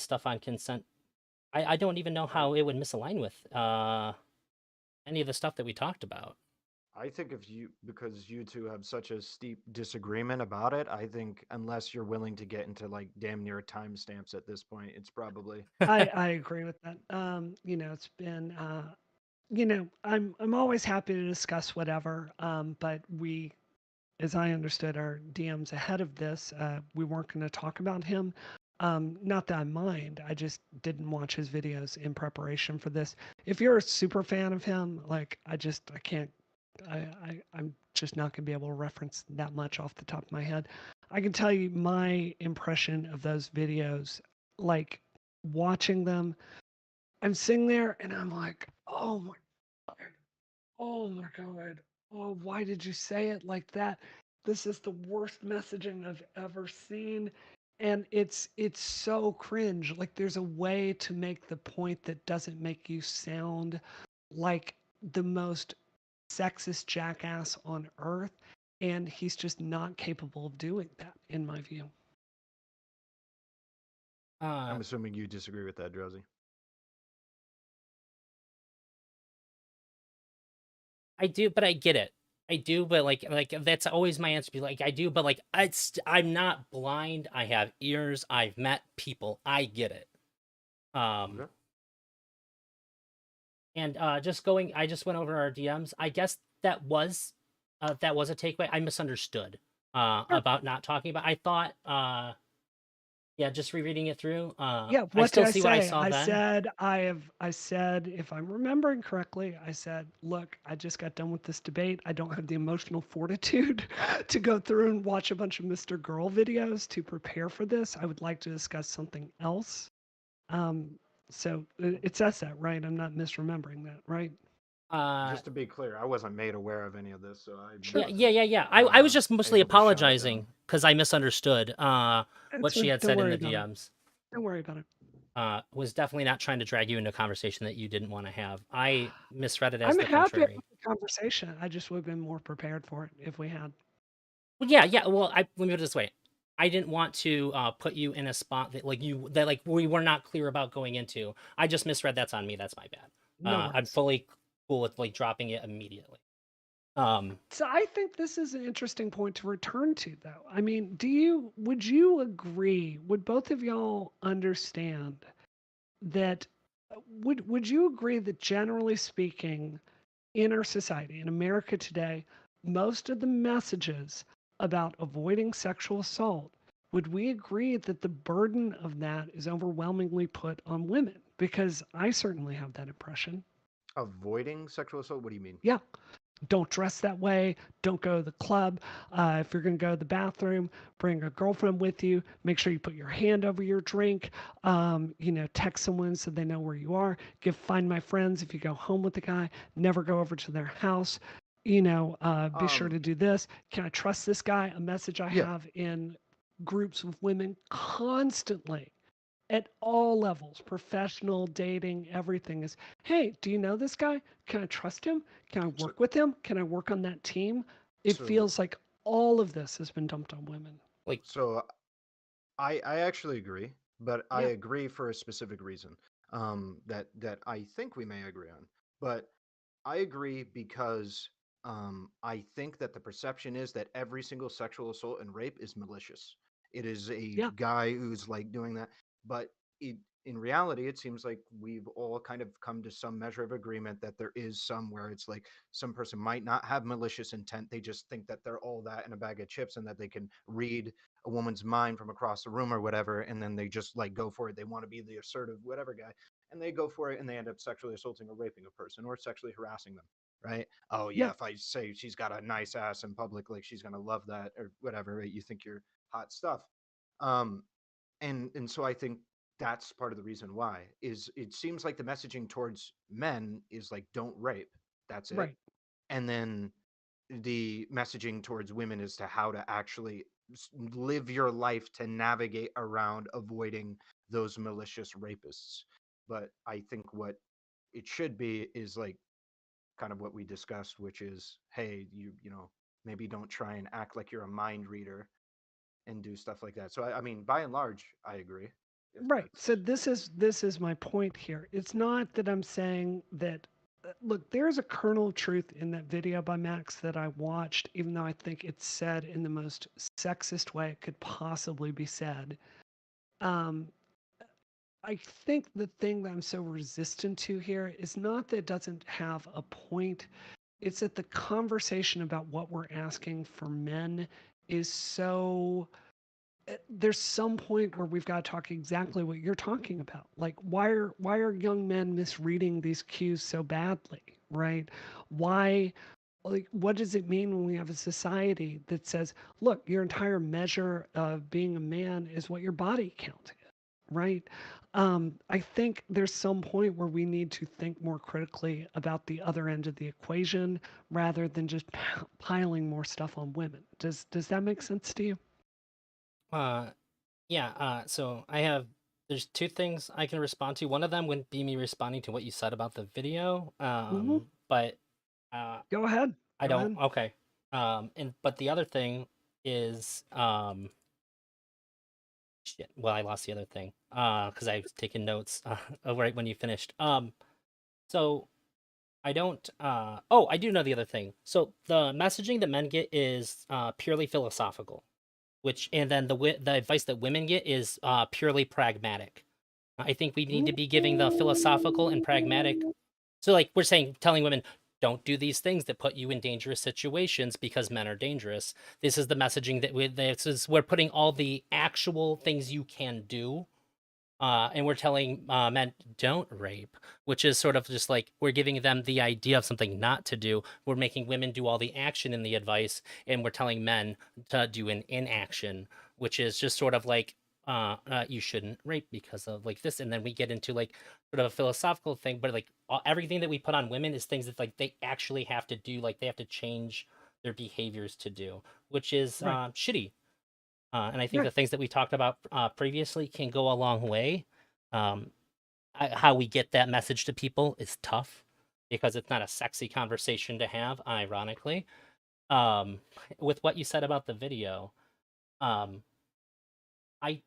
stuff on consent, I don't even know how it would misalign with any of the stuff that we talked about. I think if you, because you two have such a steep disagreement about it, I think unless you're willing to get into like damn near timestamps at this point, it's probably I agree with that. It's been I'm always happy to discuss whatever. But we, as I understood our DMs ahead of this, we weren't going to talk about him. Not that I mind, I just didn't watch his videos in preparation for this. If you're a super fan of him, like I can't, I'm just not going to be able to reference that much off the top of my head. I can tell you my impression of those videos, like watching them. I'm sitting there and I'm like, oh my God, oh my God, oh, why did you say it like that? This is the worst messaging I've ever seen. And it's so cringe. Like there's a way to make the point that doesn't make you sound like the most sexist jackass on earth. And he's just not capable of doing that, in my view. Uh, I'm assuming you disagree with that, Drowsy. I do, but I get it. I do, but like that's always my answer. Be like, I do, but like I'm not blind. I have ears. I've met people. I get it. Um, Okay. and just going, I just went over our DMs. I guess that was a takeaway. I misunderstood Sure. about not talking about. I thought yeah, just rereading it through. Yeah, I what did still I see what I say? saw then. I said, if I'm remembering correctly, I said, look, I just got done with this debate. I don't have the emotional fortitude to go through and watch a bunch of Mr. Girl videos to prepare for this. I would like to discuss something else. Um, so it says that, right? I'm not misremembering that, right? Uh, Just to be clear, I wasn't made aware of any of this, so I yeah, Sure. yeah, wasn't yeah, yeah. I was just mostly able to shut it down. apologizing because I misunderstood what It's she had don't said in worry the about it. DMs. Don't worry about it. Was definitely not trying to drag you into a conversation that you didn't want to have. I misread it as I'm the happy about contrary. the conversation. I just would have been more prepared for it if we had. Well, yeah, yeah. Well, let me put it this way. I didn't want to put you in a spot that like we were not clear about going into. I just misread. That's on me. That's my bad. No I'm worries. fully cool with like dropping it immediately. Um, So I think this is an interesting point to return to, though. I mean, would you agree? Would both of y'all understand that? Would you agree that generally speaking, in our society, in America today, most of the messages about avoiding sexual assault, would we agree that the burden of that is overwhelmingly put on women? Because I certainly have that impression. Avoiding sexual assault? What do you mean? Yeah, don't dress that way. Don't go to the club. If you're going to go to the bathroom, bring a girlfriend with you. Make sure you put your hand over your drink. Text someone so they know where you are. Find my friends if you go home with the guy. Never go over to their house. Be sure Um, to do this. Can I trust this guy? A message I yeah. have in groups with women constantly at all levels, professional, dating, everything is, hey, do you know this guy? Can I trust him? Can I So, work with him? Can I work on that team? It so, feels like all of this has been dumped on women. like so I actually agree, but I Yeah. agree for a specific reason. That I think we may agree on. But I agree because I think that the perception is that every single sexual assault and rape is malicious. it is a Yeah. guy who's like doing that. But in reality, it seems like we've all kind of come to some measure of agreement that there is some where it's like some person might not have malicious intent. They just think that they're all that in a bag of chips and that they can read a woman's mind from across the room or whatever. And then they just like go for it. They want to be the assertive, whatever guy. And they go for it and they end up sexually assaulting or raping a person or sexually harassing them. Right. Oh, Yeah. yeah. If I say she's got a nice ass in public, like she's going to love that or whatever, right? You think you're hot stuff. Um, and so I think that's part of the reason why is it seems like the messaging towards men is like don't rape, that's it. Right. And then the messaging towards women is to how to actually live your life to navigate around avoiding those malicious rapists. But I think what it should be is like kind of what we discussed, which is, hey, you know, maybe don't try and act like you're a mind reader and do stuff like that. So I mean, by and large, I agree. If Right. that's So this is my point here. It's not that I'm saying that look, there's a kernel of truth in that video by Max that I watched, even though I think it's said in the most sexist way it could possibly be said. Um, I think the thing that I'm so resistant to here is not that it doesn't have a point. It's that the conversation about what we're asking for men is so there's some point where we've got to talk exactly what you're talking about. Like why are young men misreading these cues so badly, right? Why like what does it mean when we have a society that says, look, your entire measure of being a man is what your body count is, right? I think there's some point where we need to think more critically about the other end of the equation rather than just piling more stuff on women. Does that make sense to you? Uh, yeah. So there's two things I can respond to. One of them wouldn't be me responding to what you said about the video. Hmm. But uh, Go ahead. I Go don't. ahead. Okay. But the other thing is shit. Well, I lost the other thing. Because I was taking notes. Right when you finished. So I don't. Oh, I do know the other thing. So the messaging that men get is purely philosophical, which and then the advice that women get is purely pragmatic. I think we need to be giving the philosophical and pragmatic. So like we're saying, telling women don't do these things that put you in dangerous situations because men are dangerous. This is the messaging that we're putting all the actual things you can do and we're telling men don't rape, which is sort of just like we're giving them the idea of something not to do. We're making women do all the action in the advice, and we're telling men to do an inaction, which is just sort of like you shouldn't rape because of like this, and then we get into like sort of a philosophical thing, but like everything that we put on women is things that like they actually have to do, like they have to change their behaviors to do, which is Right. shitty. And I think Yeah. the things that we talked about previously can go a long way. Um, how we get that message to people is tough because it's not a sexy conversation to have, ironically. Um, with what you said about the video, um, I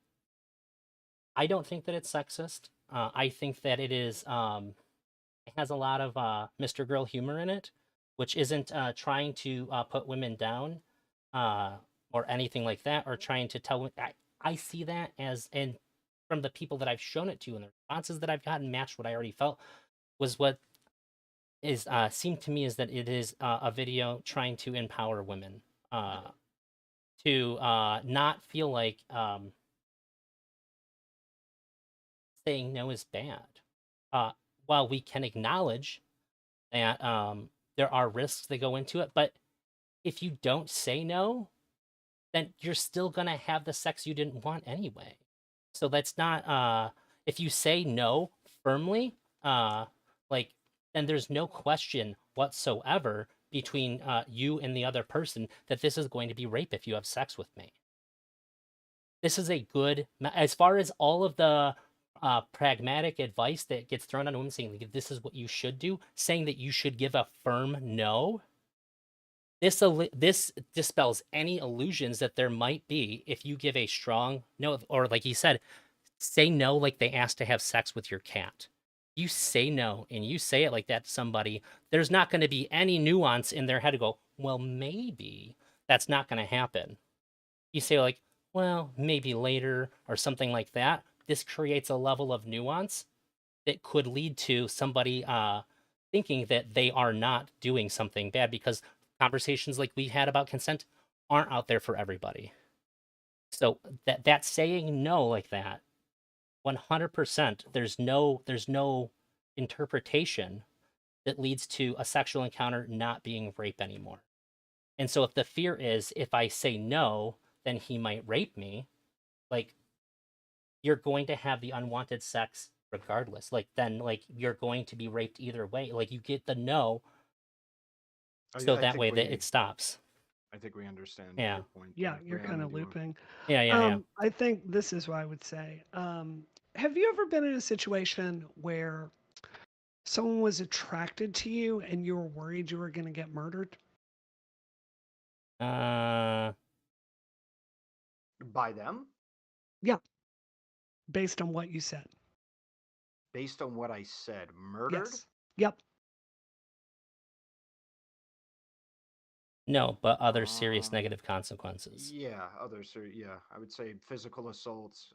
I don't think that it's sexist. I think that it has a lot of Mr. Girl humor in it, which isn't trying to put women down uh, or anything like that, or trying to tell. I see that as, and from the people that I've shown it to and the responses that I've gotten matched what I already felt was what is seemed to me is that it is a video trying to empower women to not feel like saying no is bad. Uh, while we can acknowledge that there are risks that go into it, but if you don't say no, then you're still gonna have the sex you didn't want anyway. So that's not if you say no firmly, uh like then there's no question whatsoever between you and the other person that this is going to be rape if you have sex with me. This is a good as far as all of the pragmatic advice that gets thrown on women saying like, this is what you should do, saying that you should give a firm no. This dispels any illusions that there might be if you give a strong no, or like he said, say no like they asked to have sex with your cat. You say no and you say it like that to somebody, there's not going to be any nuance in their head to go, well, maybe that's not going to happen. You say like, well, maybe later or something like that, this creates a level of nuance that could lead to somebody thinking that they are not doing something bad because conversations like we had about consent aren't out there for everybody. So that saying no like that, 100%, there's no interpretation that leads to a sexual encounter not being rape anymore. And so if the fear is if I say no, then he might rape me, like you're going to have the unwanted sex regardless. Like then like you're going to be raped either way. Like you get the no so I that think way that it stops. I think we understand Yeah. your point Yeah, there. you're kind Brianna, of do you want? looping. Yeah. I think this is what I would say. Have you ever been in a situation where someone was attracted to you and you were worried you were going to get murdered? Uh By them, Yeah, based on what you said. based on what I said, murdered. Yes. Yep. no, but other serious Um, negative consequences. yeah, others are. Yeah, I would say physical assaults.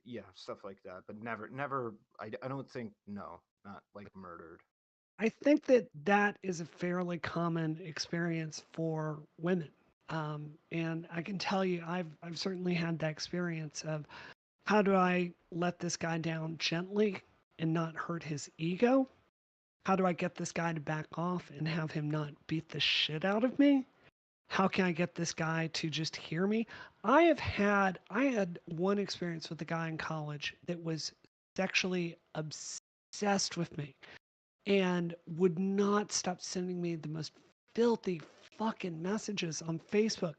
Yeah, stuff like that. But never. I don't think no, not like murdered. I think that that is a fairly common experience for women. And I can tell you, I've certainly had that experience of how do I let this guy down gently and not hurt his ego? How do I get this guy to back off and have him not beat the shit out of me? How can I get this guy to just hear me? I had one experience with a guy in college that was sexually obsessed with me and would not stop sending me the most filthy fucking messages on Facebook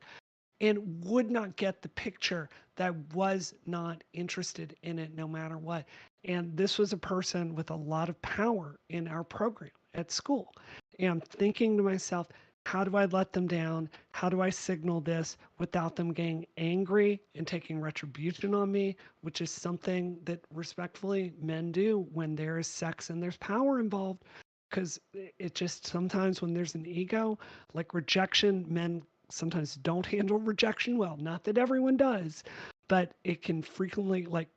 and would not get the picture that I was not interested in it no matter what. And this was a person with a lot of power in our program at school. And I'm thinking to myself, how do I let them down? How do I signal this without them getting angry and taking retribution on me, which is something that respectfully men do when there is sex and there's power involved? Because it just sometimes when there's an ego, like rejection, men sometimes don't handle rejection well. Not that everyone does, but it can frequently like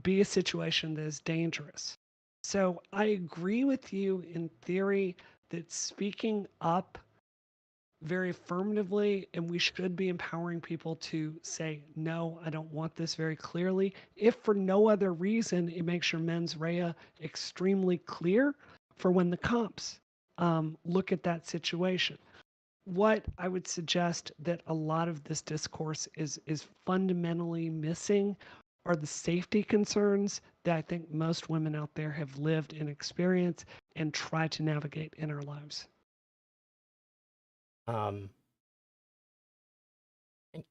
be a situation that is dangerous. So I agree with you in theory that speaking up very affirmatively, and we should be empowering people to say, no, I don't want this very clearly. If for no other reason, it makes your mens rea extremely clear for when the cops look at that situation. What I would suggest that a lot of this discourse is fundamentally missing are the safety concerns that I think most women out there have lived and experienced and try to navigate in our lives. Um I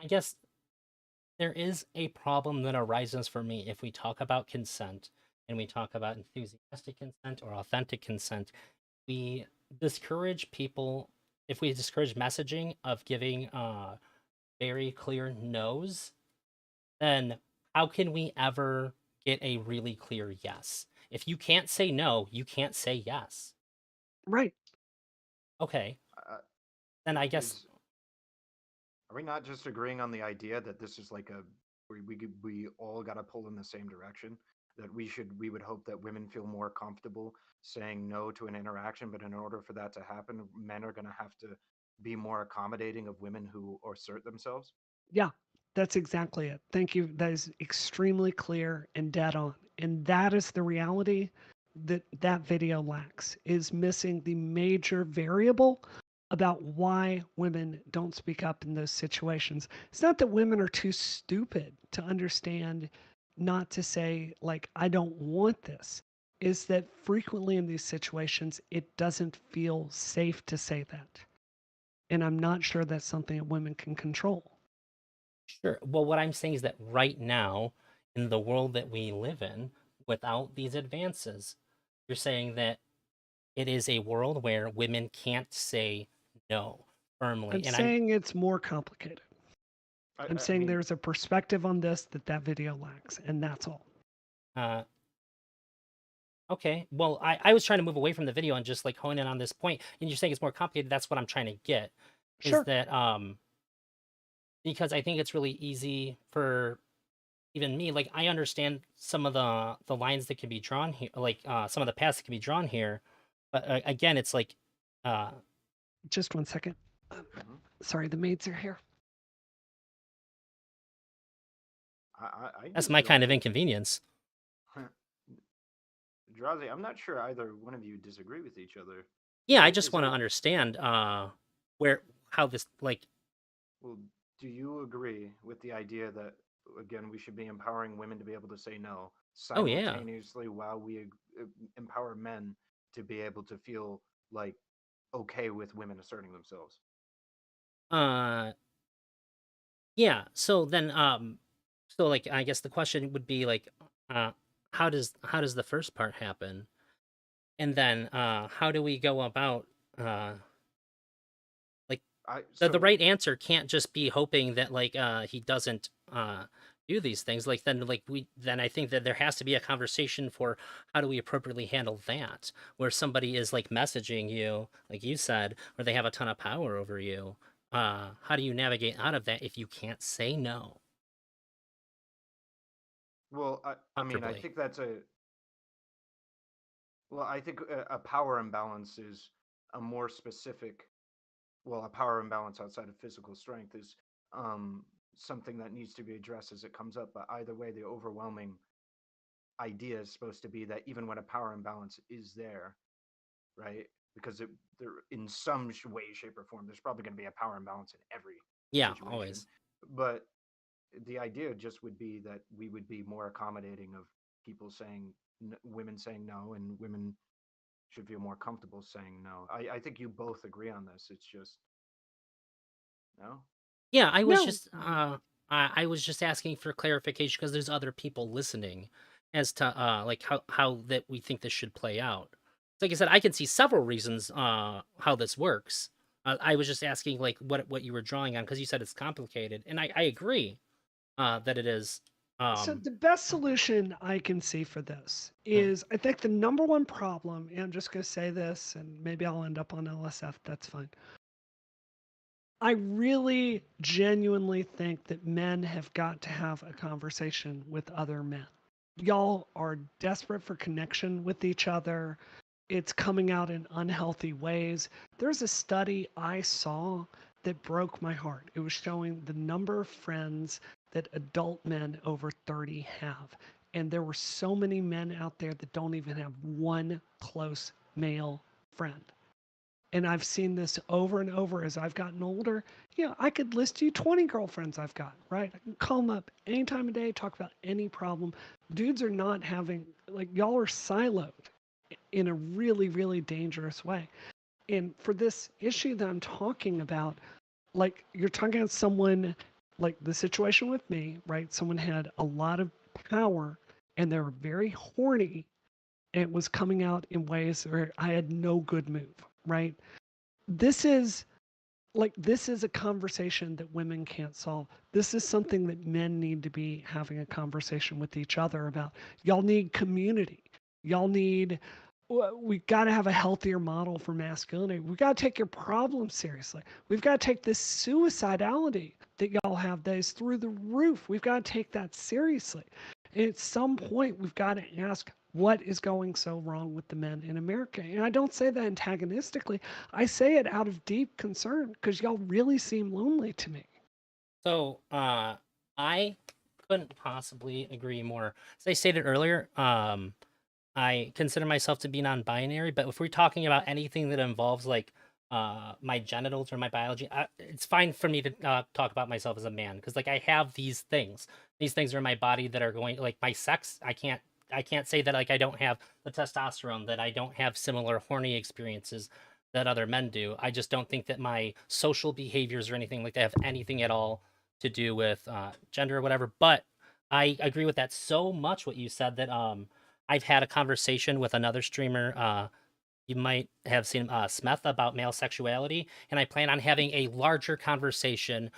I guess there is a problem that arises for me if we talk about consent and we talk about enthusiastic consent or authentic consent. We discourage people if we discourage messaging of giving very clear no's, then how can we ever get a really clear yes? If you can't say no, you can't say yes. Right. Okay, Uh, then I guess is Are we not just agreeing on the idea that this is like a we all got to pull in the same direction? That we would hope that women feel more comfortable saying no to an interaction, but in order for that to happen, men are going to have to be more accommodating of women who assert themselves. Yeah, that's exactly it. Thank you. That is extremely clear and dead on. And that is the reality that that video lacks, is missing the major variable about why women don't speak up in those situations. It's not that women are too stupid to understand not to say, like, I don't want this. Is that frequently in these situations, it doesn't feel safe to say that. And I'm not sure that's something that women can control. sure. Well, what I'm saying is that right now, in the world that we live in, without these advances, you're saying that it is a world where women can't say no I'm firmly. And I'm saying it's more complicated. I'm I saying mean, there's a perspective on this that that video lacks, and that's all. uh okay. Well, I was trying to move away from the video and just like hone in on this point. And you're saying it's more complicated. That's what I'm trying to get. Is Sure. that because I think it's really easy for even me. Like I understand some of the lines that can be drawn here, like some of the paths that can be drawn here, but again, it's like uh, Just one second. Mhm. Sorry, the maids are here. I that's do my feel kind like of inconvenience. Drazi, I'm not sure either one of you disagree with each other. Yeah, I just Is want to there, understand where how this like. well, do you agree with the idea that, again, we should be empowering women to be able to say no Oh yeah. simultaneously while we empower men to be able to feel like okay with women asserting themselves? Uh yeah, so then so like I guess the question would be like uh how does the first part happen? And then how do we go about uh like I the so right answer can't just be hoping that like he doesn't do these things. Like then like we then I think that there has to be a conversation for how do we appropriately handle that, where somebody is like messaging you like you said, where they have a ton of power over you. How do you navigate out of that if you can't say no well, I mean, I comfortably? think that's a well, I think a power imbalance is a more specific, well, a power imbalance outside of physical strength is um, something that needs to be addressed as it comes up. But either way, the overwhelming idea is supposed to be that even when a power imbalance is there, right? Because there, in some way, shape, or form, there's probably going to be a power imbalance in every Yeah, situation. always. But the idea just would be that we would be more accommodating of people saying, women saying no, and women should feel more comfortable saying no. I think you both agree on this. It's just no. Yeah, I was No, just I was just asking for clarification because there's other people listening as to like how that we think this should play out. Like I said, I can see several reasons how this works. I was just asking like what you were drawing on because you said it's complicated, and I agree that it is. so Um, the best solution I can see for this mm, is I think the number one problem, and I'm just going to say this, and maybe I'll end up on LSF, that's fine. I really genuinely think that men have got to have a conversation with other men. Y'all are desperate for connection with each other. It's coming out in unhealthy ways. There's a study I saw that broke my heart. It was showing the number of friends that adult men over 30 have. And there were so many men out there that don't even have one close male friend. And I've seen this over and over as I've gotten older. You know, I could list you 20 girlfriends I've got, right? I can call them up any time of day, talk about any problem. Dudes are not having, like, y'all are siloed in a really, really dangerous way. And for this issue that I'm talking about, like, you're talking about someone, like the situation with me, right? Someone had a lot of power and they were very horny. And it was coming out in ways where I had no good move, right? This is this is a conversation that women can't solve. This is something that men need to be having a conversation with each other about. Y'all need community. Y'all need we got to have a healthier model for masculinity. We got to take your problems seriously. We've got to take this suicidality that y'all have that is through the roof. We've got to take that seriously. And at some point, we've got to ask what is going so wrong with the men in America. And I don't say that antagonistically. I say it out of deep concern because y'all really seem lonely to me. so I couldn't possibly agree more. As I stated earlier, I consider myself to be non-binary, but if we're talking about anything that involves like my genitals or my biology, it's fine for me to talk about myself as a man because like I have these things. These things are in my body that are going like my sex. I can't say that like I don't have the testosterone, that I don't have similar horny experiences that other men do. I just don't think that my social behaviors or anything like that have anything at all to do with gender or whatever. But I agree with that so much what you said that I've had a conversation with another streamer. You might have seen Smeth about male sexuality, and I plan on having a larger conversation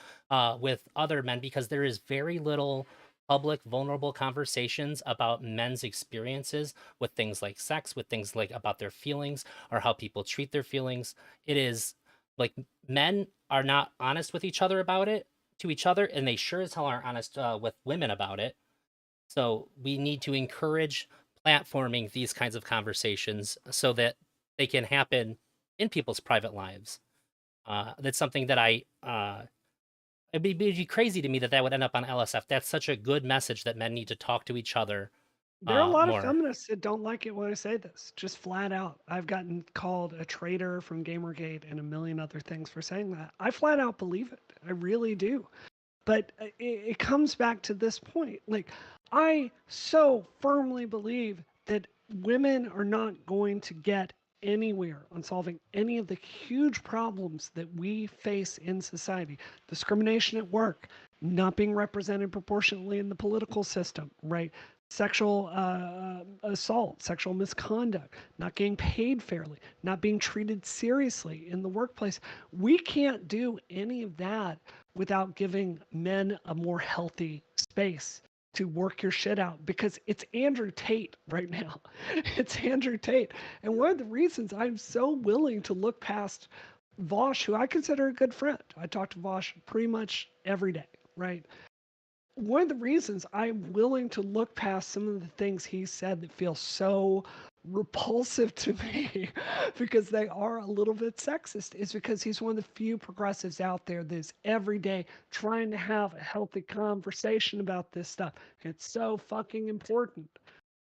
with other men because there is very little public, vulnerable conversations about men's experiences with things like sex, with things like about their feelings or how people treat their feelings. It is like men are not honest with each other about it to each other, and they sure as hell aren't honest with women about it. So we need to encourage platforming these kinds of conversations so that they can happen in people's private lives. That's something that it'd be crazy to me that that would end up on LSF. That's such a good message that men need to talk to each other There are a lot of more. feminists that don't like it when I say this, just flat out. I've gotten called a traitor from Gamergate and a million other things for saying that. I flat out believe it. I really do. But it comes back to this point. Like, I so firmly believe that women are not going to get anywhere on solving any of the huge problems that we face in society. Discrimination at work, not being represented proportionately in the political system, right? Sexual assault, sexual misconduct, not getting paid fairly, not being treated seriously in the workplace. We can't do any of that without giving men a more healthy space to work your shit out, because it's Andrew Tate right now. It's Andrew Tate. And one of the reasons I'm so willing to look past Vosh, who I consider a good friend, I talk to Vosh pretty much every day, right? One of the reasons I'm willing to look past some of the things he said that feel so repulsive to me because they are a little bit sexist is because he's one of the few progressives out there that is every day trying to have a healthy conversation about this stuff. It's so fucking important.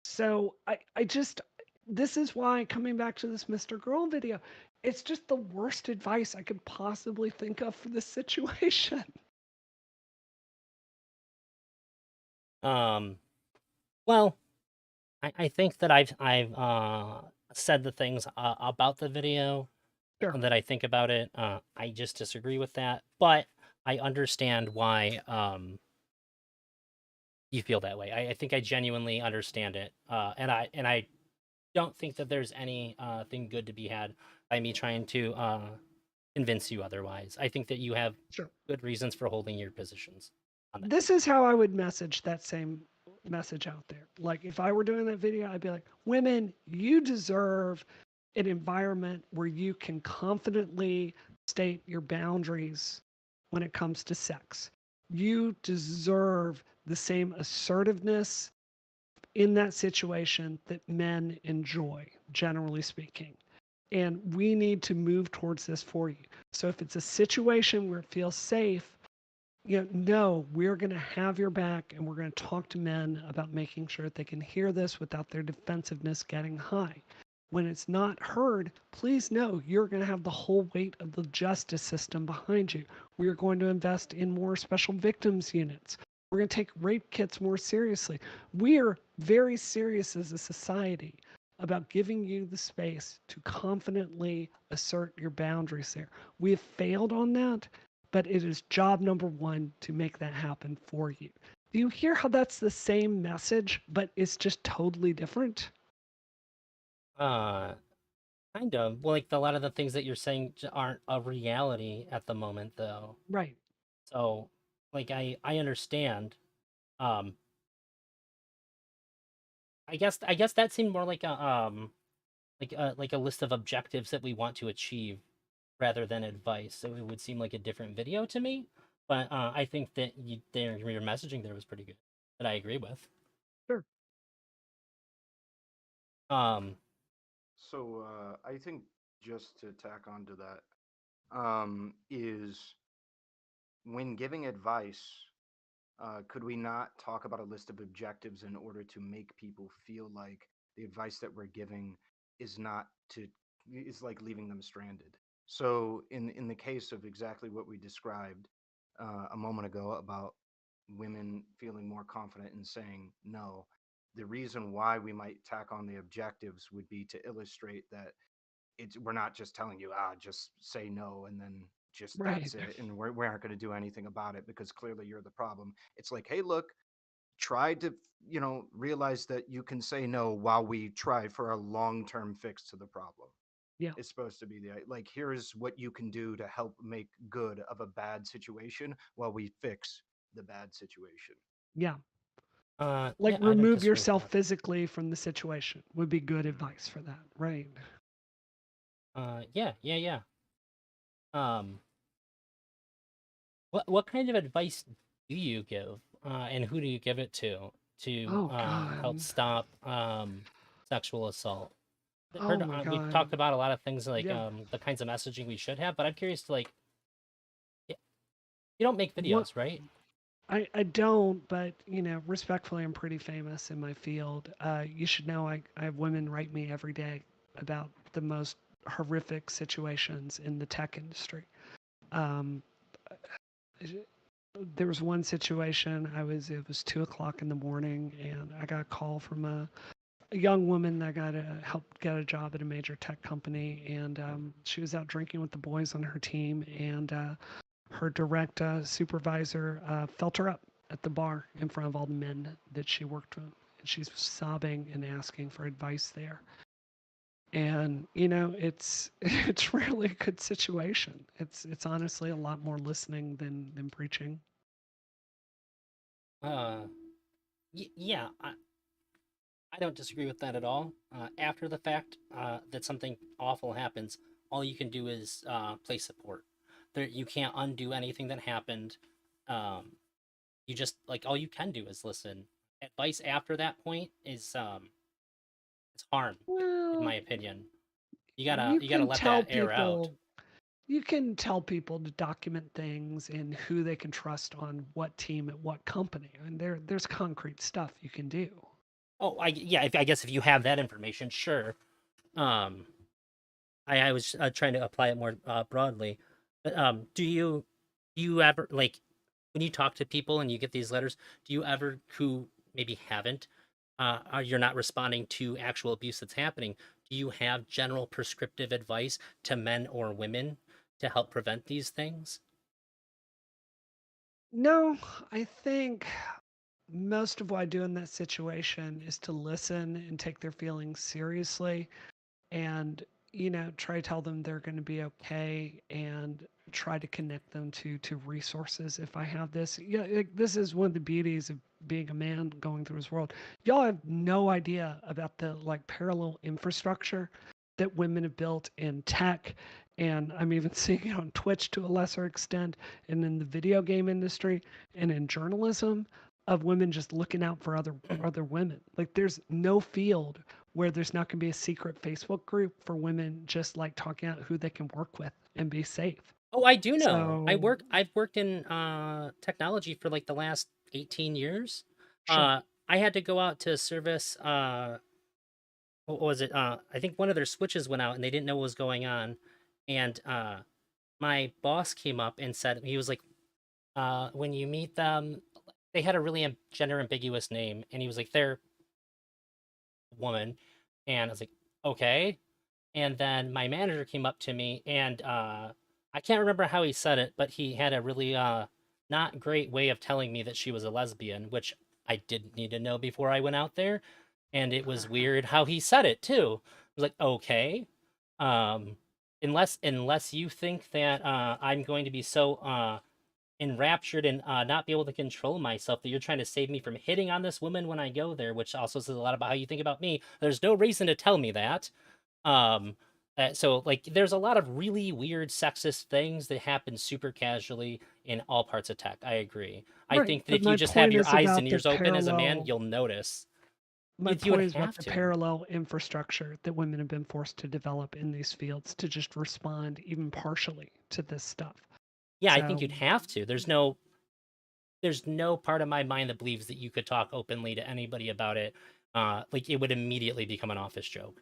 So I just, this is why, coming back to this Mr. Girl video, it's just the worst advice I could possibly think of for this situation. Well, I think that I've said the things about the video Sure. that I think about it. I just disagree with that, but I understand why you feel that way. I think I genuinely understand it, and I don't think that there's any thing good to be had by me trying to convince you otherwise. I think that you have Sure. good reasons for holding your positions on that. This is how I would message that same message out there. Like, if I were doing that video, I'd be like, women, you deserve an environment where you can confidently state your boundaries when it comes to sex. You deserve the same assertiveness in that situation that men enjoy, generally speaking. And we need to move towards this for you. So if it's a situation where it feels safe, no, we're going to have your back, and we're going to talk to men about making sure that they can hear this without their defensiveness getting high. When it's not heard, please know you're going to have the whole weight of the justice system behind you. We are going to invest in more special victims units. We're going to take rape kits more seriously. We are very serious as a society about giving you the space to confidently assert your boundaries there. We have failed on that, but it is job number one to make that happen for you. Do you hear how that's the same message, but it's just totally different? Uh, Kind of. Well, like a lot of the things that you're saying aren't a reality at the moment, though. Right. So, like, I understand. Um, I guess that seemed more like a list of objectives that we want to achieve rather than advice. So it would seem like a different video to me. But I think that your messaging there was pretty good. That I agree with. Sure. Um, So I think, just to tack onto that, is when giving advice, could we not talk about a list of objectives in order to make people feel like the advice that we're giving is not to is like leaving them stranded? So in the case of exactly what we described a moment ago about women feeling more confident in saying no, the reason why we might tack on the objectives would be to illustrate that we're not just telling you just say no and then just Right. that's it, and we aren't going to do anything about it because clearly you're the problem. It's like, hey, look, try to realize that you can say no while we try for a long-term fix to the problem. Yeah. It's supposed to be like, here's what you can do to help make good of a bad situation while we fix the bad situation. Yeah. Like, yeah, I don't remove disagree with yourself that. physically from the situation would be good Mhm. advice for that. Right. Yeah. Um, What kind of advice do you give, and who do you give it to Oh help God. stop sexual assault? Oh my We've God. talked about a lot of things like Yeah. the kinds of messaging we should have, but I'm curious to like, you don't make What videos, right? I don't, but respectfully, I'm pretty famous in my field. You should know I have women write me every day about the most horrific situations in the tech industry. Um, there was one situation it was 2 o'clock in the morning, and I got a call from a young woman that got helped get a job at a major tech company, and she was out drinking with the boys on her team, and her direct supervisor felt her up at the bar in front of all the men that she worked with. And she's sobbing and asking for advice there. And it's really a good situation. It's honestly a lot more listening than preaching. Uh, yeah, I don't disagree with that at all. After the fact, that something awful happens, all you can do is play support. There, you can't undo anything that happened. Um, you just like all you can do is listen. Advice after that point is it's harm, in my Well, opinion. you You gotta can let tell that air out. people you can tell people to document things and who they can trust on what team at what company. And there's concrete stuff you can do. Oh, yeah. I guess if you have that information, sure. Um, I was trying to apply it more broadly. But do you ever like when you talk to people and you get these letters? Do you ever who maybe haven't you're not responding to actual abuse that's happening? Do you have general prescriptive advice to men or women to help prevent these things? No, I think most of what I do in that situation is to listen and take their feelings seriously and try to tell them they're going to be okay and try to connect them to resources if I have this. Yeah, this is one of the beauties of being a man going through this world. Y'all have no idea about the like parallel infrastructure that women have built in tech, and I'm even seeing it on Twitch to a lesser extent, and in the video game industry and in journalism, of women just looking out for other women. Like there's no field where there's not going to be a secret Facebook group for women just like talking out who they can work with and be safe. Oh, I do know. So, I've worked in technology for like the last 18 years. sure. I had to go out to service what was it? I think one of their switches went out and they didn't know what was going on. And my boss came up and said he was like when you meet them, they had a really gender ambiguous name and he was like they're a woman. And I was like, "Okay." And then my manager came up to me and I can't remember how he said it, but he had a really not great way of telling me that she was a lesbian, which I didn't need to know before I went out there. And it was weird how he said it too. I was like, okay. Um unless you think that I'm going to be so enraptured and not be able to control myself that you're trying to save me from hitting on this woman when I go there, which also says a lot about how you think about me. There's no reason to tell me that. Um, so like there's a lot of really weird sexist things that happen super casually in all parts of tech. I agree. I Right. think that But if you my just have point your is eyes about and the ears open as a man, parallel. you'll notice. My You would point is about have the to. parallel infrastructure that women have been forced to develop in these fields to just respond even partially to this stuff. Yeah, I think So, you'd have to. There's no part of my mind that believes that you could talk openly to anybody about it. Like it would immediately become an office joke.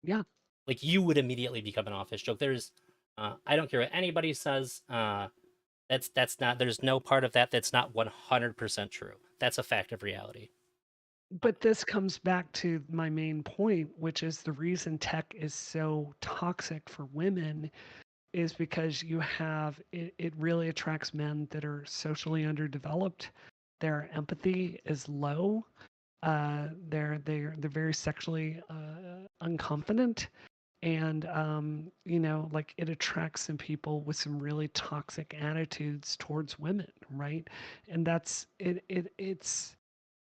yeah. Like you would immediately become an office joke. There's I don't care what anybody says. That's not there's no part of that that's not 100% true. That's a fact of reality. But this comes back to my main point, which is the reason tech is so toxic for women is because it really attracts men that are socially underdeveloped. Their empathy is low. They're very sexually unconfident, and like it attracts some people with some really toxic attitudes towards women, right? And that's it.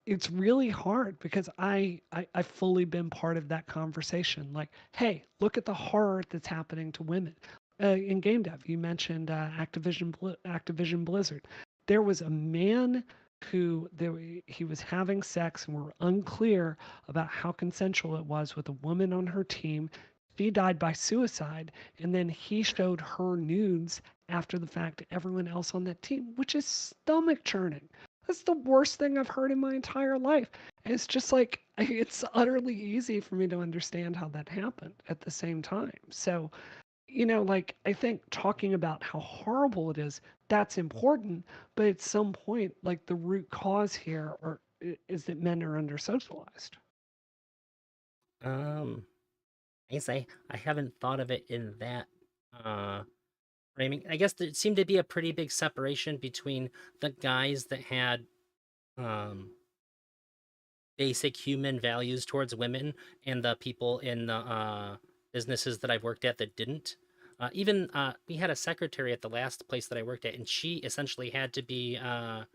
It's really hard because I've fully been part of that conversation. Like, hey, look at the horror that's happening to women. in game dev. You mentioned Activision Blizzard. There was a man who he was having sex, and we're unclear about how consensual it was with a woman on her team. She died by suicide, and then he showed her nudes after the fact to everyone else on that team, which is stomach churning. That's the worst thing I've heard in my entire life. And it's just like it's utterly easy for me to understand how that happened at the same time. So, like I think talking about how horrible it is, that's important, but at some point, like the root cause here is that men are under socialized. Um, I guess I haven't thought of it in that uh framing. I guess there seemed to be a pretty big separation between the guys that had um basic human values towards women and the people in the businesses that I've worked at that didn't. Even we had a secretary at the last place that I worked at, and she essentially had to be a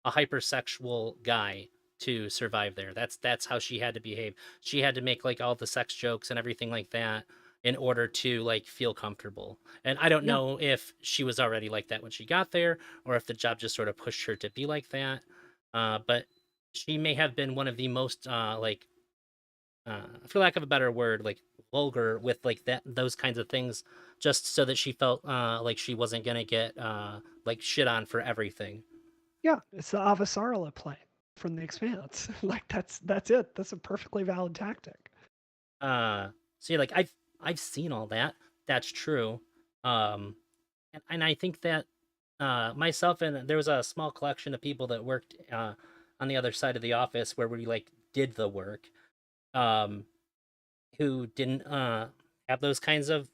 hypersexual guy to survive there. That's how she had to behave. She had to make like all the sex jokes and everything like that in order to like feel comfortable. And I don't Yeah. know if she was already like that when she got there or if the job just sort of pushed her to be like that. But she may have been one of the most for lack of a better word, like vulgar with like those kinds of things, just so that she felt like she wasn't gonna get like shit on for everything. Yeah, it's the Avasarala play from The Expanse. Like that's it. That's a perfectly valid tactic. Uh, so yeah, like I've seen all that. That's true. Um, and I think that myself and there was a small collection of people that worked on the other side of the office where we like did the work. Um, who didn't have those kinds of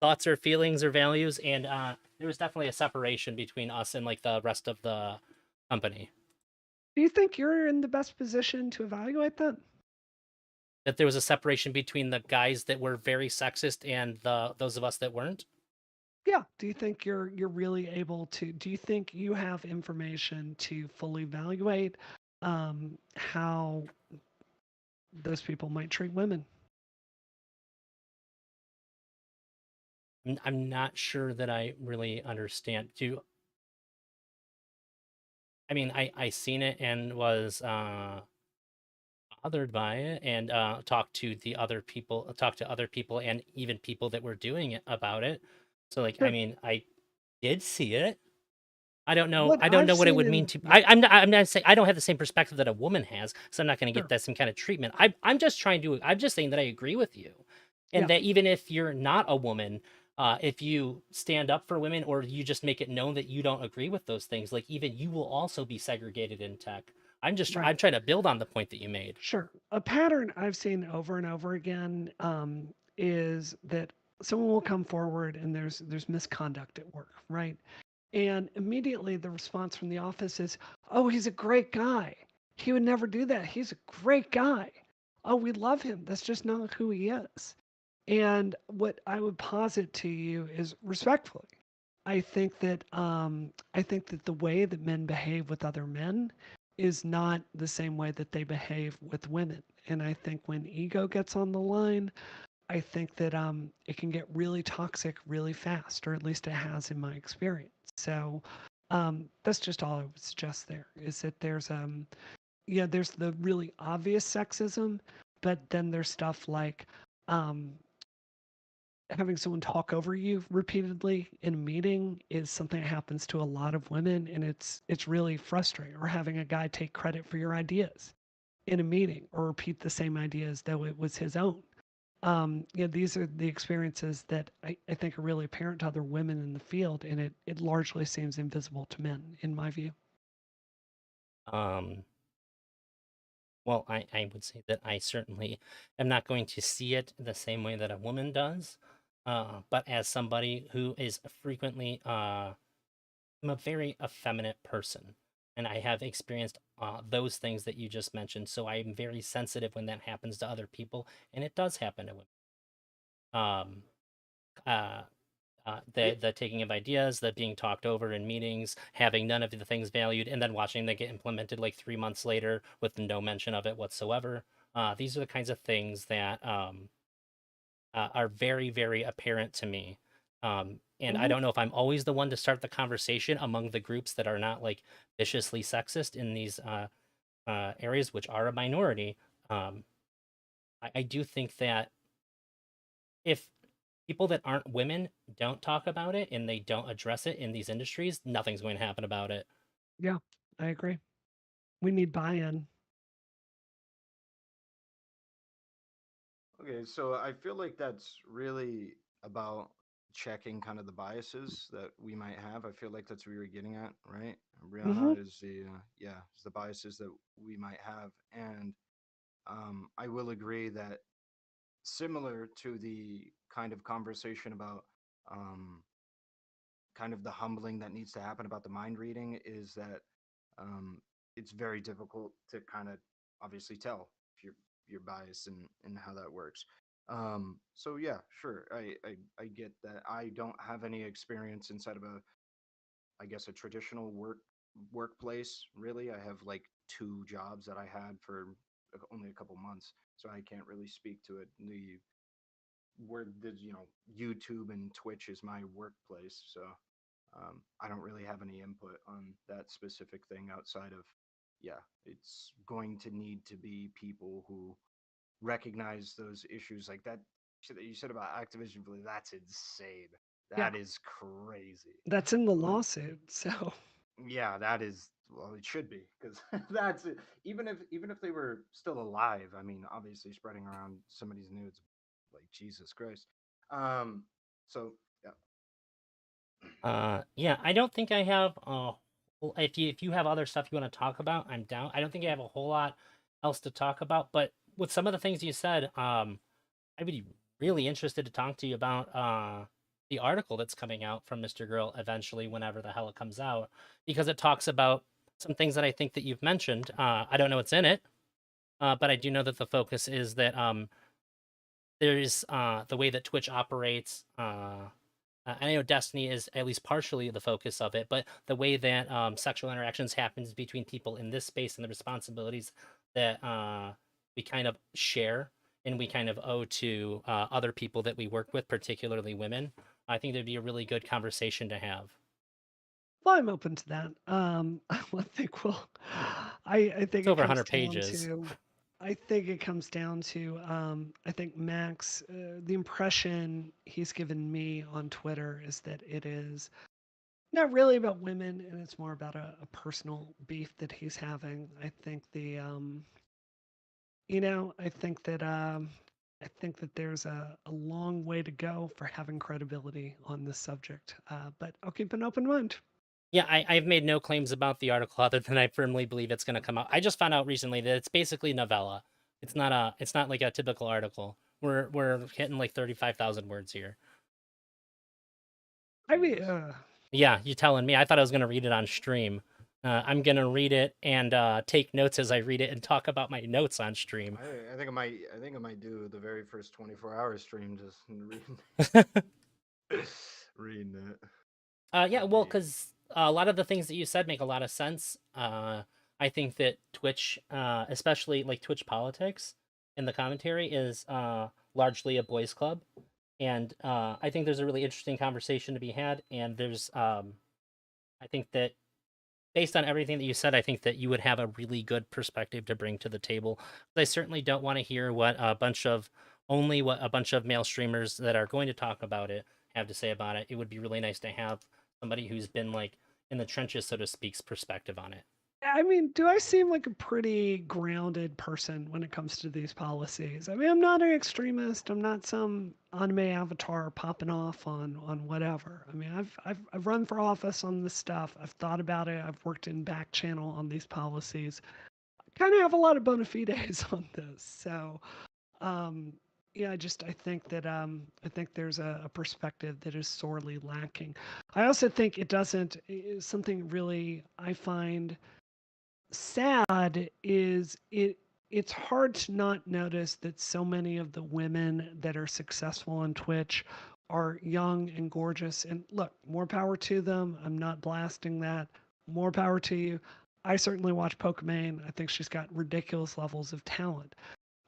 thoughts or feelings or values, and there was definitely a separation between us and like the rest of the company. Do you think you're in the best position to evaluate that? That there was a separation between the guys that were very sexist and the those of us that weren't. Yeah. Do you think you're really able to? Do you think you have information to fully evaluate how those people might treat women? I'm not sure that I really understand. Do I mean I seen it and was bothered by it and talked to other people and even people that were doing it about it. So like I Sure. mean I did see it. What I don't I've know what it seen would mean in to. yeah, I'm not saying I don't have the same perspective that a woman has, so I'm not going to get sure. that same kind of treatment. I'm just trying to. I'm just saying that I agree with you, and Yeah. that even if you're not a woman, if you stand up for women or you just make it known that you don't agree with those things, like even you will also be segregated in tech. I'm Right. trying to build on the point that you made. Sure. A pattern I've seen over and over again is that someone will come forward and there's misconduct at work, right? And immediately the response from the office is, "Oh, he's a great guy. He would never do that. He's a great guy. Oh, we love him. That's just not who he is." And what I would posit to you is respectfully. I think that the way that men behave with other men is not the same way that they behave with women. And I think when ego gets on the line, I think that it can get really toxic really fast, or at least it has in my experience. So that's just all I would suggest there is that there's the really obvious sexism, but then there's stuff like um, having someone talk over you repeatedly in a meeting is something that happens to a lot of women, and it's really frustrating. Or having a guy take credit for your ideas in a meeting or repeat the same idea as though it was his own. These are the experiences that I think are really apparent to other women in the field, and it largely seems invisible to men, in my view. Um, well, I would say that I certainly am not going to see it the same way that a woman does. But as somebody who is frequently I'm a very effeminate person, and I have experienced those things that you just mentioned. So I'm very sensitive when that happens to other people, and it does happen to women. Um, uh, Yeah. the taking of ideas, the being talked over in meetings, having none of the things valued, and then watching them get implemented like 3 months later with no mention of it whatsoever. These are the kinds of things that are very, very apparent to me. And I Mhm. don't know if I'm always the one to start the conversation among the groups that are not like viciously sexist in these areas, which are a minority. Um, I do think that if people that aren't women don't talk about it and they don't address it in these industries, nothing's going to happen about it. Yeah, I agree. We need buy-in. Okay, so I feel like that's really about checking kind of the biases that we might have. I feel like that's what you were getting at, right? Mhm. Brianna is the yeah, is the biases that we might have, and I will agree that similar to the kind of conversation about um, kind of the humbling that needs to happen about the mind reading is that um, it's very difficult to kind of obviously tell if you're biased and how that works. So yeah, sure, I get that. I don't have any experience inside of a I guess a traditional workplace. Really, I have like two jobs that I had for only a couple months, so I can't really speak to it. The where the YouTube and Twitch is my workplace, so I don't really have any input on that specific thing outside of yeah, it's going to need to be people who recognize those issues like that shit that you said about Activision. That's insane. Yeah, That is crazy. that's in the Like, lawsuit. So, yeah, that is well, it should be because that's it. Even if they were still alive. I mean, obviously spreading around somebody's nudes, like Jesus Christ. Um, so yeah, Yeah, I don't think I have if you have other stuff you want to talk about, I'm down. I don't think I have a whole lot else to talk about, but with some of the things you said, I'd be really interested to talk to you about the article that's coming out from Mr. Girl eventually, whenever the hell it comes out, because it talks about some things that I think that you've mentioned. I don't know what's in it, but I do know that the focus is that there's the way that Twitch operates. I know Destiny is at least partially the focus of it, but the way that sexual interactions happens between people in this space and the responsibilities that we kind of share and we kind of owe to other people that we work with, particularly women. I think there'd be a really good conversation to have. well, I'm open to that. I think we'll. I think It's it over comes 100 down pages. to. I think it comes down to. I think Max. The impression he's given me on Twitter is that it is not really about women, and it's more about a personal beef that he's having. I think the. I think that. I think that there's a long way to go for having credibility on this subject, but I'll keep an open mind. Yeah, I've made no claims about the article other than I firmly believe it's going to come out. I just found out recently that it's basically novella. It's not like a typical article. We're hitting like 35,000 words here. I mean, Jesus. Yeah, you telling me. I thought I was going to read it on stream. I'm going to read it and take notes as I read it and talk about my notes on stream. I think I might do the very first 24-hour stream just reading reading it. Yeah, That'd well, be because a lot of the things that you said make a lot of sense. I think that Twitch, especially like Twitch politics in the commentary, is largely a boys' club. And I think there's a really interesting conversation to be had. And I think that based on everything that you said, I think that you would have a really good perspective to bring to the table. I certainly don't want to hear what a bunch of male streamers that are going to talk about it have to say about it. It would be really nice to have somebody who's been like in the trenches, so to speak's perspective on it. I mean, do I seem like a pretty grounded person when it comes to these policies? I mean, I'm not an extremist. I'm not some anime avatar popping off on whatever. I mean, I've run for office on this stuff. I've thought about it. I've worked in back channel on these policies. I kind of have a lot of bona fides on this. So, um, yeah, I think that I think there's a perspective that is sorely lacking. I also think it doesn't something really I find sad is it's hard to not notice that so many of the women that are successful on Twitch are young and gorgeous. And look, more power to them. I'm not blasting that. More power to you. I certainly watch Pokimane. I think she's got ridiculous levels of talent.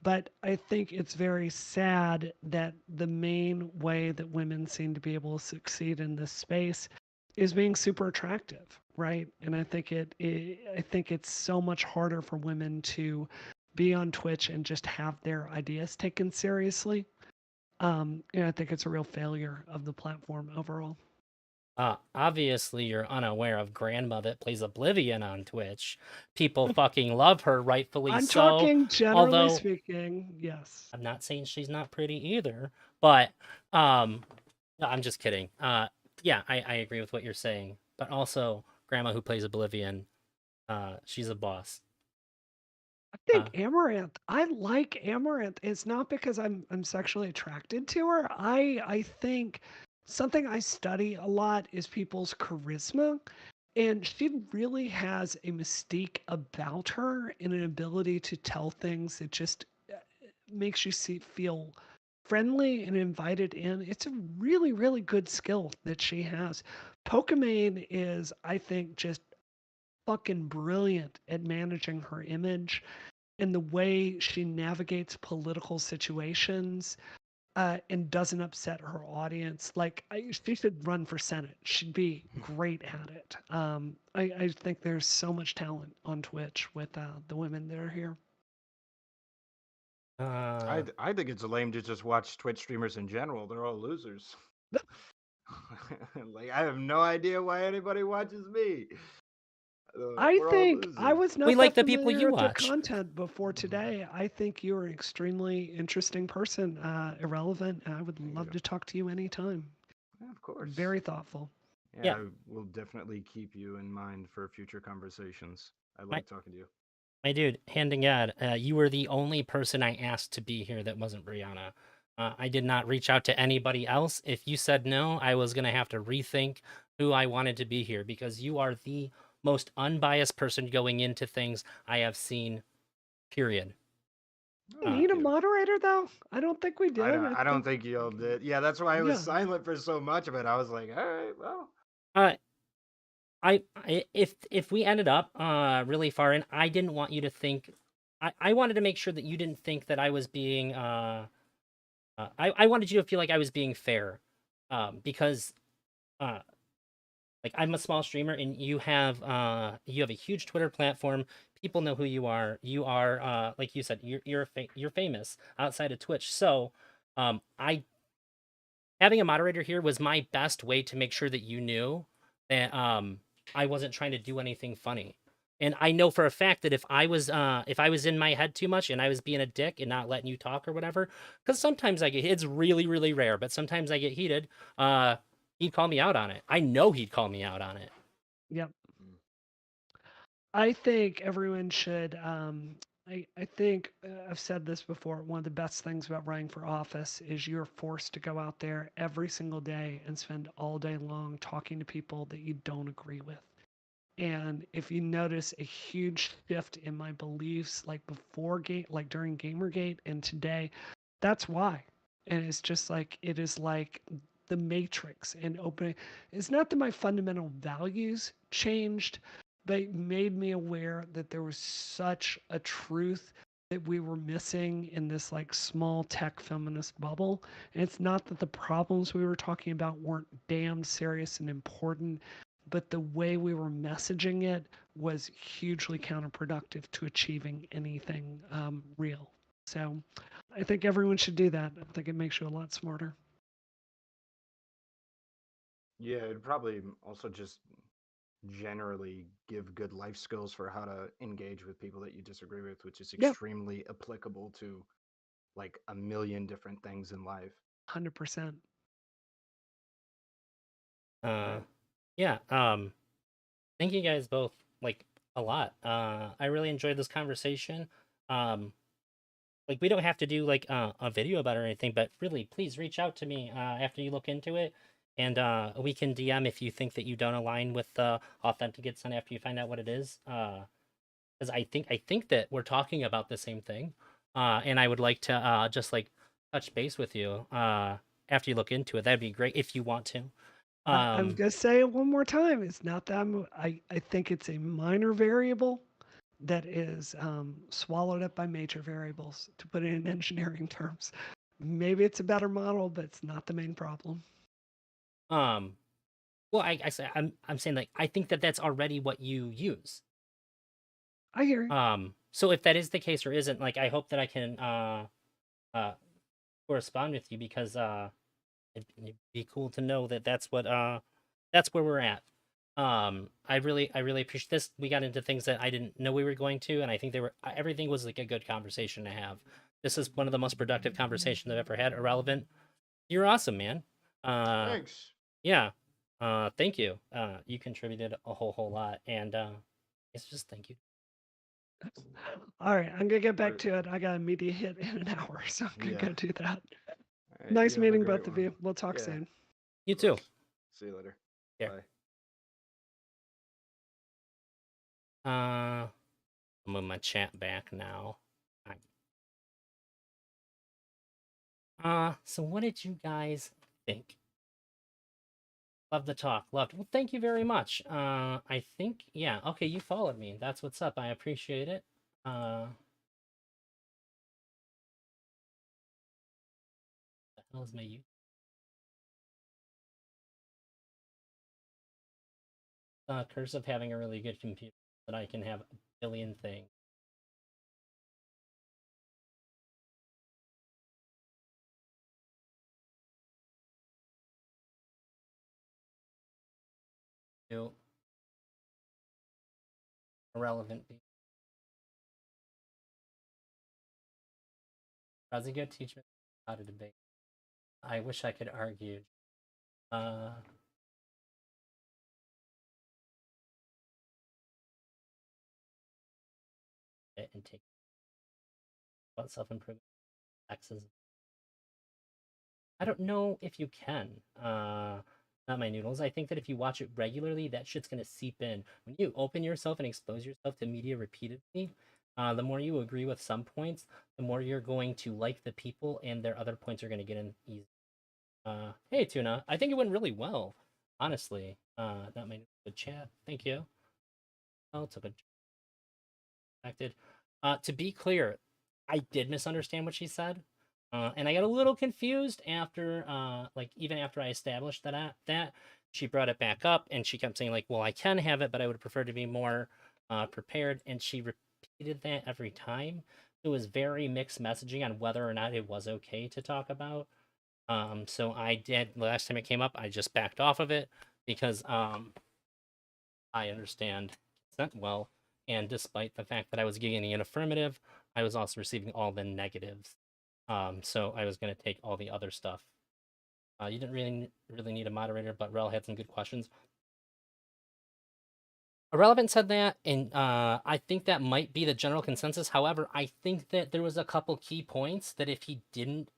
But I think it's very sad that the main way that women seem to be able to succeed in this space is being super attractive, right? And I think it's so much harder for women to be on Twitch and just have their ideas taken seriously. And I think it's a real failure of the platform overall. Obviously, you're unaware of Grandma that plays Oblivion on Twitch. People fucking love her, rightfully I'm so. talking generally Although speaking, yes. I'm not saying she's not pretty either, but no, I'm just kidding. Yeah, I agree with what you're saying, but also Grandma who plays Oblivion, she's a boss. I think Amaranth. I like Amaranth. It's not because I'm sexually attracted to her. I think something I study a lot is people's charisma, and she really has a mystique about her and an ability to tell things that just makes you feel friendly and invited in. It's a really good skill that she has. Pokimane is, I think, just fucking brilliant at managing her image and the way she navigates political situations and doesn't upset her audience. Like, she should run for Senate. She'd be great at it. I think there's so much talent on Twitch with the women that are here. I think it's lame to just watch Twitch streamers in general. They're all losers. Like, I have no idea why anybody watches me. I We're all think I losers. was not We that like the people familiar you with your watch. content before today. I think you're an extremely interesting person, Ahrelevant, and I would love to talk to you anytime. Yeah, of course. Very thoughtful. Yeah. I will definitely keep you in mind for future conversations. I like talking to you. My dude, hand in God, you were the only person I asked to be here that wasn't Brianna. I did not reach out to anybody else. If you said no, I was going to have to rethink who I wanted to be here because you are the most unbiased person going into things I have seen, period. We need a moderator, though? I don't think we did. I don't think y'all did. Yeah, that's why I was silent for so much of it. I was like, all right, well. If we ended up really far in, I didn't want you to think. I wanted to make sure that you didn't think that I was being. I wanted you to feel like I was being fair, because, like, I'm a small streamer and you have a huge Twitter platform. People know who you are. You are like you said, you're famous outside of Twitch. So, I having a moderator here was my best way to make sure that you knew that I wasn't trying to do anything funny. And I know for a fact that if I was in my head too much and I was being a dick and not letting you talk or whatever, because sometimes it's really rare, but sometimes I get heated, he'd call me out on it. I know he'd call me out on it. Yep. I think everyone should. I think I've said this before. One of the best things about running for office is you're forced to go out there every single day and spend all day long talking to people that you don't agree with. And if you notice a huge shift in my beliefs, like like during Gamergate and today, that's why. And it's just like, it is like the Matrix and opening. It's not that my fundamental values changed, but it made me aware that there was such a truth that we were missing in this like small tech feminist bubble. And it's not that the problems we were talking about weren't damn serious and important, but the way we were messaging it was hugely counterproductive to achieving anything real. So I think everyone should do that. I think it makes you a lot smarter. Yeah, it'd probably also just generally give good life skills for how to engage with people that you disagree with, which is extremely applicable to like a million different things in life. 100%. Yeah. Thank you guys both like a lot. I really enjoyed this conversation. Like, we don't have to do like a video about it or anything, but really, please reach out to me after you look into it, and we can DM if you think that you don't align with Authentic Son after you find out what it is. Because I think that we're talking about the same thing, and I would like to just like touch base with you after you look into it. That'd be great if you want to. I'm gonna say it one more time. It's not that I think it's a minor variable, that is swallowed up by major variables, to put it in engineering terms. Maybe it's a better model, but it's not the main problem. Um, well, I'm saying like I think that that's already what you use. I hear you. So if that is the case or isn't, like I hope that I can uh correspond with you because it'd be cool to know that that's where we're at. I really appreciate this. We got into things that I didn't know we were going to, and I think everything was like a good conversation to have. This is one of the most productive conversations I've ever had. Ahrelevant, you're awesome, man. Thanks. Yeah. Thank you. You contributed a whole lot, and it's just thank you. All right, I'm gonna get back to it. I got a media hit in an hour, so I'm gonna Yeah. go do that. All right, Nice you have a meeting great both of one. you. We'll talk Yeah, soon. You of too. course. See you later. Yeah. Bye. I'm moving my chat back now. So what did you guys think? Love the talk. Loved. Well, thank you very much. I think, yeah. Okay, you followed me. That's what's up. I appreciate it. The hell is my you? Curse of having a really good computer that I can have a billion things. Irrelevant. How's it good? Teach me how to debate. I wish I could argue. And take about self-improvement, sexism. I don't know if you can. Not my noodles. I think that if you watch it regularly, that shit's gonna seep in. When you open yourself and expose yourself to media repeatedly, the more you agree with some points, the more you're going to like the people, and their other points are gonna get in easy. Hey Tuna, I think it went really well, honestly. Not my good chat. Thank you. Oh, it's a good acted. To be clear, I did misunderstand what she said, and I got a little confused after, like even after I established that she brought it back up, and she kept saying like, "Well, I can have it, but I would prefer to be more prepared," and she repeated that every time. It was very mixed messaging on whether or not it was okay to talk about. So I did last time it came up, I just backed off of it because I understand consent well, and despite the fact that I was getting an affirmative, I was also receiving all the negatives. So I was going to take all the other stuff. You didn't really need a moderator, but Rel had some good questions. Irrelevant said that, and I think that might be the general consensus. However, I think that there was a couple key points that if he didn't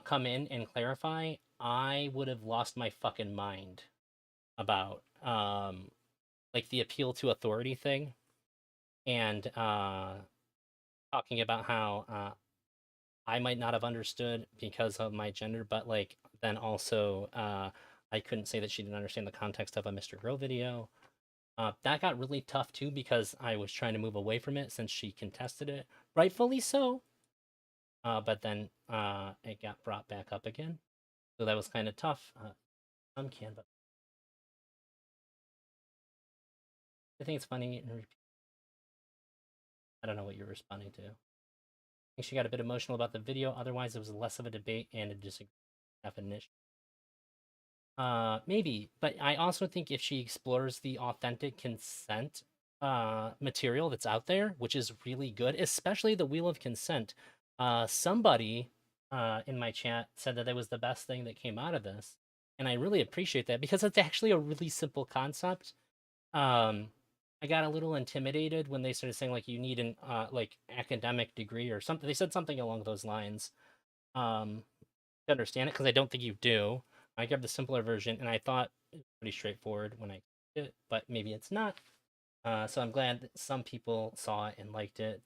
come in and clarify, I would have lost my fucking mind about. Like the appeal to authority thing, and talking about how I might not have understood because of my gender, but like then also I couldn't say that she didn't understand the context of a Mr. Girl video. That got really tough too because I was trying to move away from it since she contested it, rightfully so. But then it got brought back up again, so that was kind of tough. On Canva, I think it's funny. I don't know what you're responding to. I think she got a bit emotional about the video. Otherwise, it was less of a debate and a disagreement definition. Maybe, but I also think if she explores the authentic consent material that's out there, which is really good, especially the Wheel of Consent. Somebody in my chat said that was the best thing that came out of this, and I really appreciate that because it's actually a really simple concept. I got a little intimidated when they started saying like you need an like academic degree or something. They said something along those lines. To understand it because I don't think you do. I grabbed the simpler version and I thought it was pretty straightforward when I did it, but maybe it's not. So I'm glad that some people saw it and liked it.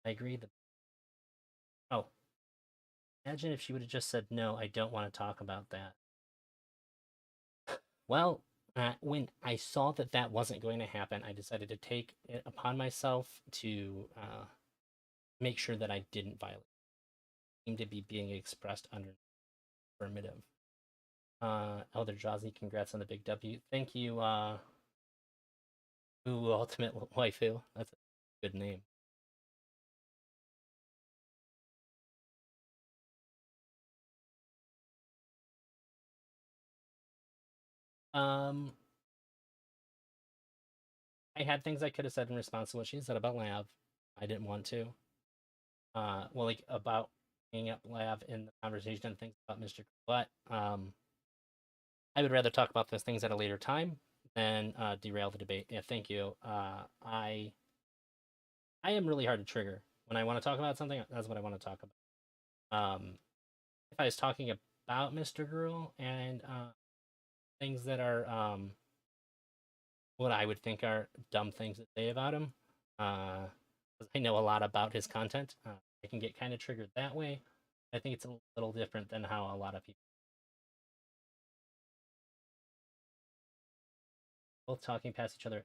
I agree that. Oh, imagine if she would have just said no. I don't want to talk about that. Well, when I saw that that wasn't going to happen, I decided to take it upon myself to make sure that I didn't violate. It seemed to be being expressed under affirmative. Elder Jazzy, congrats on the big W. Thank you, Ooh, Ultimate Waifu. That's a good name. I had things I could have said in response to what she said about Lav. I didn't want to. Well, like about hanging up Lav in the conversation and things about Mr. But I would rather talk about those things at a later time than derail the debate. Yeah, thank you. I am really hard to trigger. When I want to talk about something, that's what I want to talk about. If I was talking about Mr. Girl and things that are what I would think are dumb things to say about him, because I know a lot about his content, I can get kind of triggered that way. I think it's a little different than how a lot of people both talking past each other,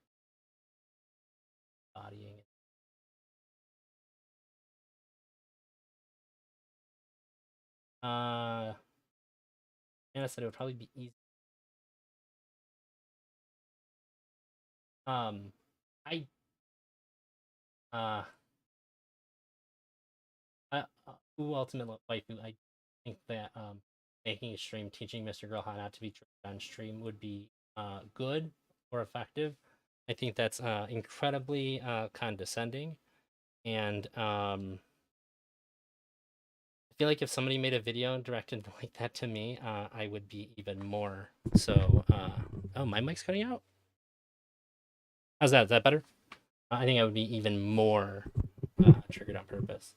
bodying. Anna said it would probably be easy. I uh, who ultimate waifu? I think that making a stream teaching Mr. Girl how not to be triggered on stream would be good or effective. I think that's incredibly condescending, and I feel like if somebody made a video directed like that to me, I would be even more so. Oh, my mic's cutting out. How's that? Is that better? I think I would be even more triggered on purpose.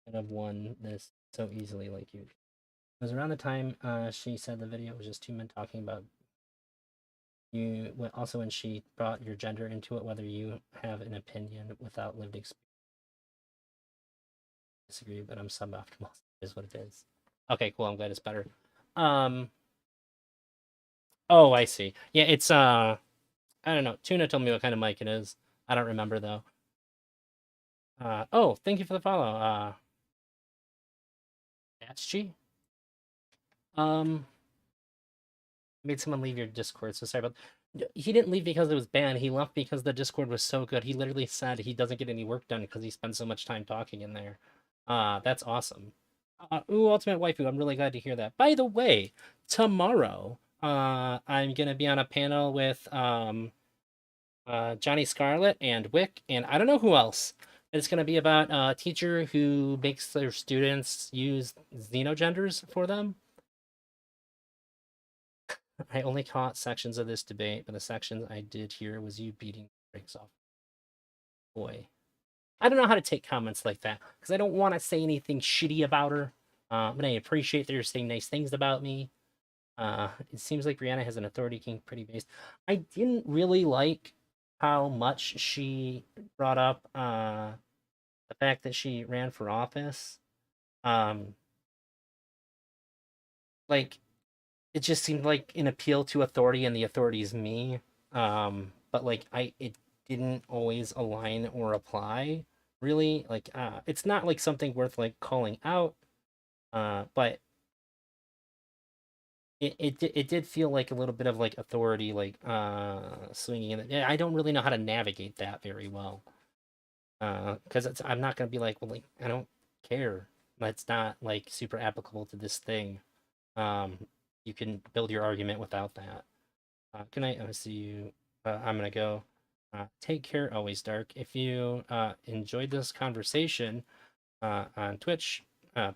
Could have won this so easily, like you. It was around the time she said the video was just two men talking about you. Also, when she brought your gender into it, whether you have an opinion without lived experience. Disagree, but I'm suboptimal. Is what it is. Okay, cool. I'm glad it's better. Oh, I see. Yeah, it's I don't know. Tuna told me what kind of mic it is. I don't remember though. Oh, thank you for the follow. That's G. Made someone leave your Discord, so sorry about. He didn't leave because it was banned. He left because the Discord was so good. He literally said he doesn't get any work done because he spends so much time talking in there. That's awesome. Ooh, Ultimate Waifu, I'm really glad to hear that. By the way, tomorrow, I'm gonna be on a panel with Johnny Scarlett and Wick, and I don't know who else. It's gonna be about a teacher who makes their students use xenogenders for them. I only caught sections of this debate, but the sections I did hear was you beating breaks off. Boy. I don't know how to take comments like that, because I don't want to say anything shitty about her, but I appreciate that you're saying nice things about me. It seems like Brianna has an authority king pretty based. I didn't really like how much she brought up the fact that she ran for office. Like, it just seemed like an appeal to authority, and the authority is me. But like it didn't always align or apply really. Like it's not like something worth like calling out. But it did feel like a little bit of like authority, like swinging in. I don't really know how to navigate that very well. Because I'm not gonna be like, well, like I don't care. That's not like super applicable to this thing. You can build your argument without that. Good night. I see you. I'm gonna go. Take care. Always dark. If you enjoyed this conversation on Twitch,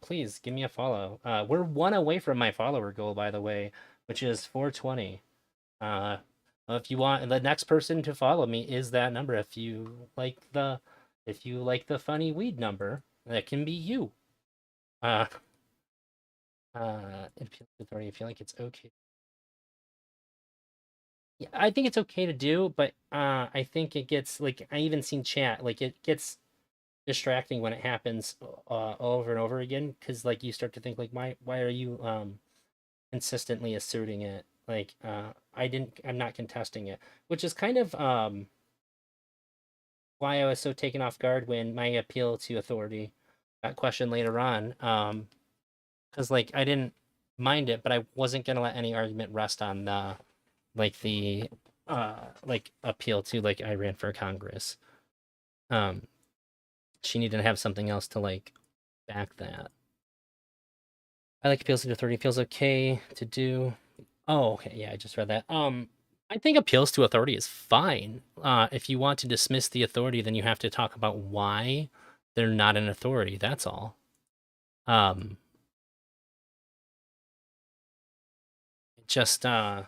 please give me a follow. We're one away from my follower goal, by the way, which is 420. If you want the next person to follow me is that number. If you like the funny weed number, that can be you. Authority. I feel like it's okay. Yeah, I think it's okay to do, but I think it gets like I even seen chat like it gets distracting when it happens over and over again because like you start to think like why are you consistently asserting it Like, I'm not contesting it, which is kind of why I was so taken off guard when my appeal to authority got questioned later on. Because like I didn't mind it, but I wasn't gonna let any argument rest on the like appeal to like I ran for Congress. She needed to have something else to like back that. I like appeals to authority. Feels okay to do. Oh, okay. Yeah, I just read that. I think appeals to authority is fine. If you want to dismiss the authority, then you have to talk about why they're not an authority. That's all. Just I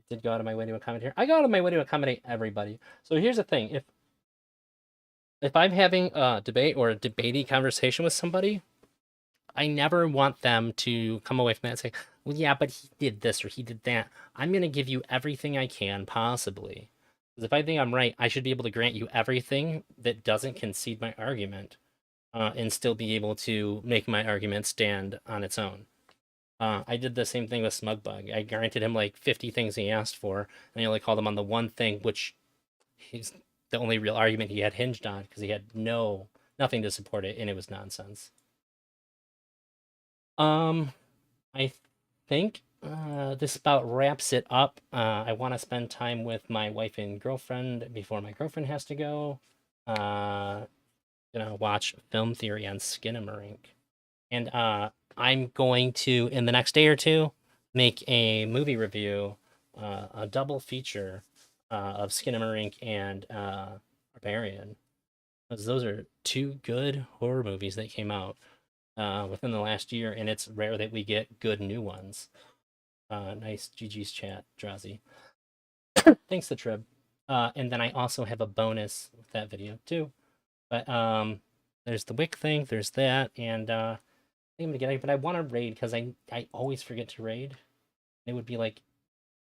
did go out of my way to accommodate here. I go out of my way to accommodate everybody. So here's the thing: if I'm having a debate or a debatey conversation with somebody, I never want them to come away from that and say, well, yeah, but he did this or he did that. I'm going to give you everything I can possibly. Because if I think I'm right, I should be able to grant you everything that doesn't concede my argument and still be able to make my argument stand on its own. I did the same thing with Smugbug. I granted him like 50 things he asked for, and I only called him on the one thing, which he's the only real argument he had hinged on because he had nothing to support it, and it was nonsense. I think this about wraps it up. I want to spend time with my wife and girlfriend before my girlfriend has to go. Gonna watch Film Theory on Skinamarink. And I'm going to, in the next day or two, make a movie review, a double feature of Skinamarink and Barbarian. Because those are two good horror movies that came out within the last year, and it's rare that we get good new ones. Nice GG's chat, Drazi. Thanks to Trib. And then I also have a bonus with that video too. But there's the Wick thing, there's that, and I think I'm gonna get it, but I want to raid because I always forget to raid. It would be like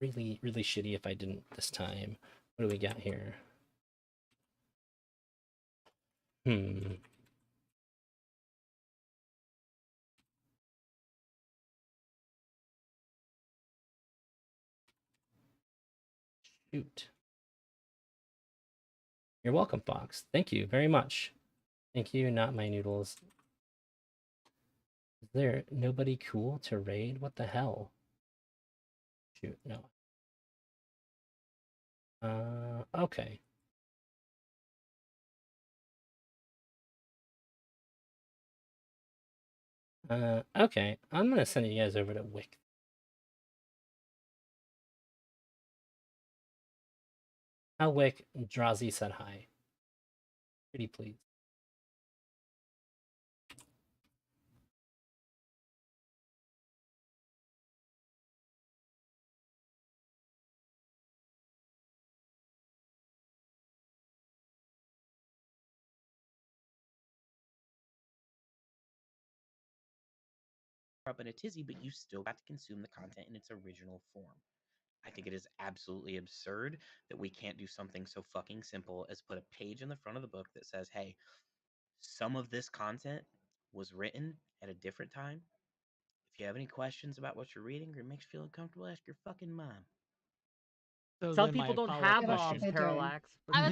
really, really shitty if I didn't this time. What do we got here? Shoot. You're welcome, Fox. Thank you very much. Thank you, not my noodles. Is there nobody cool to raid? What the hell? Shoot, no. Okay. Okay. I'm gonna send you guys over to Wick. How Wick Drazi said hi. Pretty please. Up in a tizzy, but you still got to consume the content in its original form. I think it is absolutely absurd that we can't do something so fucking simple as put a page in the front of the book that says, hey, some of this content was written at a different time. If you have any questions about what you're reading or it makes you feel uncomfortable, ask your fucking mom. So Some people don't have moms, question. Parallax. I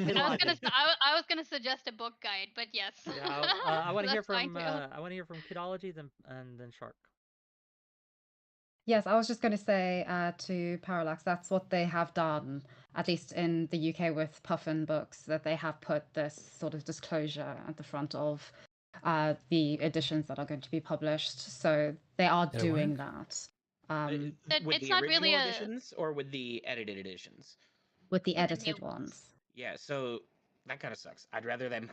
was gonna suggest a book guide, but yes. Yeah, I want to hear That's fine from too. I want to hear from Kidology and then Shark. Yes, I was just going to say to Parallax, that's what they have done, at least in the UK with Puffin books, that they have put this sort of disclosure at the front of the editions that are going to be published. So they are doing that. With It's the not original really editions or with the edited editions? With the With the new edited ones. Yeah, so that kind of sucks. I'd rather them